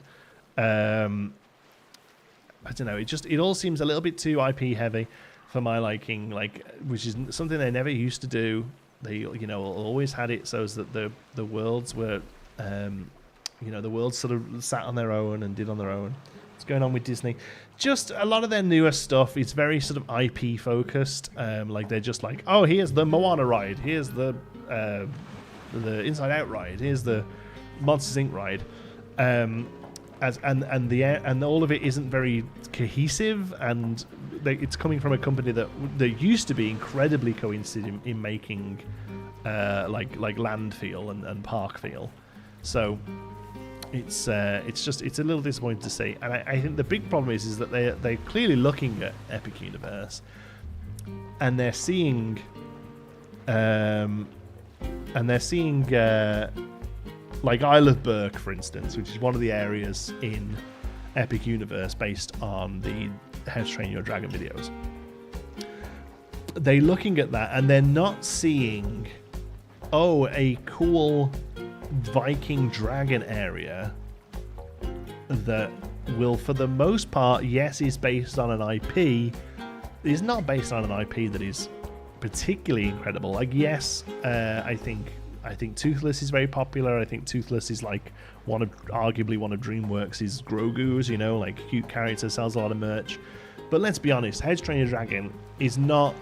I don't know. It all seems a little bit too IP heavy for my liking. Like, which is something they never used to do. They always had it so that the worlds were, the worlds sort of sat on their own and did on their own. What's going on with Disney? Just a lot of their newer stuff is very sort of IP focused. Like they're just like, oh, here's the Moana ride, here's the Inside Out ride, here's the Monsters Inc. ride, and all of it isn't very cohesive, and it's coming from a company that used to be incredibly cohesive in making like land feel and park feel. So it's a little disappointing to see, and I think the big problem is that they're clearly looking at Epic Universe, and they're seeing like Isle of Berk, for instance, which is one of the areas in Epic Universe based on the How to Train Your Dragon videos. They're looking at that and they're not seeing, oh, a cool Viking dragon area that will, for the most part, yes, is based on an IP, is not based on an IP that is particularly incredible. Like, yes, I think Toothless is very popular. I think Toothless is like arguably one of DreamWorks' Grogu's, like cute character, sells a lot of merch. But let's be honest, How to Train Your Dragon is not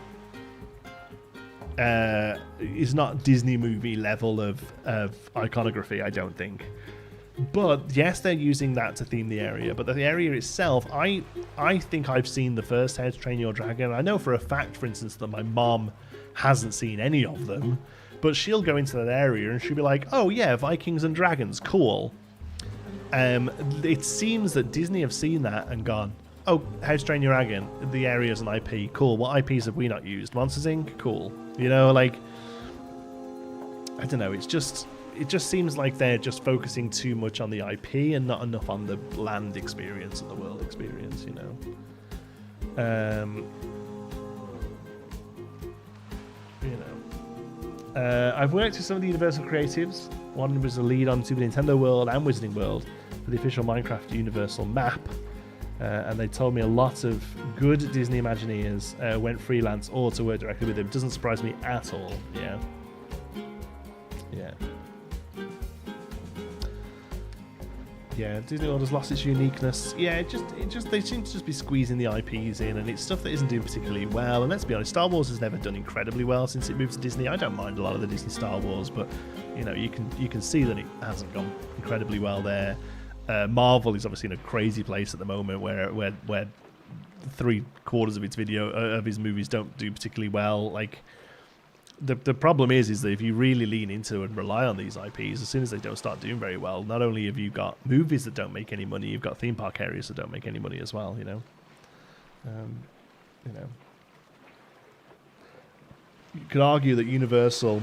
Disney movie level of iconography, I don't think. But yes, they're using that to theme the area. But the area itself, I think I've seen the first How to Train Your Dragon. I know for a fact, for instance, that my mom hasn't seen any of them. But she'll go into that area and she'll be like, oh yeah, Vikings and dragons, cool. It seems that Disney have seen that and gone, oh, How to Train Your Dragon, the area's an IP, cool. What IPs have we not used? Monsters Inc., cool. Like, I don't know, it just seems like they're just focusing too much on the IP and not enough on the land experience and the world experience, I've worked with some of the Universal creatives. One was a lead on Super Nintendo World and Wizarding World for the official Minecraft Universal map. And they told me a lot of good Disney Imagineers went freelance or to work directly with them. Doesn't surprise me at all. Yeah. Yeah, Disney World has lost its uniqueness. Yeah, it just they seem to just be squeezing the IPs in, and it's stuff that isn't doing particularly well. And let's be honest, Star Wars has never done incredibly well since it moved to Disney. I don't mind a lot of the Disney Star Wars, but you can see that it hasn't gone incredibly well there. Marvel is obviously in a crazy place at the moment, where 3/4 of its of his movies don't do particularly well. Like, the problem is that if you really lean into and rely on these IPs, as soon as they don't start doing very well, not only have you got movies that don't make any money, you've got theme park areas that don't make any money as well. You could argue that Universal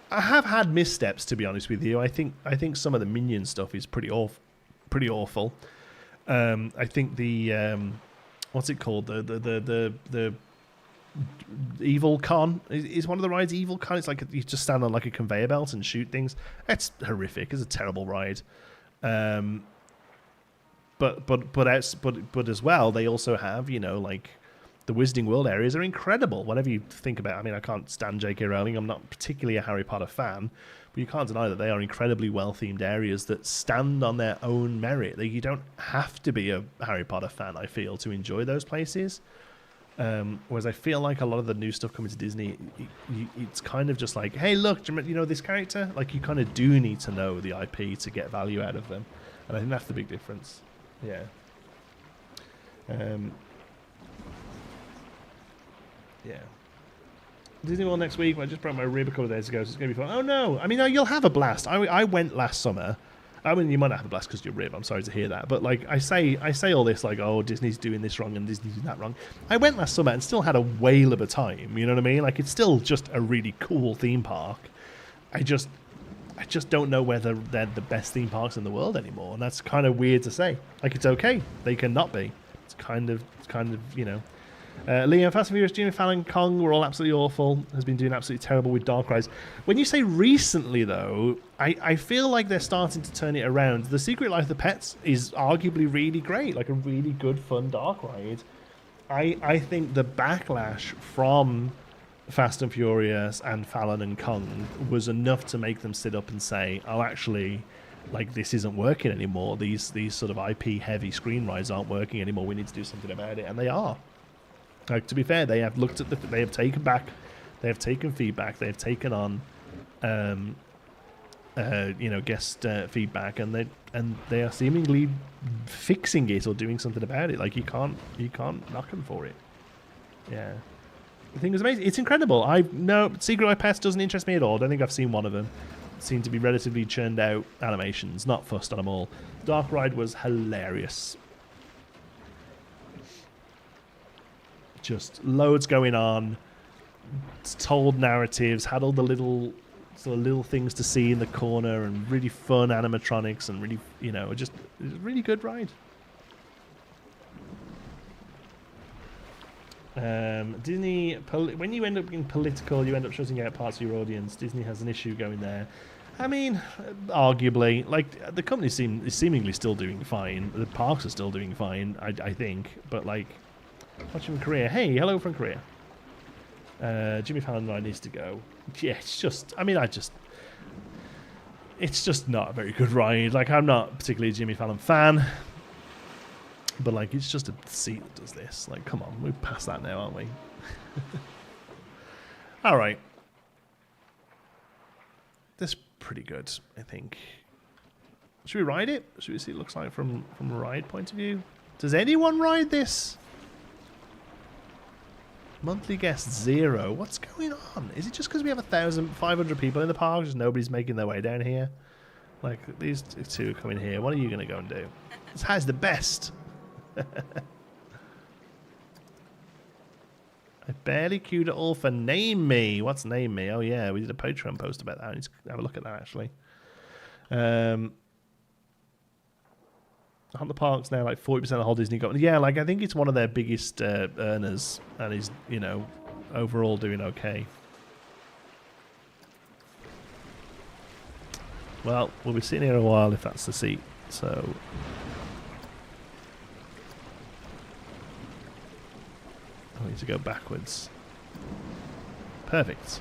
have had missteps, to be honest with you. I think some of the Minion stuff is pretty awful. I think the what's it called, the Evil Con is one of the rides. Evil Con, it's like you just stand on like a conveyor belt and shoot things. It's horrific. It's a terrible ride. But as well, they also have, like the Wizarding World areas are incredible. Whenever you think about, I can't stand J.K. Rowling. I'm not particularly a Harry Potter fan, but you can't deny that they are incredibly well themed areas that stand on their own merit. You don't have to be a Harry Potter fan, I feel, to enjoy those places. Whereas I feel like a lot of the new stuff coming to Disney, it's kind of just like, hey, look, do you know this character? Like, you kind of do need to know the IP to get value out of them. And I think that's the big difference. Yeah. Yeah. Disney World next week. I just broke my rib a couple of days ago, so it's going to be fun. Oh, no. You'll have a blast. I went last summer. You might not have a blast because your rib. I'm sorry to hear that. But I say all this like, oh, Disney's doing this wrong and Disney's doing that wrong. I went last summer and still had a whale of a time. You know what I mean? Like, it's still just a really cool theme park. I just don't know whether they're the best theme parks in the world anymore, and that's kind of weird to say. Like, it's okay. They cannot be. It's kind of Liam, Fast and Furious, Jimmy Fallon, Kong were all absolutely awful. Has been doing absolutely terrible with Dark Rise. When you say recently, though, I feel like they're starting to turn it around. The Secret Life of the Pets is arguably really great, like a really good, fun Dark Ride. I think the backlash from Fast and Furious and Fallon and Kong was enough to make them sit up and say, oh, actually, like, this isn't working anymore. These sort of IP-heavy screen rides aren't working anymore. We need to do something about it, and they are. Like, to be fair, they have looked at they have taken back, they have taken feedback, they have taken on, guest feedback, and they are seemingly fixing it or doing something about it. Like, you can't knock them for it. Yeah, the thing was amazing. It's incredible. Secret Life Pets doesn't interest me at all. I don't think I've seen one of them. Seem to be relatively churned out animations. Not fussed on them all. Dark Ride was hilarious. Just loads going on, told narratives, had all the little things to see in the corner, and really fun animatronics, and really, just it was a really good ride. Disney, when you end up being political, you end up shutting out parts of your audience. Disney has an issue going there. I mean, arguably, like, the company is seemingly still doing fine. The parks are still doing fine, I think, but like, watching from Korea. Hey, hello from Korea. Jimmy Fallon ride needs to go. Yeah, it's just, it's just not a very good ride. Like, I'm not particularly a Jimmy Fallon fan, but like, it's just a seat that does this. Like, come on, we're past that now, aren't we? All right. This is pretty good, I think. Should we ride it? Should we see what it looks like from a ride point of view? Does anyone ride this? Monthly guest 0. What's going on? Is it just because we have 1,500 people in the park? Just nobody's making their way down here? Like, these two are coming here. What are you going to go and do? This has the best. I barely queued at all for Name Me. What's Name Me? Oh, yeah, we did a Patreon post about that. I need to have a look at that, actually. Aren't the parks now like 40% of the whole Disney company? Yeah, like, I think it's one of their biggest earners, and is, overall doing okay. Well, we'll be sitting here a while if that's the seat, so... I need to go backwards. Perfect.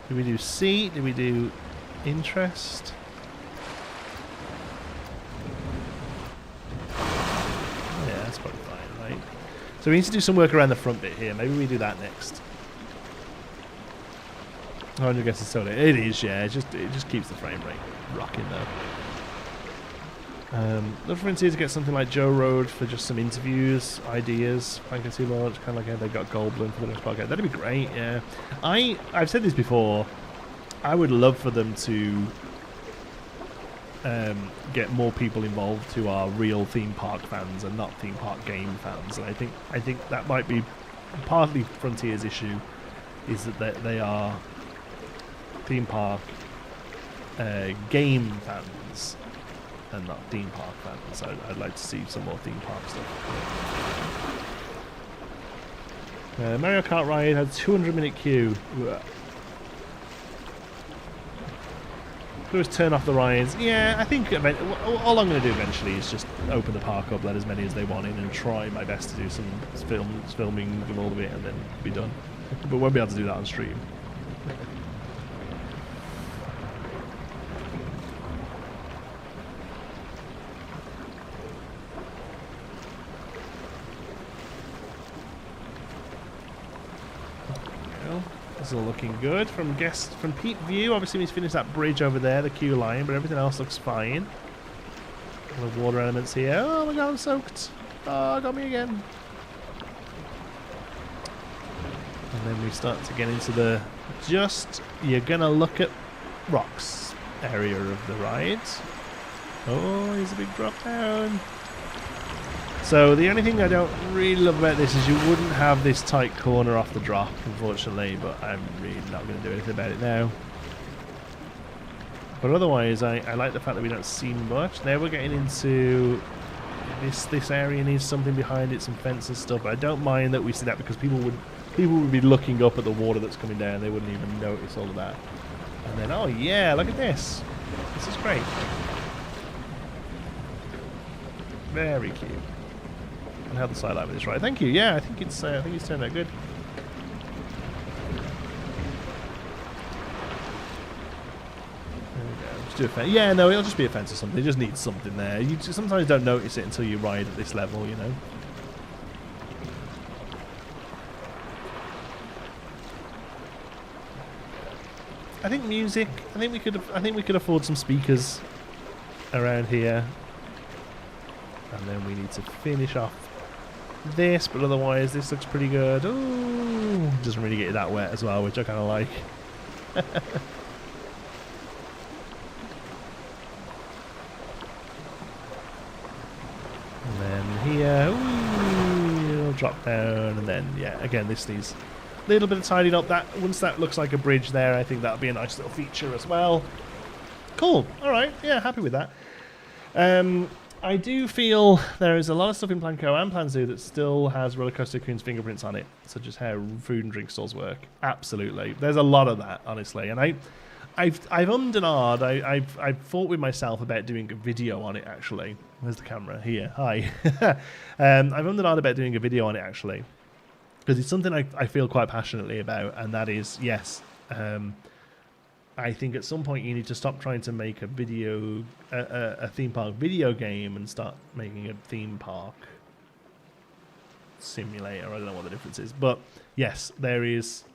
Did we do seat? Did we do interest? Yeah, that's probably fine, right? So we need to do some work around the front bit here. Maybe we do that next. 100 guesses soda. It is, yeah. It just keeps the frame rate rocking though. Look for to get something like Joe Road for just some interviews, ideas, fantasy launch, kind of like how they got Goldblum for the next podcast. That'd be great, yeah. I've said this before. I would love for them to get more people involved who are real theme park fans and not theme park game fans. And I think that might be partly Frontier's issue, is that they are theme park game fans and not theme park fans. So I'd like to see some more theme park stuff. Mario Kart ride had 200-minute queue. Let's turn off the rides. Yeah, I think all I'm going to do eventually is just open the park up, let as many as they want in, and try my best to do some filming with all of it, and then be done. But won't be able to do that on stream. This is all looking good from Pete View. Obviously, he's finished that bridge over there, the queue line, but everything else looks fine. A lot of water elements here. Oh my god, I'm soaked. Oh, got me again. And then we start to get into the you're gonna look at rocks area of the ride. Oh, here's a big drop down. So the only thing I don't really love about this is you wouldn't have this tight corner off the drop, unfortunately, but I'm really not going to do anything about it now. But otherwise, I like the fact that we don't see much. Now we're getting into this area needs something behind it, some fence and stuff. But I don't mind that we see that, because people would be looking up at the water that's coming down. They wouldn't even notice all of that. And then, oh yeah, look at this. This is great. Very cute. And how the side light with this right. Thank you. Yeah, I think it's turned out good. Do a fence. Yeah, no, it'll just be a fence or something. It just needs something there. You just sometimes don't notice it until you ride at this level, you know. I think music. I think we could afford some speakers around here, and then we need to finish off this. But otherwise, this looks pretty good. Ooh, doesn't really get that wet as well, which I kind of like. And then here, ooh, it'll drop down, and then yeah, again, this needs a little bit of tidying up. That once that looks like a bridge there, I think that'll be a nice little feature as well. Cool. All right. Yeah, happy with that. I do feel there is a lot of stuff in Plan Co and Plan Zoo that still has Roller Coaster Tycoon's fingerprints on it, such as how food and drink stalls work. Absolutely. There's a lot of that, honestly. And I've ummed and ahed. I've thought with myself about doing a video on it, actually. Where's the camera? Here. Hi. I've ummed and ahed about doing a video on it, actually. Because it's something I feel quite passionately about, and that is, yes, I think at some point you need to stop trying to make a theme park video game and start making a theme park simulator. I don't know what the difference is, but yes, there is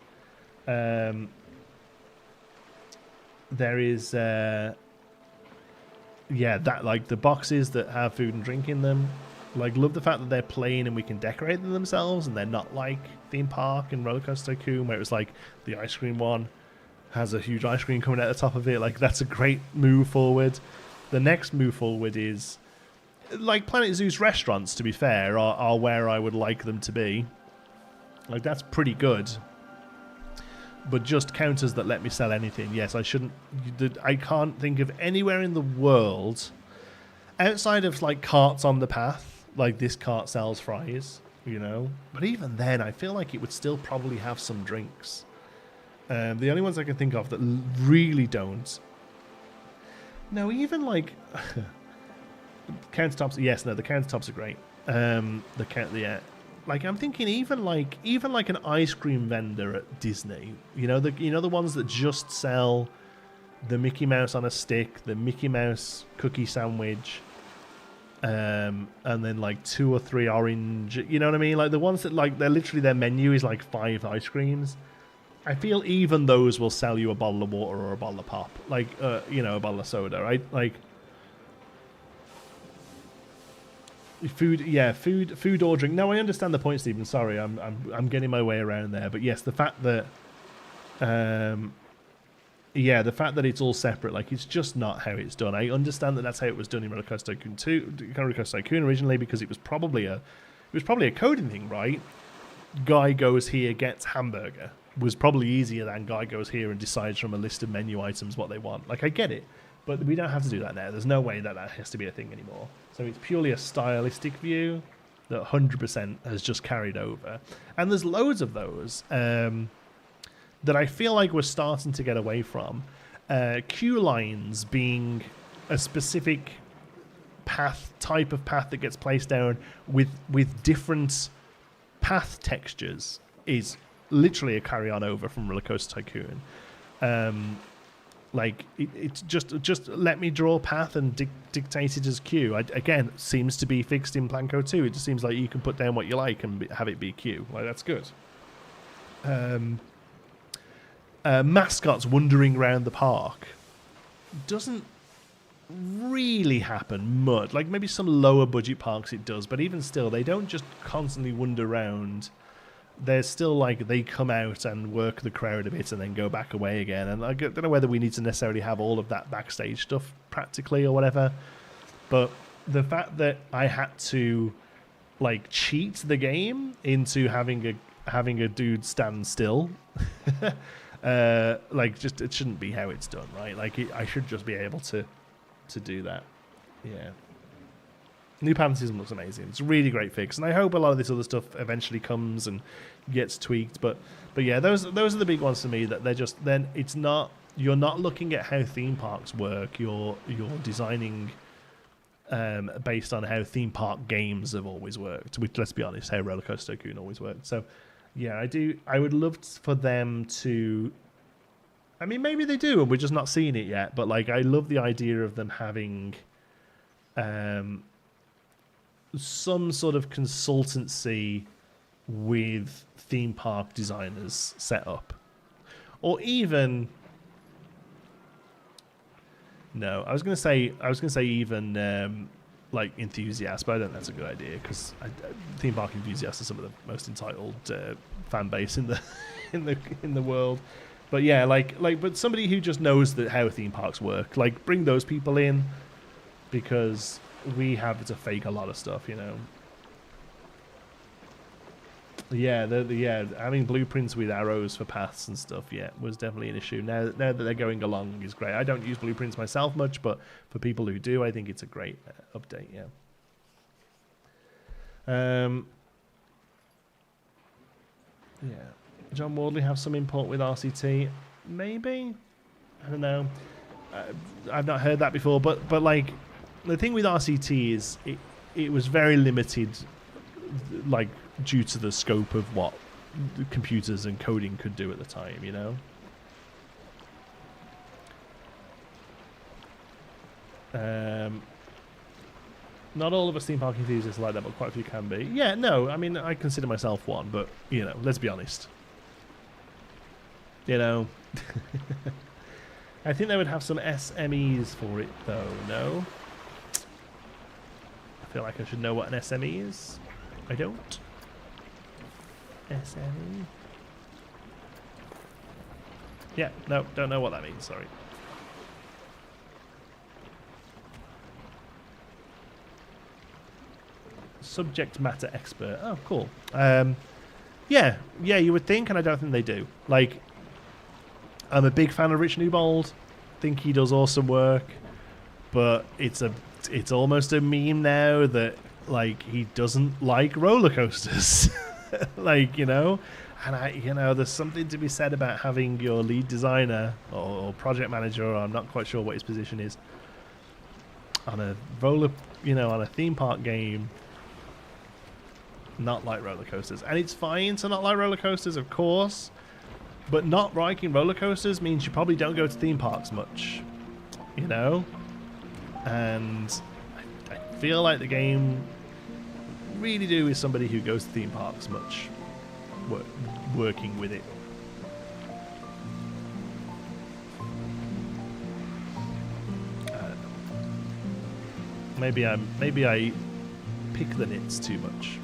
yeah, that, like, the boxes that have food and drink in them, like, love the fact that they're plain and we can decorate them themselves, and they're not like Theme Park and Roller Coaster Tycoon where it was like the ice cream one has a huge ice cream coming out the top of it. Like, that's a great move forward. The next move forward is, like, Planet Zoo's restaurants, to be fair, are where I would like them to be. Like, that's pretty good. But just counters that let me sell anything. Yes, I shouldn't... I can't think of anywhere in the world, outside of, like, carts on the path, like this cart sells fries, you know? But even then, I feel like it would still probably have some drinks. The only ones I can think of that really don't. No, even like countertops. Yes, no, the countertops are great. Yeah, like I'm thinking even like an ice cream vendor at Disney. You know the ones that just sell the Mickey Mouse on a stick, the Mickey Mouse cookie sandwich, and then like 2 or 3 orange. You know what I mean? Like the ones that, like, they're literally, their menu is like 5 ice creams. I feel even those will sell you a bottle of water or a bottle of pop, like you know, a bottle of soda, right? Like food, yeah, food or drink. No, I understand the point, Stephen. Sorry, I'm getting my way around there, but yes, the fact that, yeah, the fact that it's all separate, like, it's just not how it's done. I understand that that's how it was done in Roller Coaster Tycoon 2, Roller Coaster Tycoon originally, because it was probably a coding thing, right? Guy goes here, gets hamburger. Was probably easier than guy goes here and decides from a list of menu items what they want. Like, I get it, but we don't have to do that now. There's no way that has to be a thing anymore. So it's purely a stylistic view that 100% has just carried over. And there's loads of those that I feel like we're starting to get away from. Queue lines being a specific type of path that gets placed down with different path textures is literally a carry-on over from Roller Coaster Tycoon. Like, it's just let me draw a path and dictate it as queue. Again, seems to be fixed in Plan Co 2. It just seems like you can put down what you like and have it be queue. Like, that's good. Mascots wandering around the park doesn't really happen much. Like, maybe some lower budget parks it does, but even still, they don't just constantly wander around. There's still, like, they come out and work the crowd a bit and then go back away again. And I don't know whether we need to necessarily have all of that backstage stuff practically or whatever. But the fact that I had to, like, cheat the game into having a dude stand still, like, just, it shouldn't be how it's done, right? Like, I should just be able to do that. Yeah. New panel system looks amazing. It's a really great fix, and I hope a lot of this other stuff eventually comes and gets tweaked. But yeah, those are the big ones for me. That they're just then it's not you're not looking at how theme parks work. You're designing based on how theme park games have always worked. Which, let's be honest, how Roller Coaster Tycoon always worked. So yeah, I would love for them to. I mean, maybe they do, and we're just not seeing it yet. But like, I love the idea of them having. Some sort of consultancy with theme park designers set up, or even no, I was gonna say even like enthusiasts, but I don't think that's a good idea because theme park enthusiasts are some of the most entitled fan base in the in the world. But yeah, but somebody who just knows how theme parks work, like bring those people in, because we have to fake a lot of stuff, you know. Yeah, having blueprints with arrows for paths and stuff, was definitely an issue. Now that they're going along is great. I don't use blueprints myself much, but for people who do, I think it's a great update, yeah. John Wardley have some import with RCT? Maybe? I don't know. I've not heard that before, but like, the thing with RCT is it was very limited, like due to the scope of what the computers and coding could do at the time, you know. Not all of us theme park enthusiasts are like that, but quite a few can be. Yeah, no, I mean, I consider myself one, but you know, let's be honest. You know, I think they would have some SMEs for it, though. No. I feel like I should know what an SME is. I don't. SME. Yeah, no, don't know what that means, sorry. Subject matter expert. Oh, cool. Yeah, you would think, and I don't think they do. Like, I'm a big fan of Rich Newbold. Think he does awesome work, but it's almost a meme now that like he doesn't like roller coasters. Like, you know, and there's something to be said about having your lead designer or project manager, or I'm not quite sure what his position is, on a on a theme park game, not like roller coasters. And it's fine to not like roller coasters, of course, but not liking roller coasters means you probably don't go to theme parks much, you know. And I feel like the game really do is somebody who goes to theme parks much, working with it. Maybe I pick the nits too much.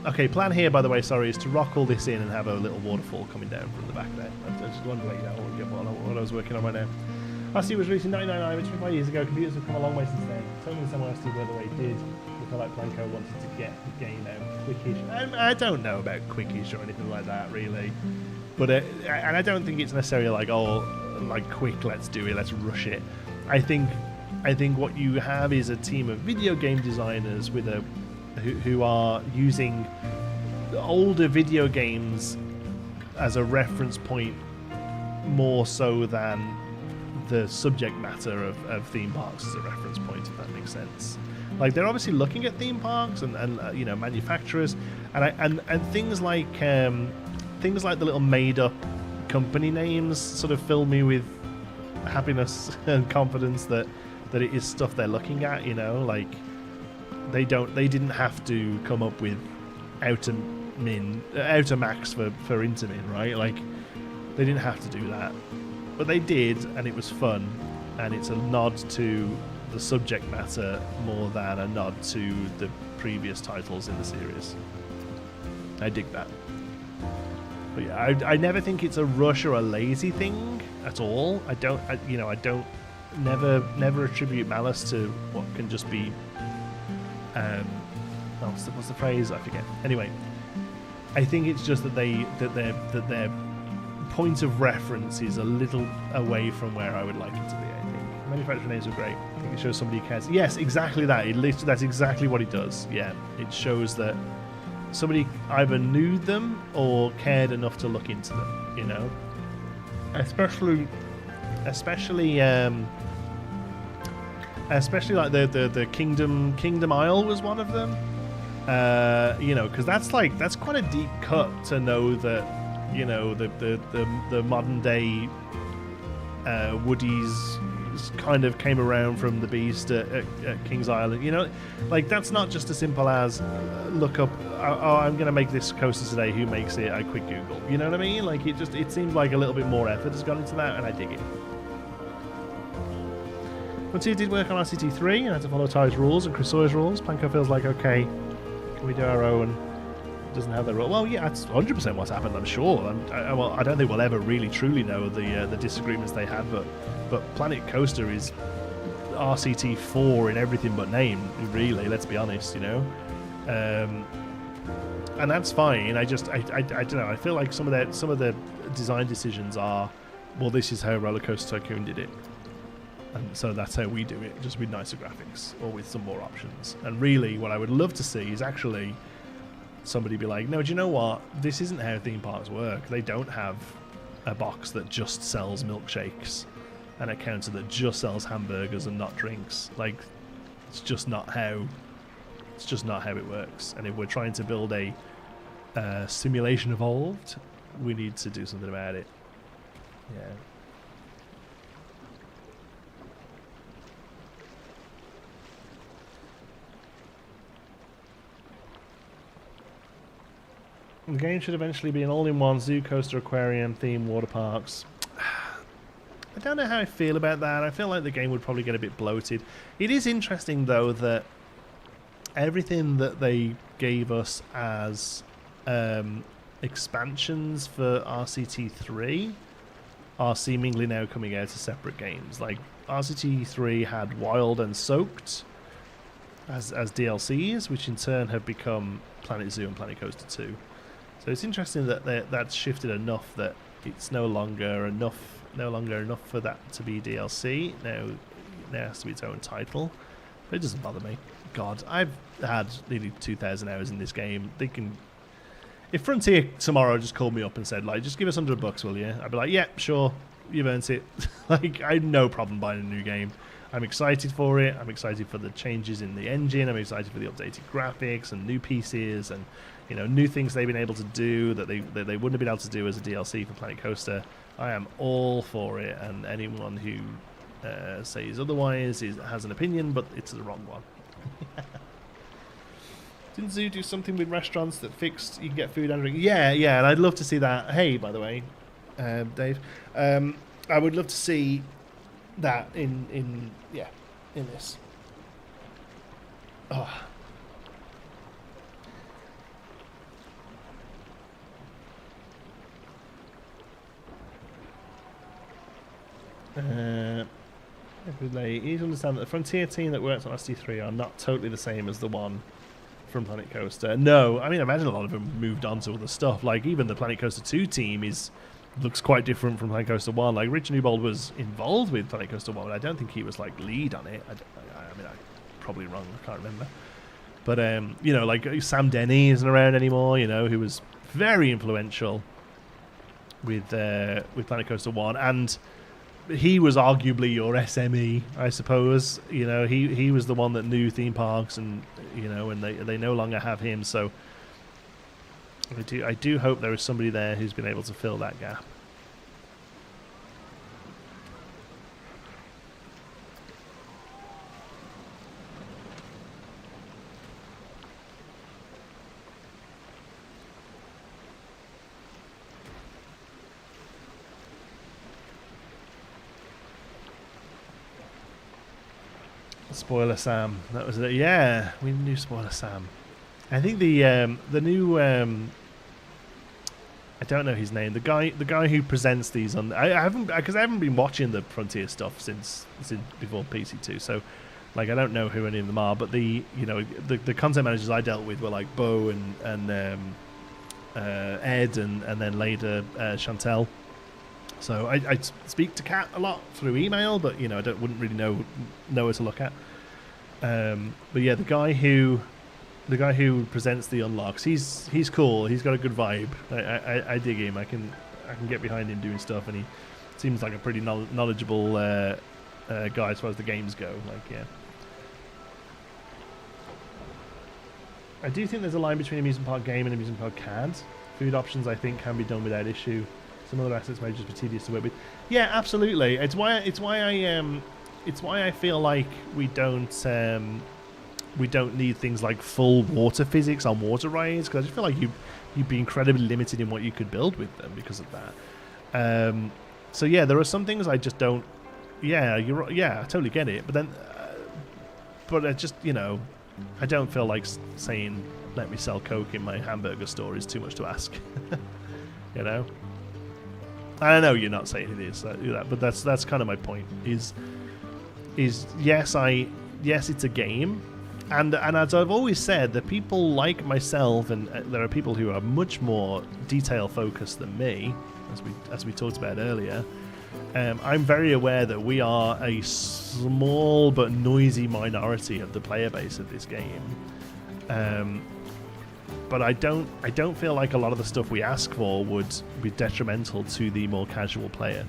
Okay, plan here, by the way, sorry, is to rock all this in and have a little waterfall coming down from the back there. I just wanted to let you know what I was working on right now. RC was released in 1999, which 25 years ago. Computers have come a long way since then. Totally somewhere else to where the way it did. I feel like Blanco wanted to get the game out quickish. I don't know about quickish or anything like that, really. But and I don't think it's necessarily like, oh, like quick, let's do it, let's rush it. I think what you have is a team of video game designers with who are using older video games as a reference point more so than the subject matter of theme parks as a reference point, if that makes sense. Like, they're obviously looking at theme parks and you know, manufacturers and things like the little made up company names sort of fill me with happiness and confidence that it is stuff they're looking at, you know. Like, they didn't have to come up with outer max for Intermin, right? Like, they didn't have to do that, but they did, and it was fun, and it's a nod to the subject matter more than a nod to the previous titles in the series. I dig that. But yeah, I never think it's a rush or a lazy thing at all. I don't never attribute malice to what can just be what's the phrase? I forget. Anyway, I think it's just that they're point of reference is a little away from where I would like it to be, I think. Manufacturer names are great. I think it shows somebody who cares. Yes, exactly that. That's exactly what it does. Yeah, it shows that somebody either knew them or cared enough to look into them, you know? Especially like the Kingdom Isle was one of them. You know, because that's quite a deep cut to know that, you know, the modern day Woodies kind of came around from the beast at King's Island. You know, like that's not just as simple as look up. Oh, I'm going to make this coaster today. Who makes it? I quick Google. You know what I mean? Like it seems like a little bit more effort has gone into that, and I dig it. Frontier did work on RCT3 and had to follow Ty's rules and Chris Sawyer's rules. Planco feels like, okay, can we do our own? Doesn't have the rule. Well, yeah, that's 100% what's happened, I'm sure. Well, I don't think we'll ever really truly know the disagreements they had, but Planet Coaster is RCT4 in everything but name, really, let's be honest, you know? And that's fine. I don't know, I feel like some of the design decisions are, well, this is how Roller Coaster Tycoon did it. And so that's how we do it, just with nicer graphics or with some more options. And really, what I would love to see is actually somebody be like, no, do you know what? This isn't how theme parks work. They don't have a box that just sells milkshakes and a counter that just sells hamburgers and not drinks. Like, it's just not how it works. And if we're trying to build a simulation evolved, we need to do something about it. Yeah. The game should eventually be an all-in-one zoo, coaster, aquarium, theme, water parks. I don't know how I feel about that. I feel like the game would probably get a bit bloated. It is interesting, though, that everything that they gave us as expansions for RCT3 are seemingly now coming out as separate games. Like, RCT3 had Wild and Soaked as DLCs, which in turn have become Planet Zoo and Planet Coaster 2. So it's interesting that that's shifted enough that it's no longer enough for that to be DLC. Now it has to be its own title, but it doesn't bother me. God, I've had nearly 2,000 hours in this game. They can, if Frontier tomorrow just called me up and said, like, just give us $100, will you? I'd be like, yeah, sure, you've earned it. Like, I had no problem buying a new game. I'm excited for it. I'm excited for the changes in the engine. I'm excited for the updated graphics and new pieces and, you know, new things they've been able to do that they wouldn't have been able to do as a DLC for Planet Coaster. I am all for it, and anyone who says otherwise has an opinion, but it's the wrong one. Didn't Zoo do something with restaurants that fixed you can get food and drink? Yeah, and I'd love to see that. Hey, by the way, Dave, I would love to see that in this. Oh. You need to understand that the Frontier team that works on ST3 are not totally the same as the one from Planet Coaster. No, I mean, I imagine a lot of them moved on to other stuff. Like, even the Planet Coaster 2 team looks quite different from Planet Coaster 1. Like, Rich Newbold was involved with Planet Coaster 1, but I don't think he was, like, lead on it. I mean, I'm probably wrong. I can't remember. But, you know, like, Sam Denny isn't around anymore, you know, who was very influential with Planet Coaster 1. And he was arguably your SME, I suppose. You know, he was the one that knew theme parks, and, you know, and they no longer have him, so I do hope there is somebody there who's been able to fill that gap. Spoiler Sam, that was it. Yeah, we knew Spoiler Sam. I think the new I don't know his name. The guy who presents these on I haven't been watching the Frontier stuff since before PC2. So, like, I don't know who any of them are. But the content managers I dealt with were like Bo and Ed and then later Chantel. So I speak to Kat a lot through email, but I wouldn't really know where to look at. But yeah, the guy who presents the unlocks, he's cool. He's got a good vibe. I dig him. I can get behind him doing stuff, and he seems like a pretty knowledgeable guy as far as the games go. I do think there's a line between amusement park game and amusement park CAD. Food options, I think, can be done without issue. Some other assets may just be tedious to work with. Yeah, absolutely. It's why I feel like we don't need things like full water physics on water rides, because I just feel like you'd be incredibly limited in what you could build with them because of that. So yeah, there are some things I just don't. Yeah, you're right. Yeah, I totally get it. But then, but I just I don't feel like saying let me sell Coke in my hamburger store is too much to ask. I know you're not saying it is, but that's kind of my point. Is yes, it's a game, and as I've always said, the people like myself, and there are people who are much more detail focused than me, as we talked about earlier. I'm very aware that we are a small but noisy minority of the player base of this game. But I don't feel like a lot of the stuff we ask for would be detrimental to the more casual player.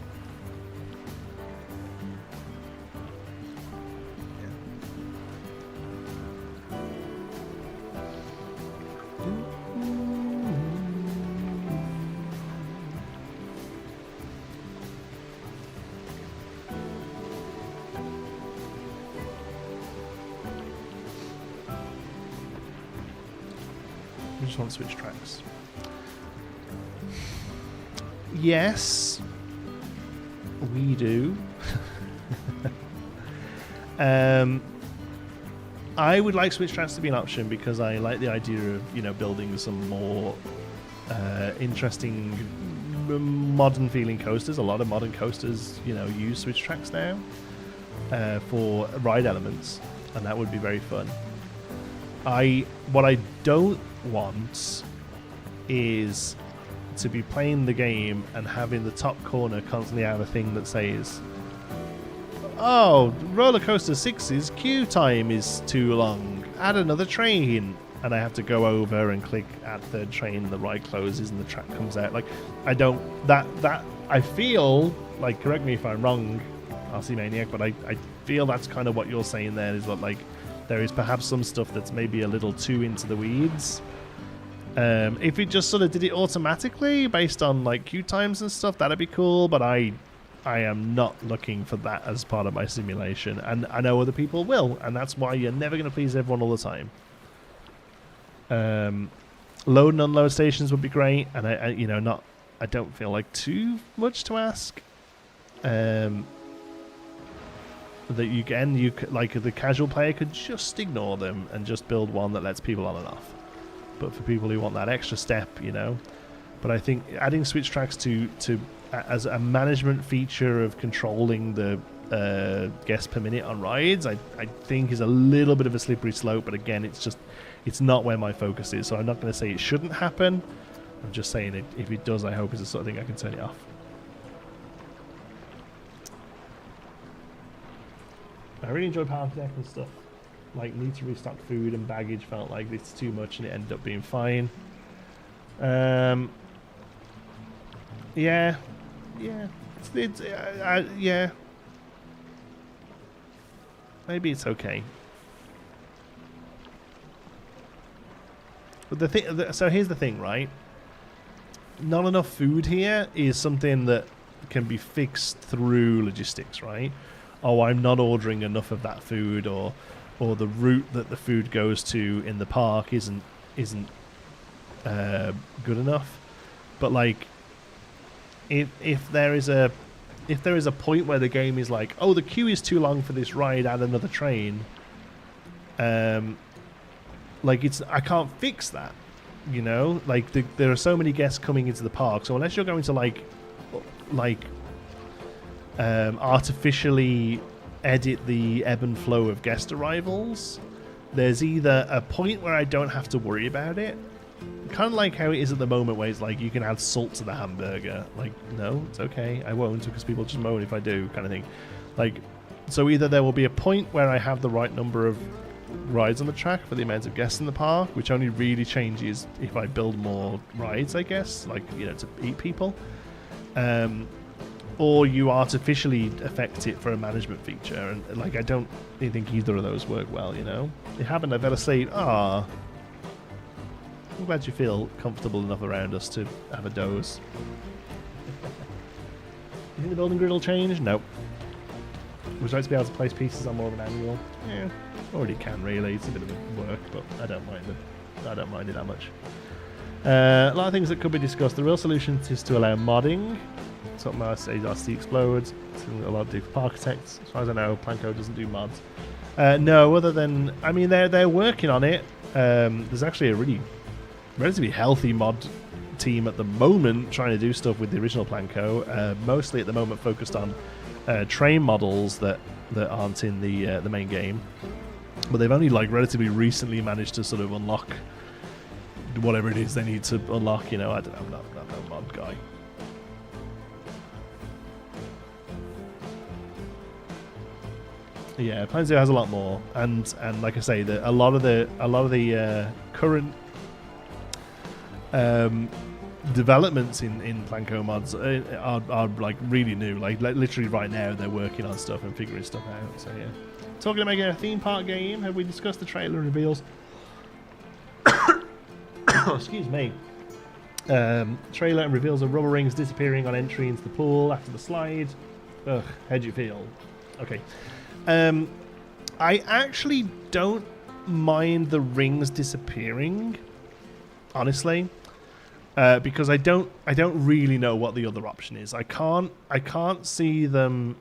We just want to switch tracks. Yes, we do. I would like switch tracks to be an option because I like the idea of building some more interesting modern feeling coasters. A lot of modern coasters use switch tracks now for ride elements, and that would be very fun. What I don't want is to be playing the game and having the top corner constantly have a thing that says, "Oh, roller coaster 6's queue time is too long. Add another train." And I have to go over and click add third train, the ride closes and the track comes out. Like, I don't that I feel like, correct me if I'm wrong, RC Maniac, but I feel that's kind of what you're saying there, is that like there is perhaps some stuff that's maybe a little too into the weeds. If it just sort of did it automatically based on like queue times and stuff, that'd be cool, but I am not looking for that as part of my simulation, and I know other people will, and that's why you're never going to please everyone all the time. Load and unload stations would be great, and I don't feel like too much to ask. That you like the casual player could just ignore them and just build one that lets people on and off. But for people who want that extra step, but I think adding switch tracks to as a management feature of controlling the guests per minute on rides, I think is a little bit of a slippery slope. But again, it's not where my focus is, so I'm not going to say it shouldn't happen. I'm just saying if it does, I hope it's the sort of thing I can turn it off. I really enjoy Power Deck and stuff. Like, need to restock food and baggage felt like it's too much, and it ended up being fine. Yeah. Yeah. Yeah. Maybe it's okay. But the thing, so here's the thing, right? Not enough food here is something that can be fixed through logistics, right? Oh, I'm not ordering enough of that food, or the route that the food goes to in the park isn't good enough. But like, if there is a point where the game is like, oh, the queue is too long for this ride, add another train. Like, I can't fix that, Like, there are so many guests coming into the park, so unless you're going to like artificially edit the ebb and flow of guest arrivals, there's either a point where I don't have to worry about it kind of like how it is at the moment, where it's like you can add salt to the hamburger. Like, no, it's okay, I won't, because people just moan if I do, kind of thing. Like, so either there will be a point where I have the right number of rides on the track for the amount of guests in the park, which only really changes if I build more rides, I guess, like, you know, to eat people. Or you artificially affect it for a management feature, and like I don't think either of those work well, you know. They haven't. I better say, I'm glad you feel comfortable enough around us to have a doze. You think the building grid will change? Nope. Would you like to be able to place pieces on more of an annual? Yeah, already can really. It's a bit of a work, but I don't mind it. I don't mind it that much. A lot of things that could be discussed. The real solution is to allow modding. Something else, RC explodes. Something a lot to do for architects. As far as I know, Planco doesn't do mods. No, other than, I mean, they're working on it. There's actually a really relatively healthy mod team at the moment trying to do stuff with the original Planco. Mostly at the moment focused on train models that aren't in the main game, but they've only like relatively recently managed to sort of unlock whatever it is they need to unlock. You know, I don't know. I'm not a mod guy. Yeah, Plan Zero has a lot more, and like I say, a lot of the current developments in Planco mods are like really new. Like literally right now, they're working on stuff and figuring stuff out. So yeah, talking about making a theme park game. Have we discussed the trailer and reveals? Excuse me. Trailer and reveals of rubber rings disappearing on entry into the pool after the slide. Ugh, how do you feel? Okay. I actually don't mind the rings disappearing, honestly, because I don't really know what the other option is. I can't see them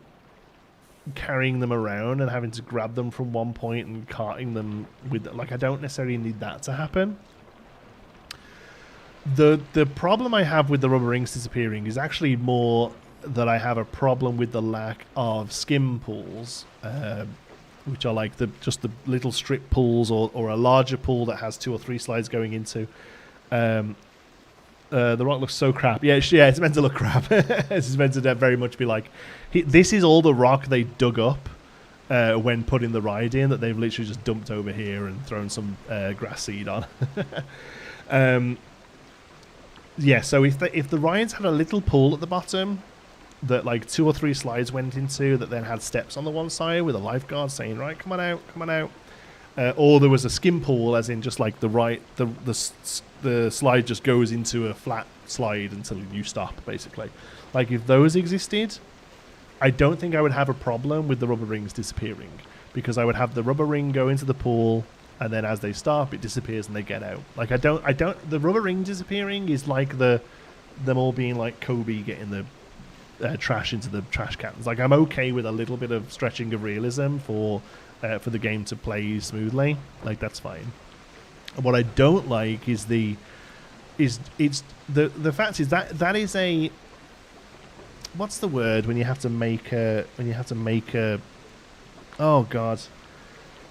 carrying them around and having to grab them from one point and carting them with, like, I don't necessarily need that to happen. The problem I have with the rubber rings disappearing is actually more that I have a problem with the lack of skim pools, which are like just the little strip pools or a larger pool that has 2 or 3 slides going into. The rock looks so crap. Yeah, it's meant to look crap. It's meant to very much be like, this is all the rock they dug up when putting the ride in, that they've literally just dumped over here and thrown some grass seed on. Yeah, so if the rides had a little pool at the bottom that like 2 or 3 slides went into, that then had steps on the one side with a lifeguard saying, right, come on out, or there was a skim pool, as in just like the slide just goes into a flat slide until you stop, basically. Like, if those existed, I don't think I would have a problem with the rubber rings disappearing, because I would have the rubber ring go into the pool, and then as they stop, it disappears and they get out. Like, the rubber ring disappearing is like them all being like Kobe getting the trash into the trash cans. Like, I'm okay with a little bit of stretching of realism for the game to play smoothly. Like, that's fine. What I don't like is the fact is that is a, what's the word when you have to make a oh god,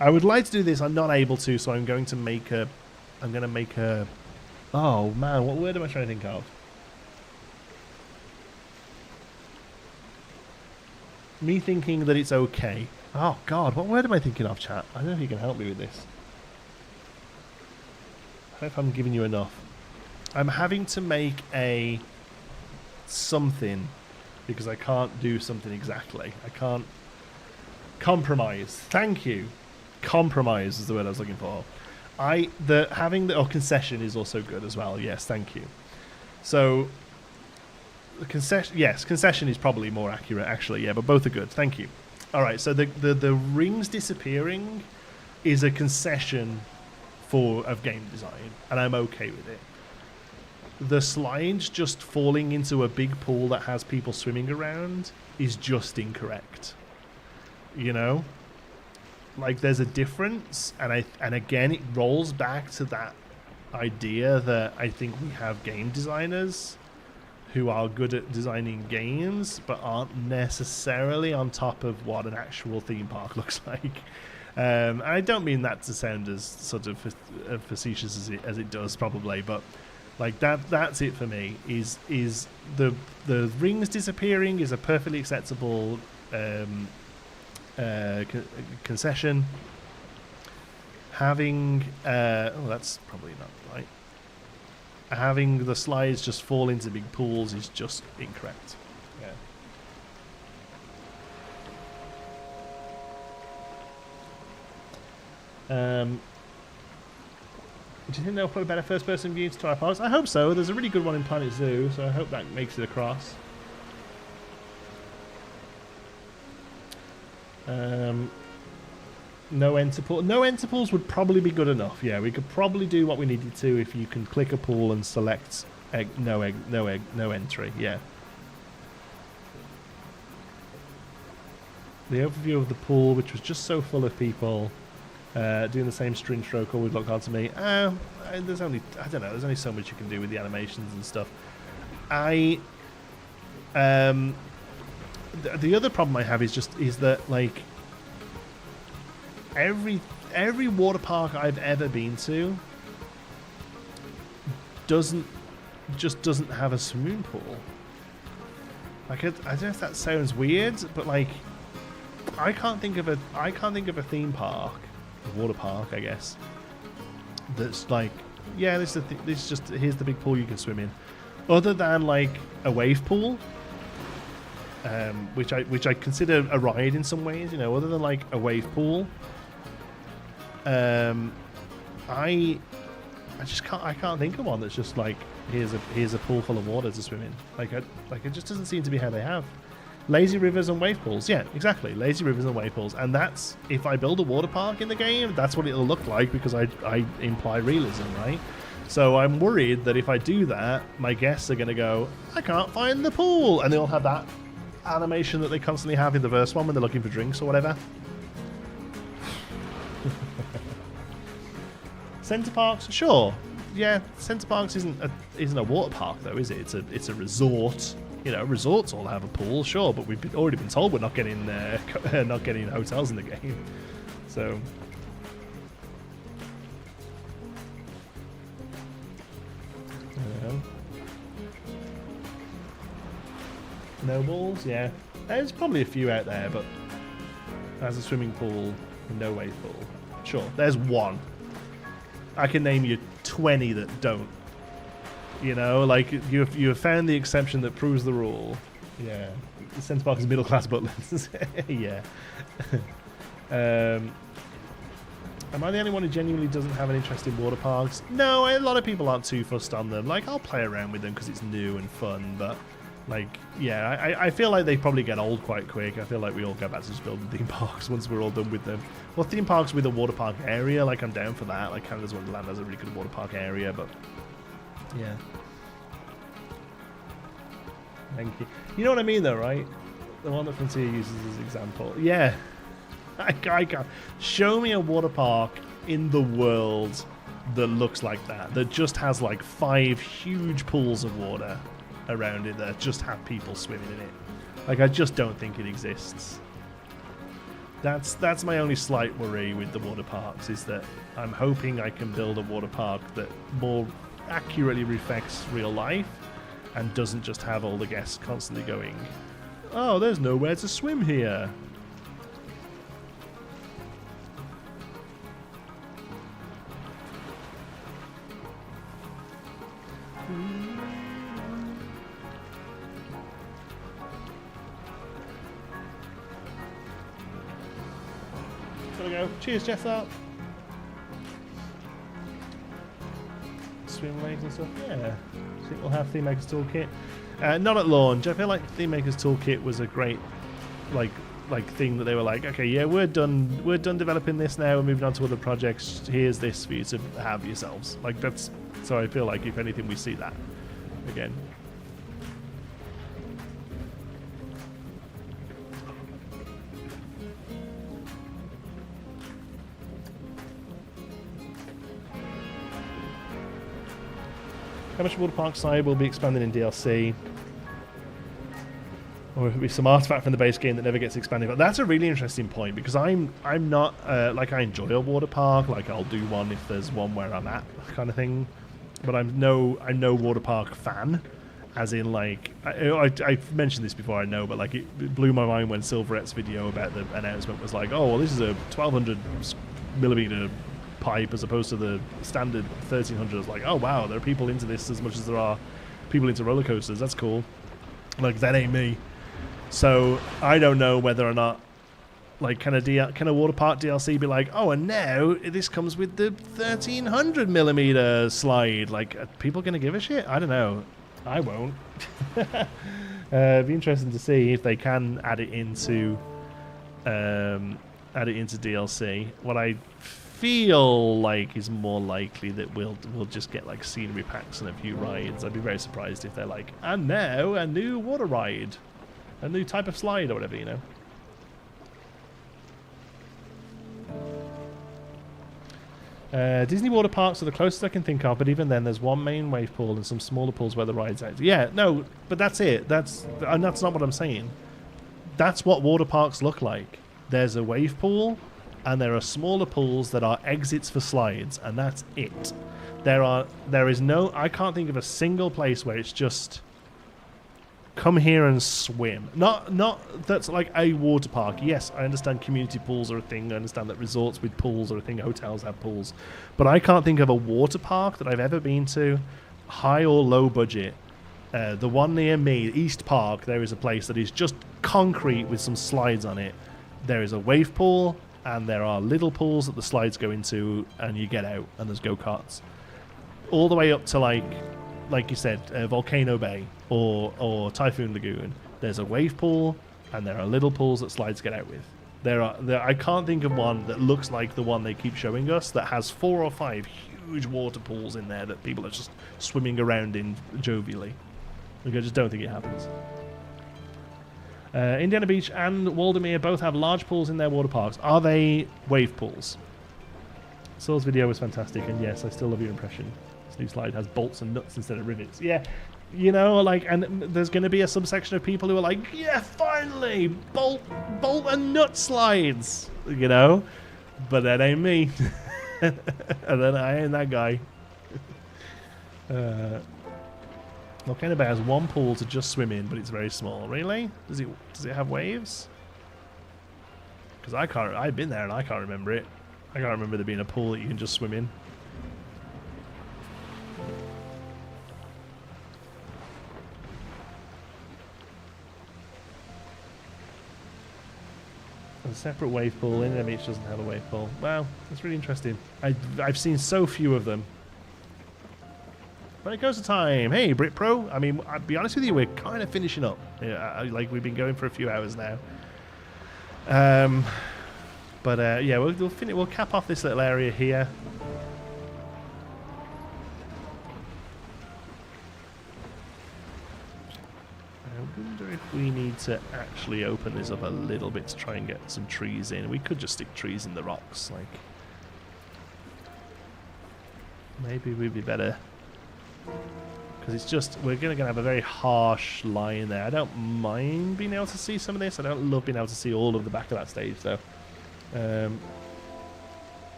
I would like to do this, I'm not able to, so I'm going to make a oh man, what word am I trying to think of? Me thinking that it's okay. Oh god, what word am I thinking of, chat? I don't know if you can help me with this. I don't know if I'm giving you enough. I'm having to make a something because I can't do something exactly. I can't compromise. Thank you. Compromise is the word I was looking for. Concession is also good as well. Yes, thank you. So the concession is probably more accurate, actually. Yeah, but both are good. Thank you. All right, so the rings disappearing is a concession of game design, and I'm okay with it. The slides just falling into a big pool that has people swimming around is just incorrect. You know? Like, there's a difference, and again, it rolls back to that idea that I think we have game designers who are good at designing games, but aren't necessarily on top of what an actual theme park looks like. I don't mean that to sound as sort of facetious as it does, probably, but like that's it for me. Is the rings disappearing is a perfectly acceptable concession. Having that's probably not right. Having the slides just fall into big pools is just incorrect. Yeah. Do you think they'll put a better first-person view to Tower Parks? I hope so. There's a really good one in Planet Zoo, so I hope that makes it across. No enter pool. No enter pools would probably be good enough. Yeah, we could probably do what we needed to if you can click a pool and select no entry. Yeah. The overview of the pool, which was just so full of people doing the same string stroke, always looked hard to me. There's only, I don't know, there's only so much you can do with the animations and stuff. The other problem I have is that like every water park I've ever been to doesn't have a swimming pool. Like I don't know if that sounds weird, but like I can't think of a theme park, a water park, I guess, that's like, yeah, this is just here's the big pool you can swim in, other than like a wave pool, which I consider a ride in some ways, you know, other than like a wave pool. I can't think of one that's just like here's a pool full of water to swim in. Like it just doesn't seem to be how they have. Lazy rivers and wave pools. Yeah, exactly. Lazy rivers and wave pools. And that's, if I build a water park in the game, that's what it'll look like, because I imply realism, right? So I'm worried that if I do that, my guests are going to go, I can't find the pool. And they'll have that animation that they constantly have in the first one when they're looking for drinks or whatever. Centre Parks, sure. Yeah, Centre Parks isn't a water park though, is it? It's a resort. You know, resorts all have a pool, sure, but we've already been told we're not getting hotels in the game. So no balls, yeah. There's probably a few out there, but as a swimming pool, no wave pool. Sure, there's one. I can name you 20 that don't. You know, like you have found the exception that proves the rule. Yeah, Centre Park is middle class butlins. Yeah. Am I the only one who genuinely doesn't have an interest in water parks? No, a lot of people aren't too fussed on them. Like, I'll play around with them because it's new and fun, but like, yeah, I feel like they probably get old quite quick. I feel like we all go back to just building theme parks once we're all done with them. Well, theme parks with a water park area, like I'm down for that. Like Canada's Wonderland has a really good water park area, but yeah. Thank you. You know what I mean, though, right? The one that Frontier uses as an example. Yeah. I can't. Show me a water park in the world that looks like that. That just has like 5 huge pools of water around it that just have people swimming in it. Like, I just don't think it exists. That's my only slight worry with the water parks, is that I'm hoping I can build a water park that more accurately reflects real life and doesn't just have all the guests constantly going, oh, there's nowhere to swim here. Gotta go. Cheers, Jessup. Swim lanes and stuff. Yeah. I think we'll have Theme Maker's Toolkit. Not at launch. I feel like Theme Maker's Toolkit was a great like thing that they were like, okay, yeah, we're done developing this now, we're moving on to other projects. Here's this for you to have yourselves. Like, that's, so I feel like if anything we see that again. How much water park side will be expanded in DLC? or it'll be some artifact from the base game that never gets expanded. But that's a really interesting point, because I'm not like, I enjoy a water park. Like, I'll do one if there's one where I'm at, kind of thing. But I'm no water park fan. As in, like, I've mentioned this before, I know, but like, it blew my mind when Silverette's video about the announcement was like, oh, well, this is a 1200 millimeter pipe as opposed to the standard 1300. It's like, oh wow, there are people into this as much as there are people into roller coasters. That's cool. Like, that ain't me. So I don't know whether or not, like, can a water park DLC be like, oh, and now this comes with the 1300 millimeter slide? Like, are people gonna give a shit? I don't know. I won't. It'd be interesting to see if they can add it into DLC. What I feel like is more likely that we'll just get like scenery packs and a few rides. I'd be very surprised if they're like, and now a new water ride, a new type of slide or whatever, you know. Disney water parks are the closest I can think of, but even then there's one main wave pool and some smaller pools where the rides are. Yeah, no, but that's it. That's not what I'm saying. That's what water parks look like. There's a wave pool, and there are smaller pools that are exits for slides, and that's it. There is no, I can't think of a single place where it's just come here and swim. Not that's like a water park. Yes, I understand community pools are a thing. I understand that resorts with pools are a thing. Hotels have pools. But I can't think of a water park that I've ever been to, high or low budget. The one near me, East Park, there is a place that is just concrete with some slides on it. There is a wave pool, and there are little pools that the slides go into, and you get out, and there's go-karts. All the way up to, like you said, Volcano Bay or Typhoon Lagoon. There's a wave pool, and there are little pools that slides get out with. I can't think of one that looks like the one they keep showing us that has 4 or 5 huge water pools in there that people are just swimming around in jovially. Like, I just don't think it happens. Indiana Beach and Waldermere both have large pools in their water parks. Are they wave pools? Saul's video was fantastic, and yes, I still love your impression. This new slide has bolts and nuts instead of rivets. Yeah, you know, like, and there's going to be a subsection of people who are like, yeah, finally, bolt and nut slides, you know? But that ain't me. And then I ain't that guy. Volcano Bay has one pool to just swim in, but it's very small. Really? Does it have waves? Because I've been there and I can't remember it. I can't remember there being a pool that you can just swim in. A separate wave pool. Indiana Beach doesn't have a wave pool. Wow, that's really interesting. I've seen so few of them. When it goes to time, hey Brit Pro. I mean, I'll be honest with you, we're kind of finishing up. Like, we've been going for a few hours now. Yeah, we'll cap off this little area here. I wonder if we need to actually open this up a little bit to try and get some trees in. We could just stick trees in the rocks, like. Maybe we'd be better. Because it's just, we're going to have a very harsh line there. I don't mind being able to see some of this. I don't love being able to see all of the back of that stage, though.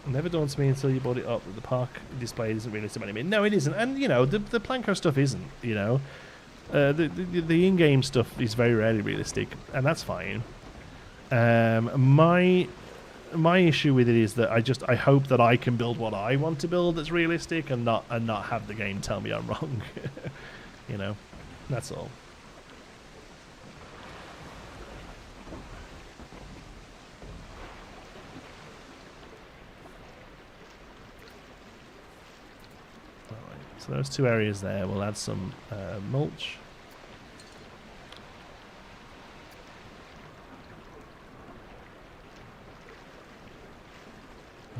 Never dawned to me until you brought it up that the park display isn't realistic anymore. No, it isn't. And, you know, the Planko stuff isn't, you know. The in-game stuff is very rarely realistic, and that's fine. My issue with it is that I hope that I can build what I want to build that's realistic and not have the game tell me I'm wrong. You know, that's all. Alright, so those two areas there, we'll add some mulch.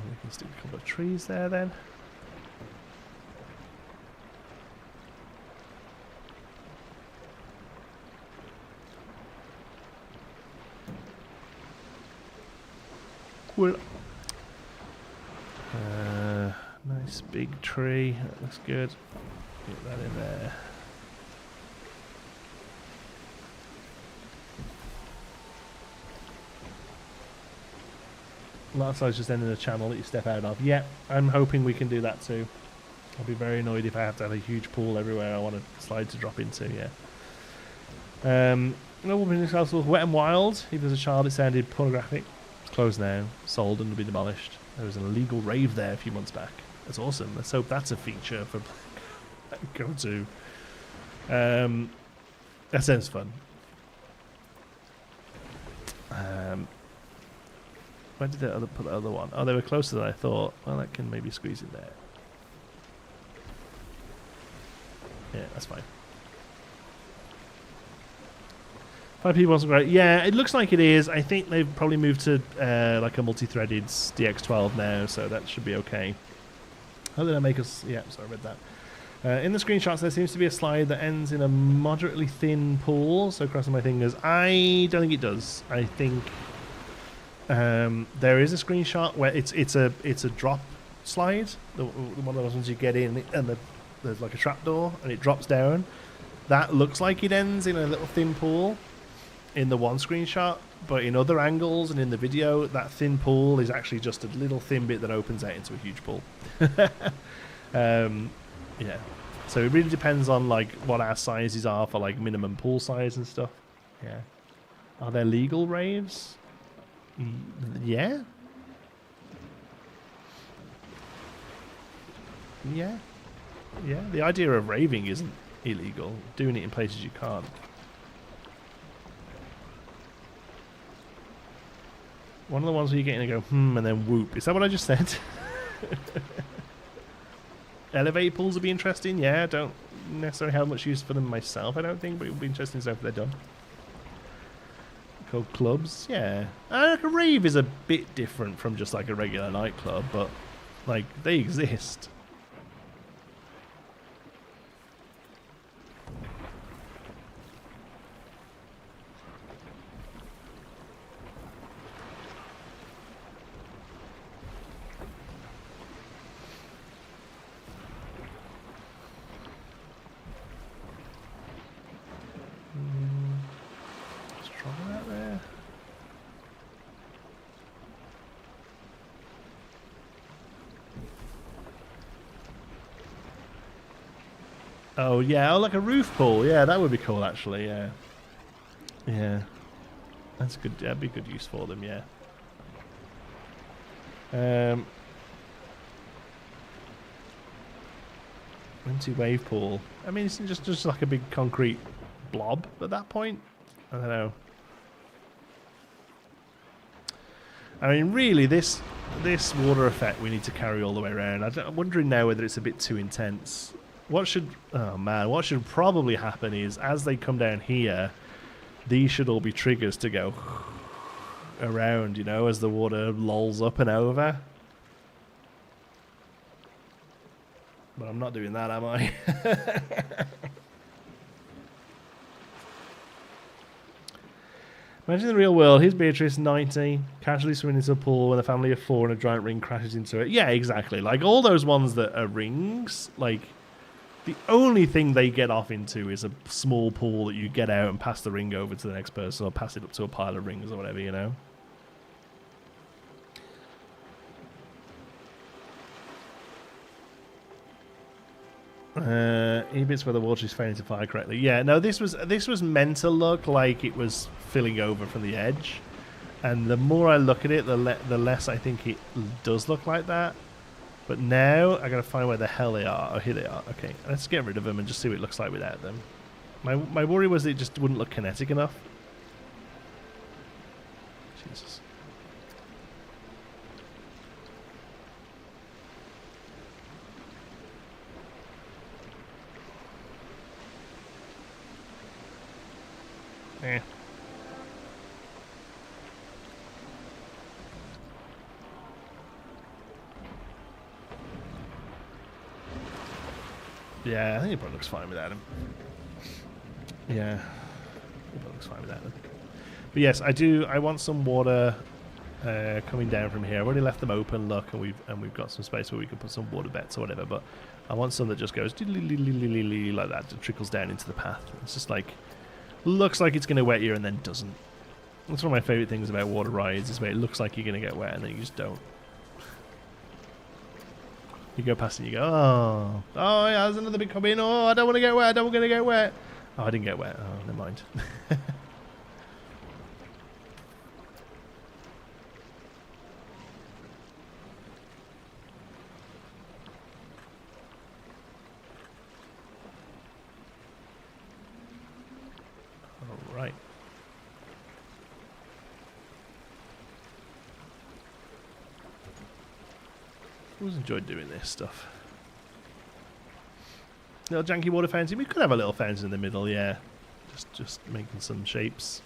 We can stick a couple of trees there then. Cool. Nice big tree. That looks good. Get that in there. A lot of slides just end in a channel that you step out of. Yeah, I'm hoping we can do that too. I'll be very annoyed if I have to have a huge pool everywhere I want a slide to drop into, yeah. Noble Business Castle, Wet and Wild. Even as a child it sounded pornographic. It's closed now, sold and will be demolished. There was an illegal rave there a few months back. That's awesome. Let's hope that's a feature for go to. That sounds fun. Where did they put the other one? Oh, they were closer than I thought. Well, that can maybe squeeze in there. Yeah, that's fine. 5 people wasn't great. Yeah, it looks like it is. I think they've probably moved to like a multi-threaded DX12 now, so that should be okay. How did I make us... Yeah, sorry, I read that. In the screenshots, there seems to be a slide that ends in a moderately thin pool, so crossing my fingers. I don't think it does. I think there is a screenshot where it's a drop slide, one of those ones you get in and there's like a trapdoor and it drops down. That looks like it ends in a little thin pool in the one screenshot, but in other angles and in the video, that thin pool is actually just a little thin bit that opens out into a huge pool. Yeah, so it really depends on like what our sizes are for like minimum pool size and stuff. Yeah, are there legal raves? Yeah. Yeah. Yeah, the idea of raving isn't illegal. Doing it in places you can't. One of the ones where you get in and go, and then whoop. Is that what I just said? Elevate pools would be interesting. Yeah, I don't necessarily have much use for them myself, I don't think, but it would be interesting to know if they're done. Called clubs, yeah. Like a rave is a bit different from just like a regular nightclub, but like they exist. Oh yeah, like a roof pool. Yeah, that would be cool actually. Yeah, yeah, that's good. That'd be good use for them. Yeah. Empty wave pool. I mean, it's just like a big concrete blob at that point. I don't know. I mean, really, this water effect we need to carry all the way around. I'm wondering now whether it's a bit too intense. What should probably happen is as they come down here, these should all be triggers to go around, you know, as the water lolls up and over. But I'm not doing that, am I? Imagine the real world. Here's Beatrice, 90, casually swimming into a pool when a family of 4 and a giant ring crashes into it. Yeah, exactly. Like all those ones that are rings, like... The only thing they get off into is a small pool that you get out and pass the ring over to the next person or pass it up to a pile of rings or whatever, you know? E-bits where the water is failing to fire correctly. Yeah, no, this was meant to look like it was filling over from the edge. And the more I look at it, the less I think it does look like that. But now I gotta find where the hell they are. Oh, here they are. Okay, let's get rid of them and just see what it looks like without them. My worry was it just wouldn't look kinetic enough. Jesus. Eh. Yeah, I think it probably looks fine without him. Yeah, it probably looks fine without him. But yes, I want some water coming down from here. I've already left them open, look, and we've got some space where we can put some water bets or whatever. But I want some that just goes like that, that trickles down into the path. It's just like looks like it's going to wet you and then doesn't. That's one of my favourite things about water rides, is where it looks like you're going to get wet and then you just don't. You go past it and you go, oh, oh yeah, there's another big coming. Oh, I don't want to get wet, I don't want to get wet. Oh, I didn't get wet. Oh, never mind. All right. Always enjoyed doing this stuff. Little janky water fountain. We could have a little fountain in the middle, yeah. Just making some shapes.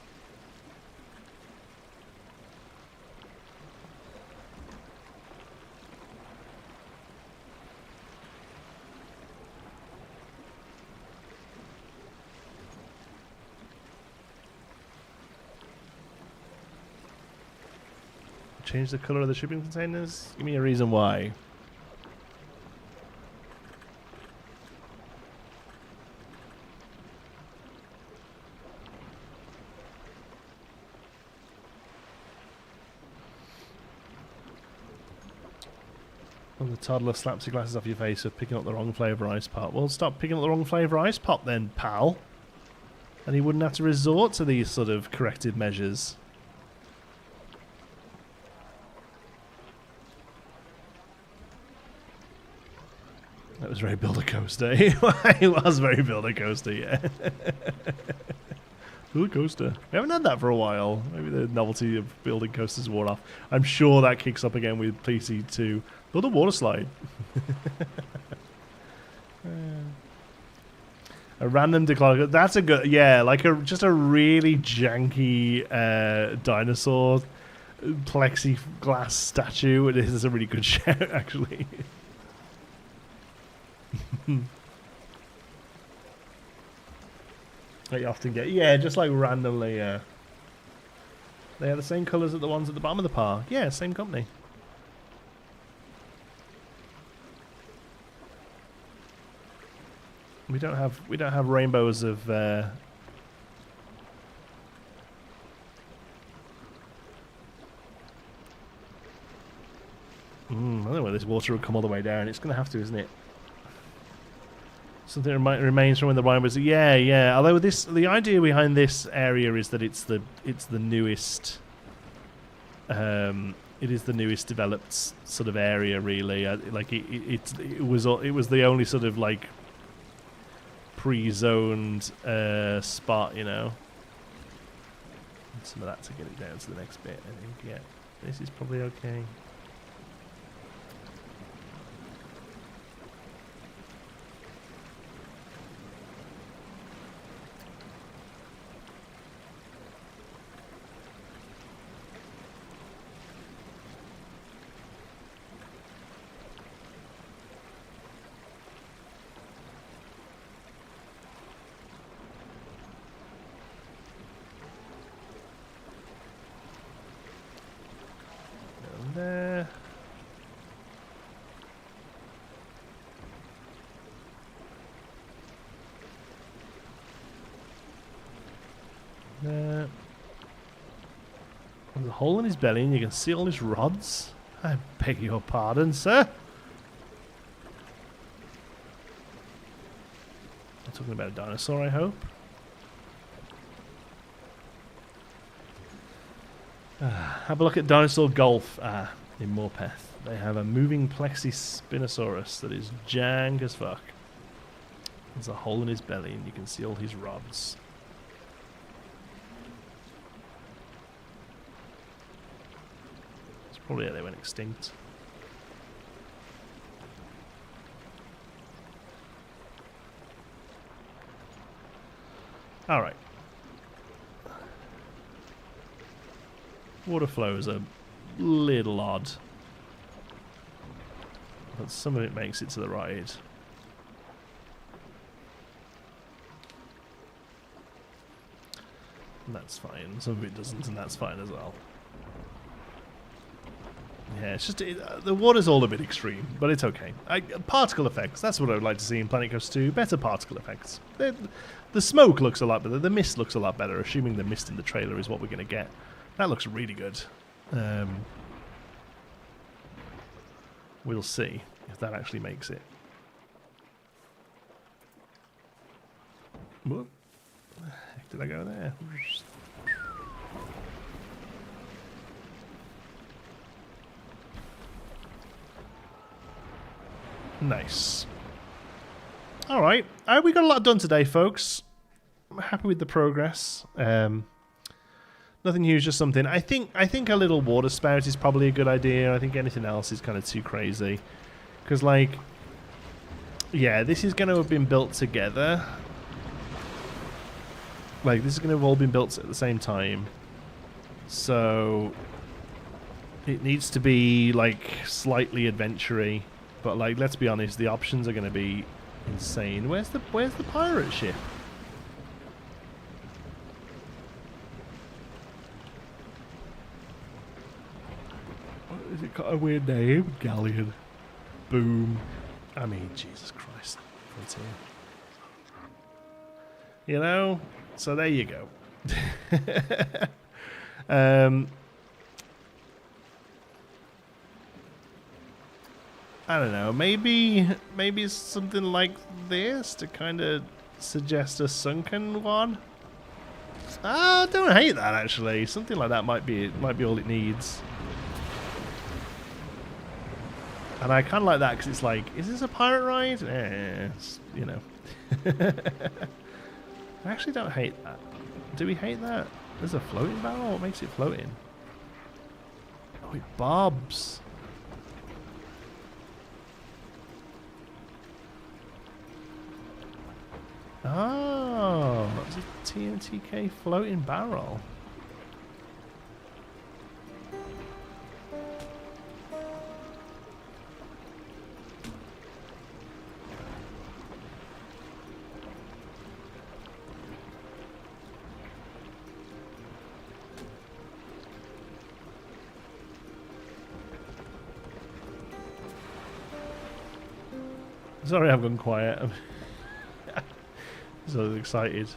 Change the colour of the shipping containers? Give me a reason why. When the toddler slaps your glasses off your face for picking up the wrong flavour ice pop. Well, stop picking up the wrong flavour ice pop then, pal. And he wouldn't have to resort to these sort of corrective measures. That was very Builder Coaster. It was very Builder Coaster, yeah. Builder Coaster. We haven't had that for a while. Maybe the novelty of building coasters wore off. I'm sure that kicks up again with PC2. Build a water slide. A random declarator. That's a good... Yeah, like just a really janky dinosaur plexiglass statue. It is a really good shout, actually. That you often get, yeah, just like randomly. They are the same colours as the ones at the bottom of the park. Yeah, same company. We don't have rainbows of. I don't know where this water will come all the way down. It's going to have to, isn't it? Something remains from when the ride was. Yeah, yeah. Although the idea behind this area is that it's the newest. It is the newest developed sort of area, really. Like it was the only sort of like pre-zoned spot, you know. And some of that to get it down to the next bit. I think. Yeah, this is probably okay. There. There. There's a hole in his belly and you can see all his rods. I beg your pardon, sir. I'm talking about a dinosaur, I hope. Have a look at Dinosaur Golf in Morpeth. They have a moving Plexi-Spinosaurus that is jank as fuck. There's a hole in his belly and you can see all his rods. It's probably how they went extinct. Alright. Water flow is a little odd, but some of it makes it to the ride. And that's fine. Some of it doesn't, and that's fine as well. Yeah, it's just the water's all a bit extreme, but it's okay. Particle effects, that's what I would like to see in Planet Coaster 2. Better particle effects. The smoke looks a lot better. The mist looks a lot better, assuming the mist in the trailer is what we're going to get. That looks really good. We'll see if that actually makes it. Whoop. Where the heck did I go there? Nice. All right, we got a lot done today, folks. I'm happy with the progress. Nothing huge, just something. I think a little water spout is probably a good idea. I think anything else is kind of too crazy, because like, yeah, this is going to have been built together. Like, this is going to have all been built at the same time, so it needs to be like slightly adventure-y. But like, let's be honest, the options are going to be insane. Where's the pirate ship? Is it got a weird name? Galleon. Boom. I mean, Jesus Christ. Frontier. You know? So there you go. I don't know. Maybe it's something like this to kind of suggest a sunken one. I don't hate that, actually. Something like that might be all it needs. And I kind of like that because it's like, is this a pirate ride? You know. I actually don't hate that. Do we hate that? There's a floating barrel? What makes it floating? Oh, it bobs. Oh, that's a TNTK floating barrel. Sorry, I've gone quiet. I'm so excited.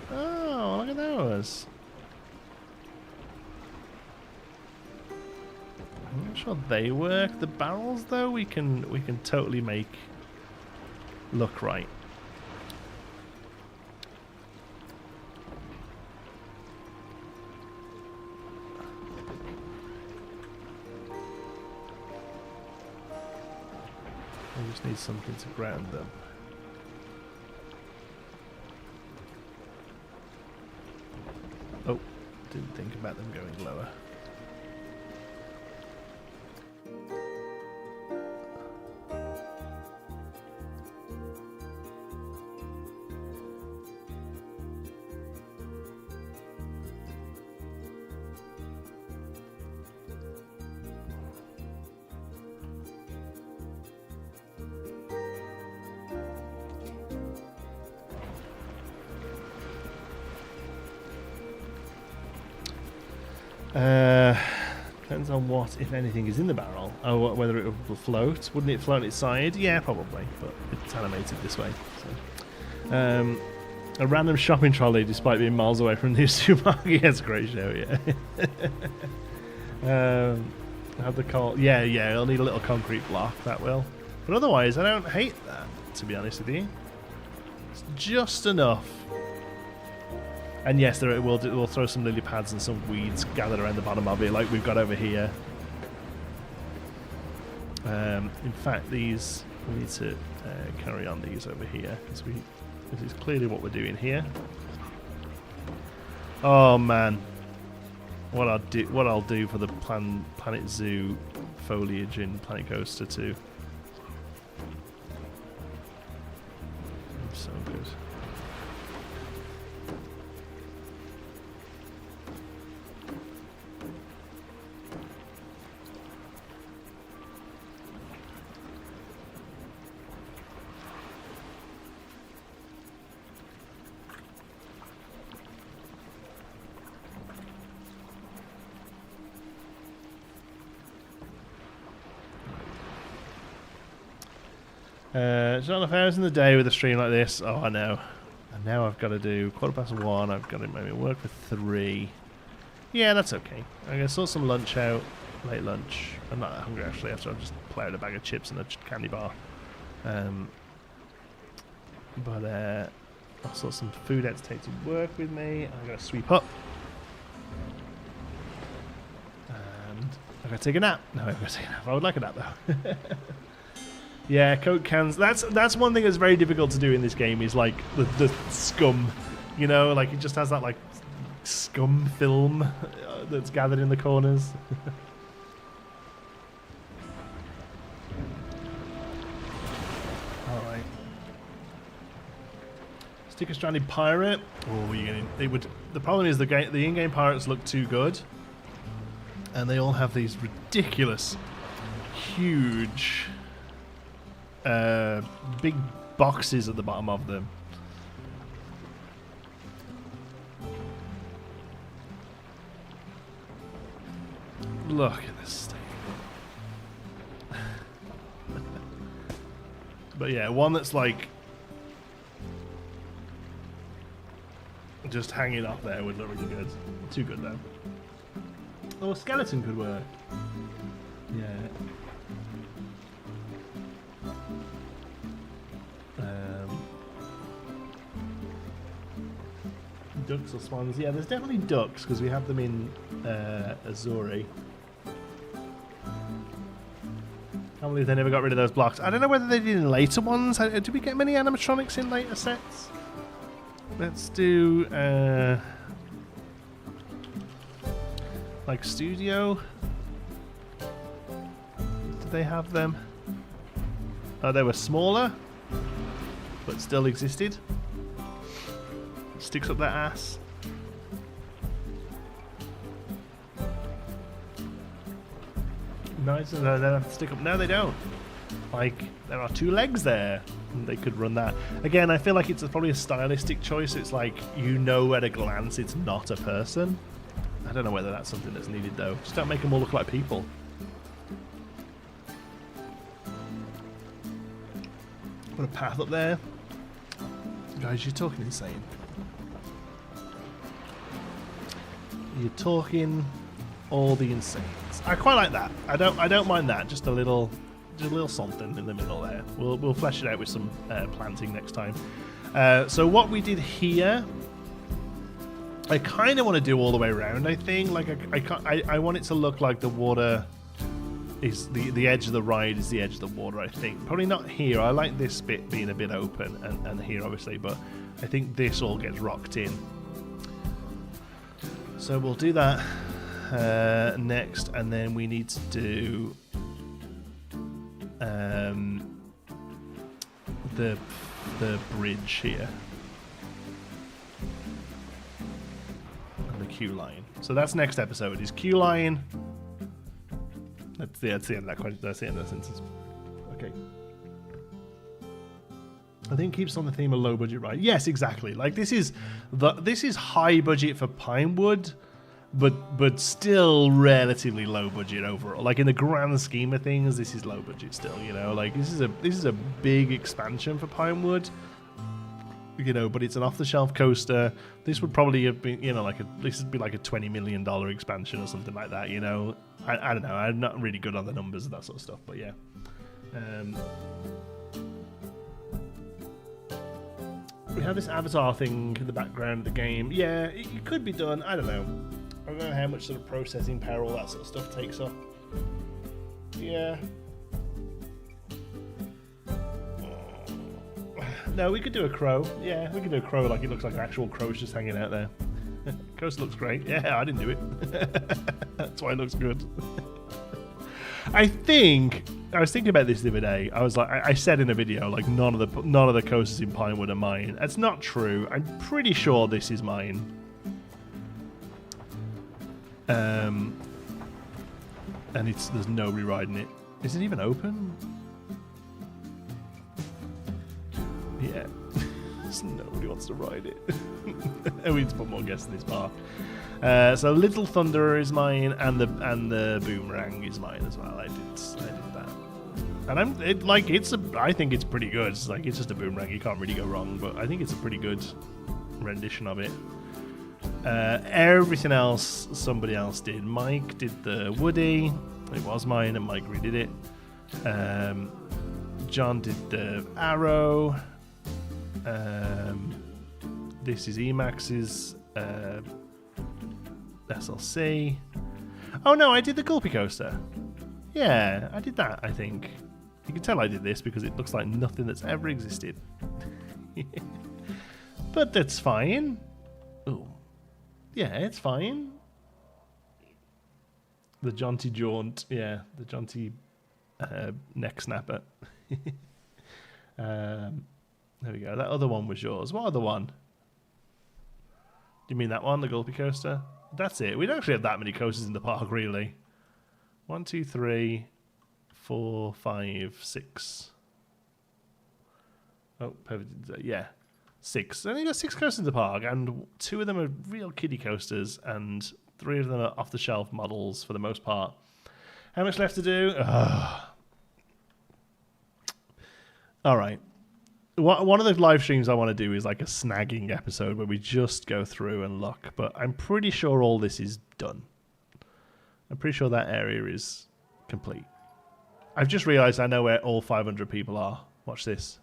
Oh, look at those. I'm not sure they work. The barrels, though, we can totally make look right. We just need something to ground them. Oh, didn't think about them going lower. Depends on what, if anything, is in the barrel. Oh, whether it will float. Wouldn't it float on its side? Yeah, probably, but it's animated this way. So. A random shopping trolley, despite being miles away from the supermarket. Yeah, it's a great show, yeah. Have the call. Yeah, it'll need a little concrete block, that will. But otherwise, I don't hate that, to be honest with you. It's just enough. And yes, we'll throw some lily pads and some weeds gathered around the bottom of it, like we've got over here. In fact, these we need to carry on these over here because this is clearly what we're doing here. Oh man, what I'll do for the Planet Zoo foliage in Planet Coaster 2. So good. It's not enough hours in the day with a stream like this. Oh, I know. And now I've got to do 1:15. I've got to maybe work for 3. Yeah, that's okay. I'm going to sort some lunch out. Late lunch. I'm not that hungry actually after I've just plowed a bag of chips and a candy bar. But I'll sort some food out to take to work with me. I'm going to sweep up. And I'm going to take a nap. No, I'm going to take a nap. I would like a nap though. Yeah, Coke cans. That's one thing that's very difficult to do in this game is like the scum. You know, like it just has that like scum film that's gathered in the corners. Alright. Stick a stranded pirate. Oh, you're getting. It would. The problem is the in-game pirates look too good, and they all have these ridiculous, huge, big boxes at the bottom of them. Look at this thing. But yeah, one that's like just hanging off there would look really good. Too good though. Oh, a skeleton could work. Yeah. Ducks or swans? Yeah, there's definitely ducks because we have them in Azuri. Can't believe they never got rid of those blocks. I don't know whether they did in later ones. Did we get many animatronics in later sets? Let's do like studio. Did they have them? Oh, they were smaller, but still existed. Sticks up their ass. Nice, they don't have to stick up. No, they don't. Like, there are 2 legs there. They could run that. Again, I feel like it's probably a stylistic choice. It's like, you know at a glance it's not a person. I don't know whether that's something that's needed, though. Just don't make them all look like people. Put a path up there. Guys, you're talking insane. You're talking all the insanes. I quite like that. I don't mind that. Just a little something in the middle there. We'll flesh it out with some planting next time. So what we did here, I kind of want to do all the way around. I think like I want it to look like the water is the edge of the ride is the edge of the water. I think probably not here. I like this bit being a bit open and here obviously, but I think this all gets rocked in. So we'll do that next, and then we need to do the bridge here and the queue line. So that's next episode. Is queue line. That's the end of that question. That's the end of the sentence. Okay. I think it keeps on the theme of low budget ride. Yes, exactly. Like this is high budget for Pinewood, but still relatively low budget overall. Like in the grand scheme of things, this is low budget still. You know, like this is a big expansion for Pinewood. You know, but it's an off-the-shelf coaster. This would probably have been, you know, this would be like a $20 million expansion or something like that. You know, I don't know. I'm not really good on the numbers and that sort of stuff, but yeah. We have this avatar thing in the background of the game. Yeah, it could be done. I don't know. I don't know how much sort of processing power all that sort of stuff takes up. Yeah. No, we could do a crow. Yeah, we could do a crow like it looks like an actual crow's just hanging out there. Coast looks great. Yeah, I didn't do it. That's why it looks good. I was thinking about this the other day. I was like, I said in a video, like none of the coasters in Pinewood are mine. That's not true. I'm pretty sure this is mine. And there's nobody riding it. Is it even open? Yeah. Nobody wants to ride it. We need to put more guests in this park. So Little Thunderer is mine, and the Boomerang is mine as well. I did that. And I think it's pretty good. It's like, it's just a boomerang. You can't really go wrong, but I think it's a pretty good rendition of it. Everything else, somebody else did. Mike did the Woody. It was mine, and Mike redid it. John did the Arrow. This is Emax's SLC. Oh no, I did the Gulpy Coaster. Yeah, I did that, I think. You can tell I did this because it looks like nothing that's ever existed. But that's fine. Ooh. Yeah, it's fine. The jaunty jaunt. Yeah, the jaunty neck snapper. There we go. That other one was yours. What other one? Do you mean that one, the Gulpy Coaster? That's it. We don't actually have that many coasters in the park, really. 1, 2, 3, 4, 5, 6. Oh, perfect. Yeah, 6. I only got 6 coasters in the park, and 2 of them are real kiddie coasters, and 3 of them are off-the-shelf models for the most part. How much left to do? All right. One of the live streams I want to do is like a snagging episode where we just go through and look, but I'm pretty sure all this is done. I'm pretty sure that area is complete. I've just realized I know where all 500 people are. Watch this.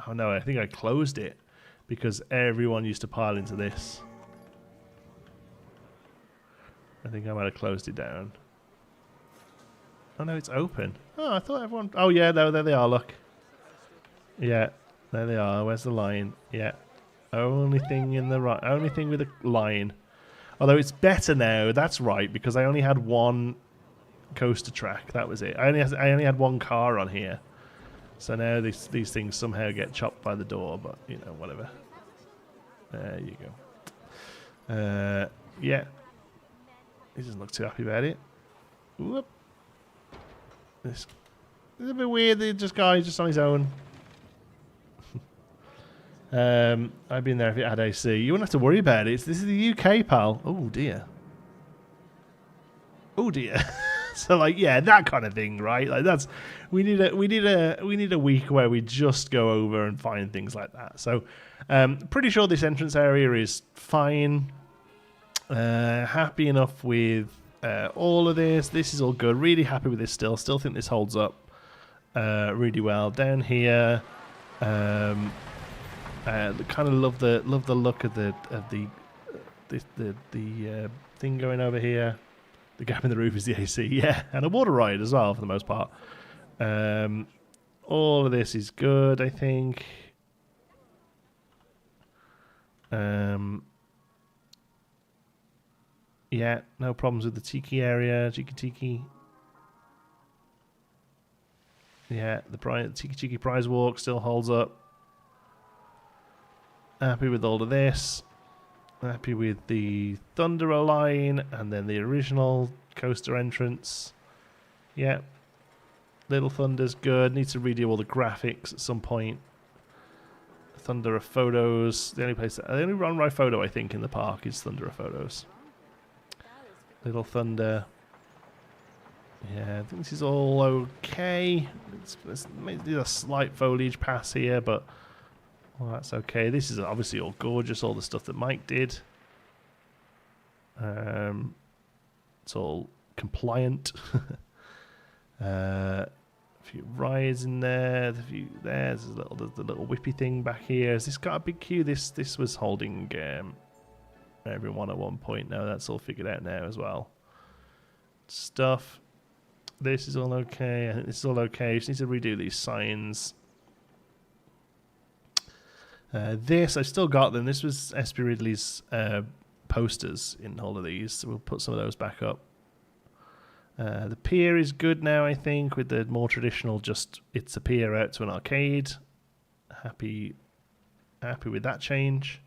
Oh no, I think I closed it because everyone used to pile into this. I think I might have closed it down. Oh no, it's open. Oh, I thought everyone... Oh yeah, no, there they are, look. Yeah, there they are. Where's the line? Yeah. Only thing in the right. Only thing with a line. Although it's better now. That's right, because I only had one coaster track. That was it. I only had one car on here. So now these things somehow get chopped by the door, but you know, whatever. There you go. Yeah. He doesn't look too happy about it. Whoop. This is a bit weird. He's just on his own. I've been there if it had AC. You wouldn't have to worry about it. This is the UK, pal. Oh dear. Oh dear. So like, yeah, that kind of thing, right? Like that's we need a week where we just go over and find things like that. So, pretty sure this entrance area is fine. Happy enough with all of this. This is all good. Really happy with this still. Still think this holds up really well. Down here. Kind of love the look of the thing going over here. The gap in the roof is the AC, yeah, and a water ride as well for the most part. All of this is good, I think. Yeah, no problems with the tiki area, tiki. Yeah, the tiki prize walk still holds up. Happy with all of this. Happy with the Thunderer line and then the original coaster entrance. Yeah. Little Thunder's good. Need to redo all the graphics at some point. Thunderer photos. The only run right photo I think in the park is Thunderer photos. Little Thunder. Yeah, I think this is all okay. It's maybe a slight foliage pass here, but well, that's okay. This is obviously all gorgeous, all the stuff that Mike did. It's all compliant. A few rides in there. There's the little whippy thing back here. Has this got a big queue? This was holding everyone at one point. Now that's all figured out now as well. Stuff. This is all okay. I think this is all okay. Just need to redo these signs. This, I've still got them. This was SP Ridley's posters in all of these, so we'll put some of those back up. The pier is good now, I think, with the more traditional just it's a pier out to an arcade. Happy with that change.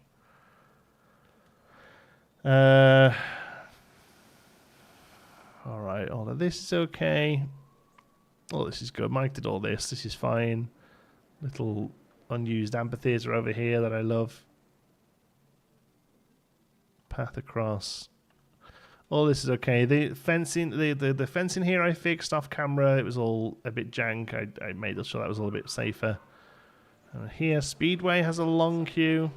Alright, all of this is okay. All this is good. Mike did all this. This is fine. Little unused amphitheater over here that I love. Path across. All this is okay. The fencing, the fencing here I fixed off camera. It was all a bit jank. I made sure that was all a bit safer. Here, Speedway has a long queue.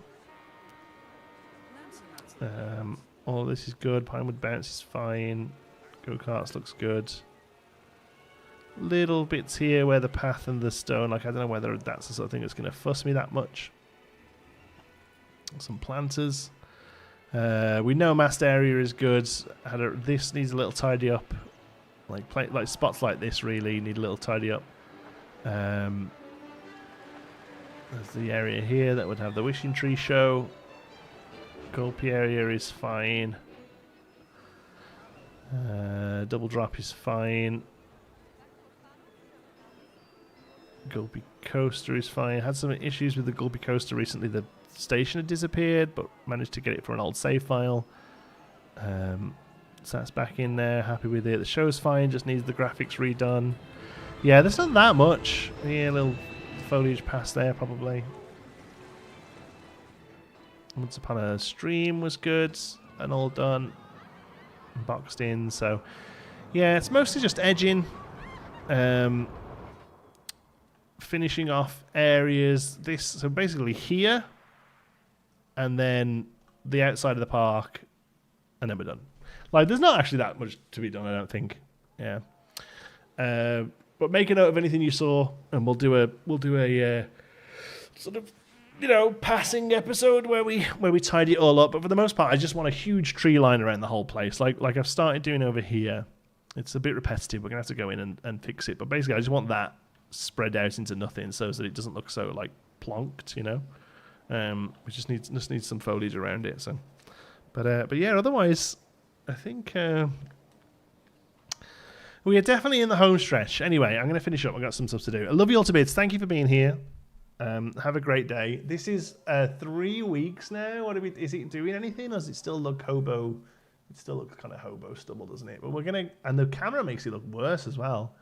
All this is good. Pinewood Bounce is fine. Go-karts looks good. Little bits here where the path and the stone, like I don't know whether that's the sort of thing that's going to fuss me that much. Some planters. We know mast area is good. This needs a little tidy up. Like spots like this really need a little tidy up. There's the area here that would have the wishing tree show. Gulpy area is fine. Double drop is fine. Gulpy coaster is fine. Had some issues with the Gulpy coaster recently. The station had disappeared, but managed to get it for an old save file. So that's back in there. Happy with it. The show's fine. Just needs the graphics redone. Yeah, there's not that much. Yeah, a little foliage past there probably. Once Upon a Stream was good and all done. Boxed in. So yeah, it's mostly just edging. Finishing off areas. So basically here, and then the outside of the park, and then we're done. Like, there's not actually that much to be done, I don't think. Yeah. But make a note of anything you saw, and we'll do a sort of, you know, passing episode where we tidy it all up. But for the most part, I just want a huge tree line around the whole place, like I've started doing over here. It's a bit repetitive. We're gonna have to go in and fix it. But basically, I just want that spread out into nothing so that it doesn't look so like plonked, you know. We just needs some foliage around it. So, but yeah, otherwise, I think we are definitely in the home stretch. Anyway, I'm going to finish up. I've got some stuff to do. I love you all to bits. Thank you for being here. Have a great day. This is 3 weeks now. Is it doing anything, or does it still look hobo? It still looks kind of hobo stubble, doesn't it? But we're gonna, and the camera makes it look worse as well.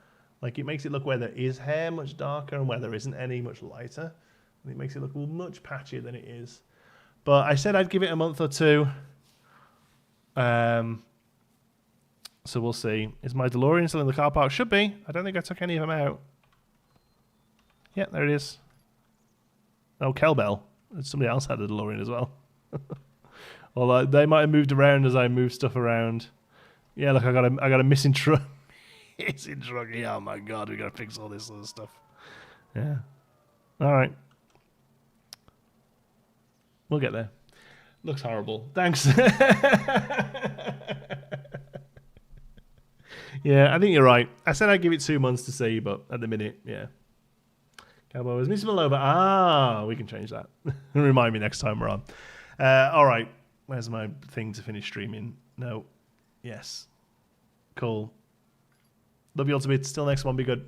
Like, it makes it look where there is hair much darker and where there isn't any much lighter. And it makes it look much patchier than it is. But I said I'd give it a month or two. So we'll see. Is my DeLorean still in the car park? Should be. I don't think I took any of them out. Yeah, there it is. Oh, Kelbell. Somebody else had a DeLorean as well. Although they might have moved around as I moved stuff around. Yeah, look, I got a missing truck. Missing truck. Yeah, oh my god, we got to fix all this sort of stuff. Yeah. All right. We'll get there. Looks horrible. Thanks. Yeah, I think you're right. I said I'd give it 2 months to see, but at the minute, yeah. Cowboy was missing below, but we can change that. Remind me next time we're on. All right. Where's my thing to finish streaming? No. Yes. Cool. Love you all to bits. Till next one. Be good.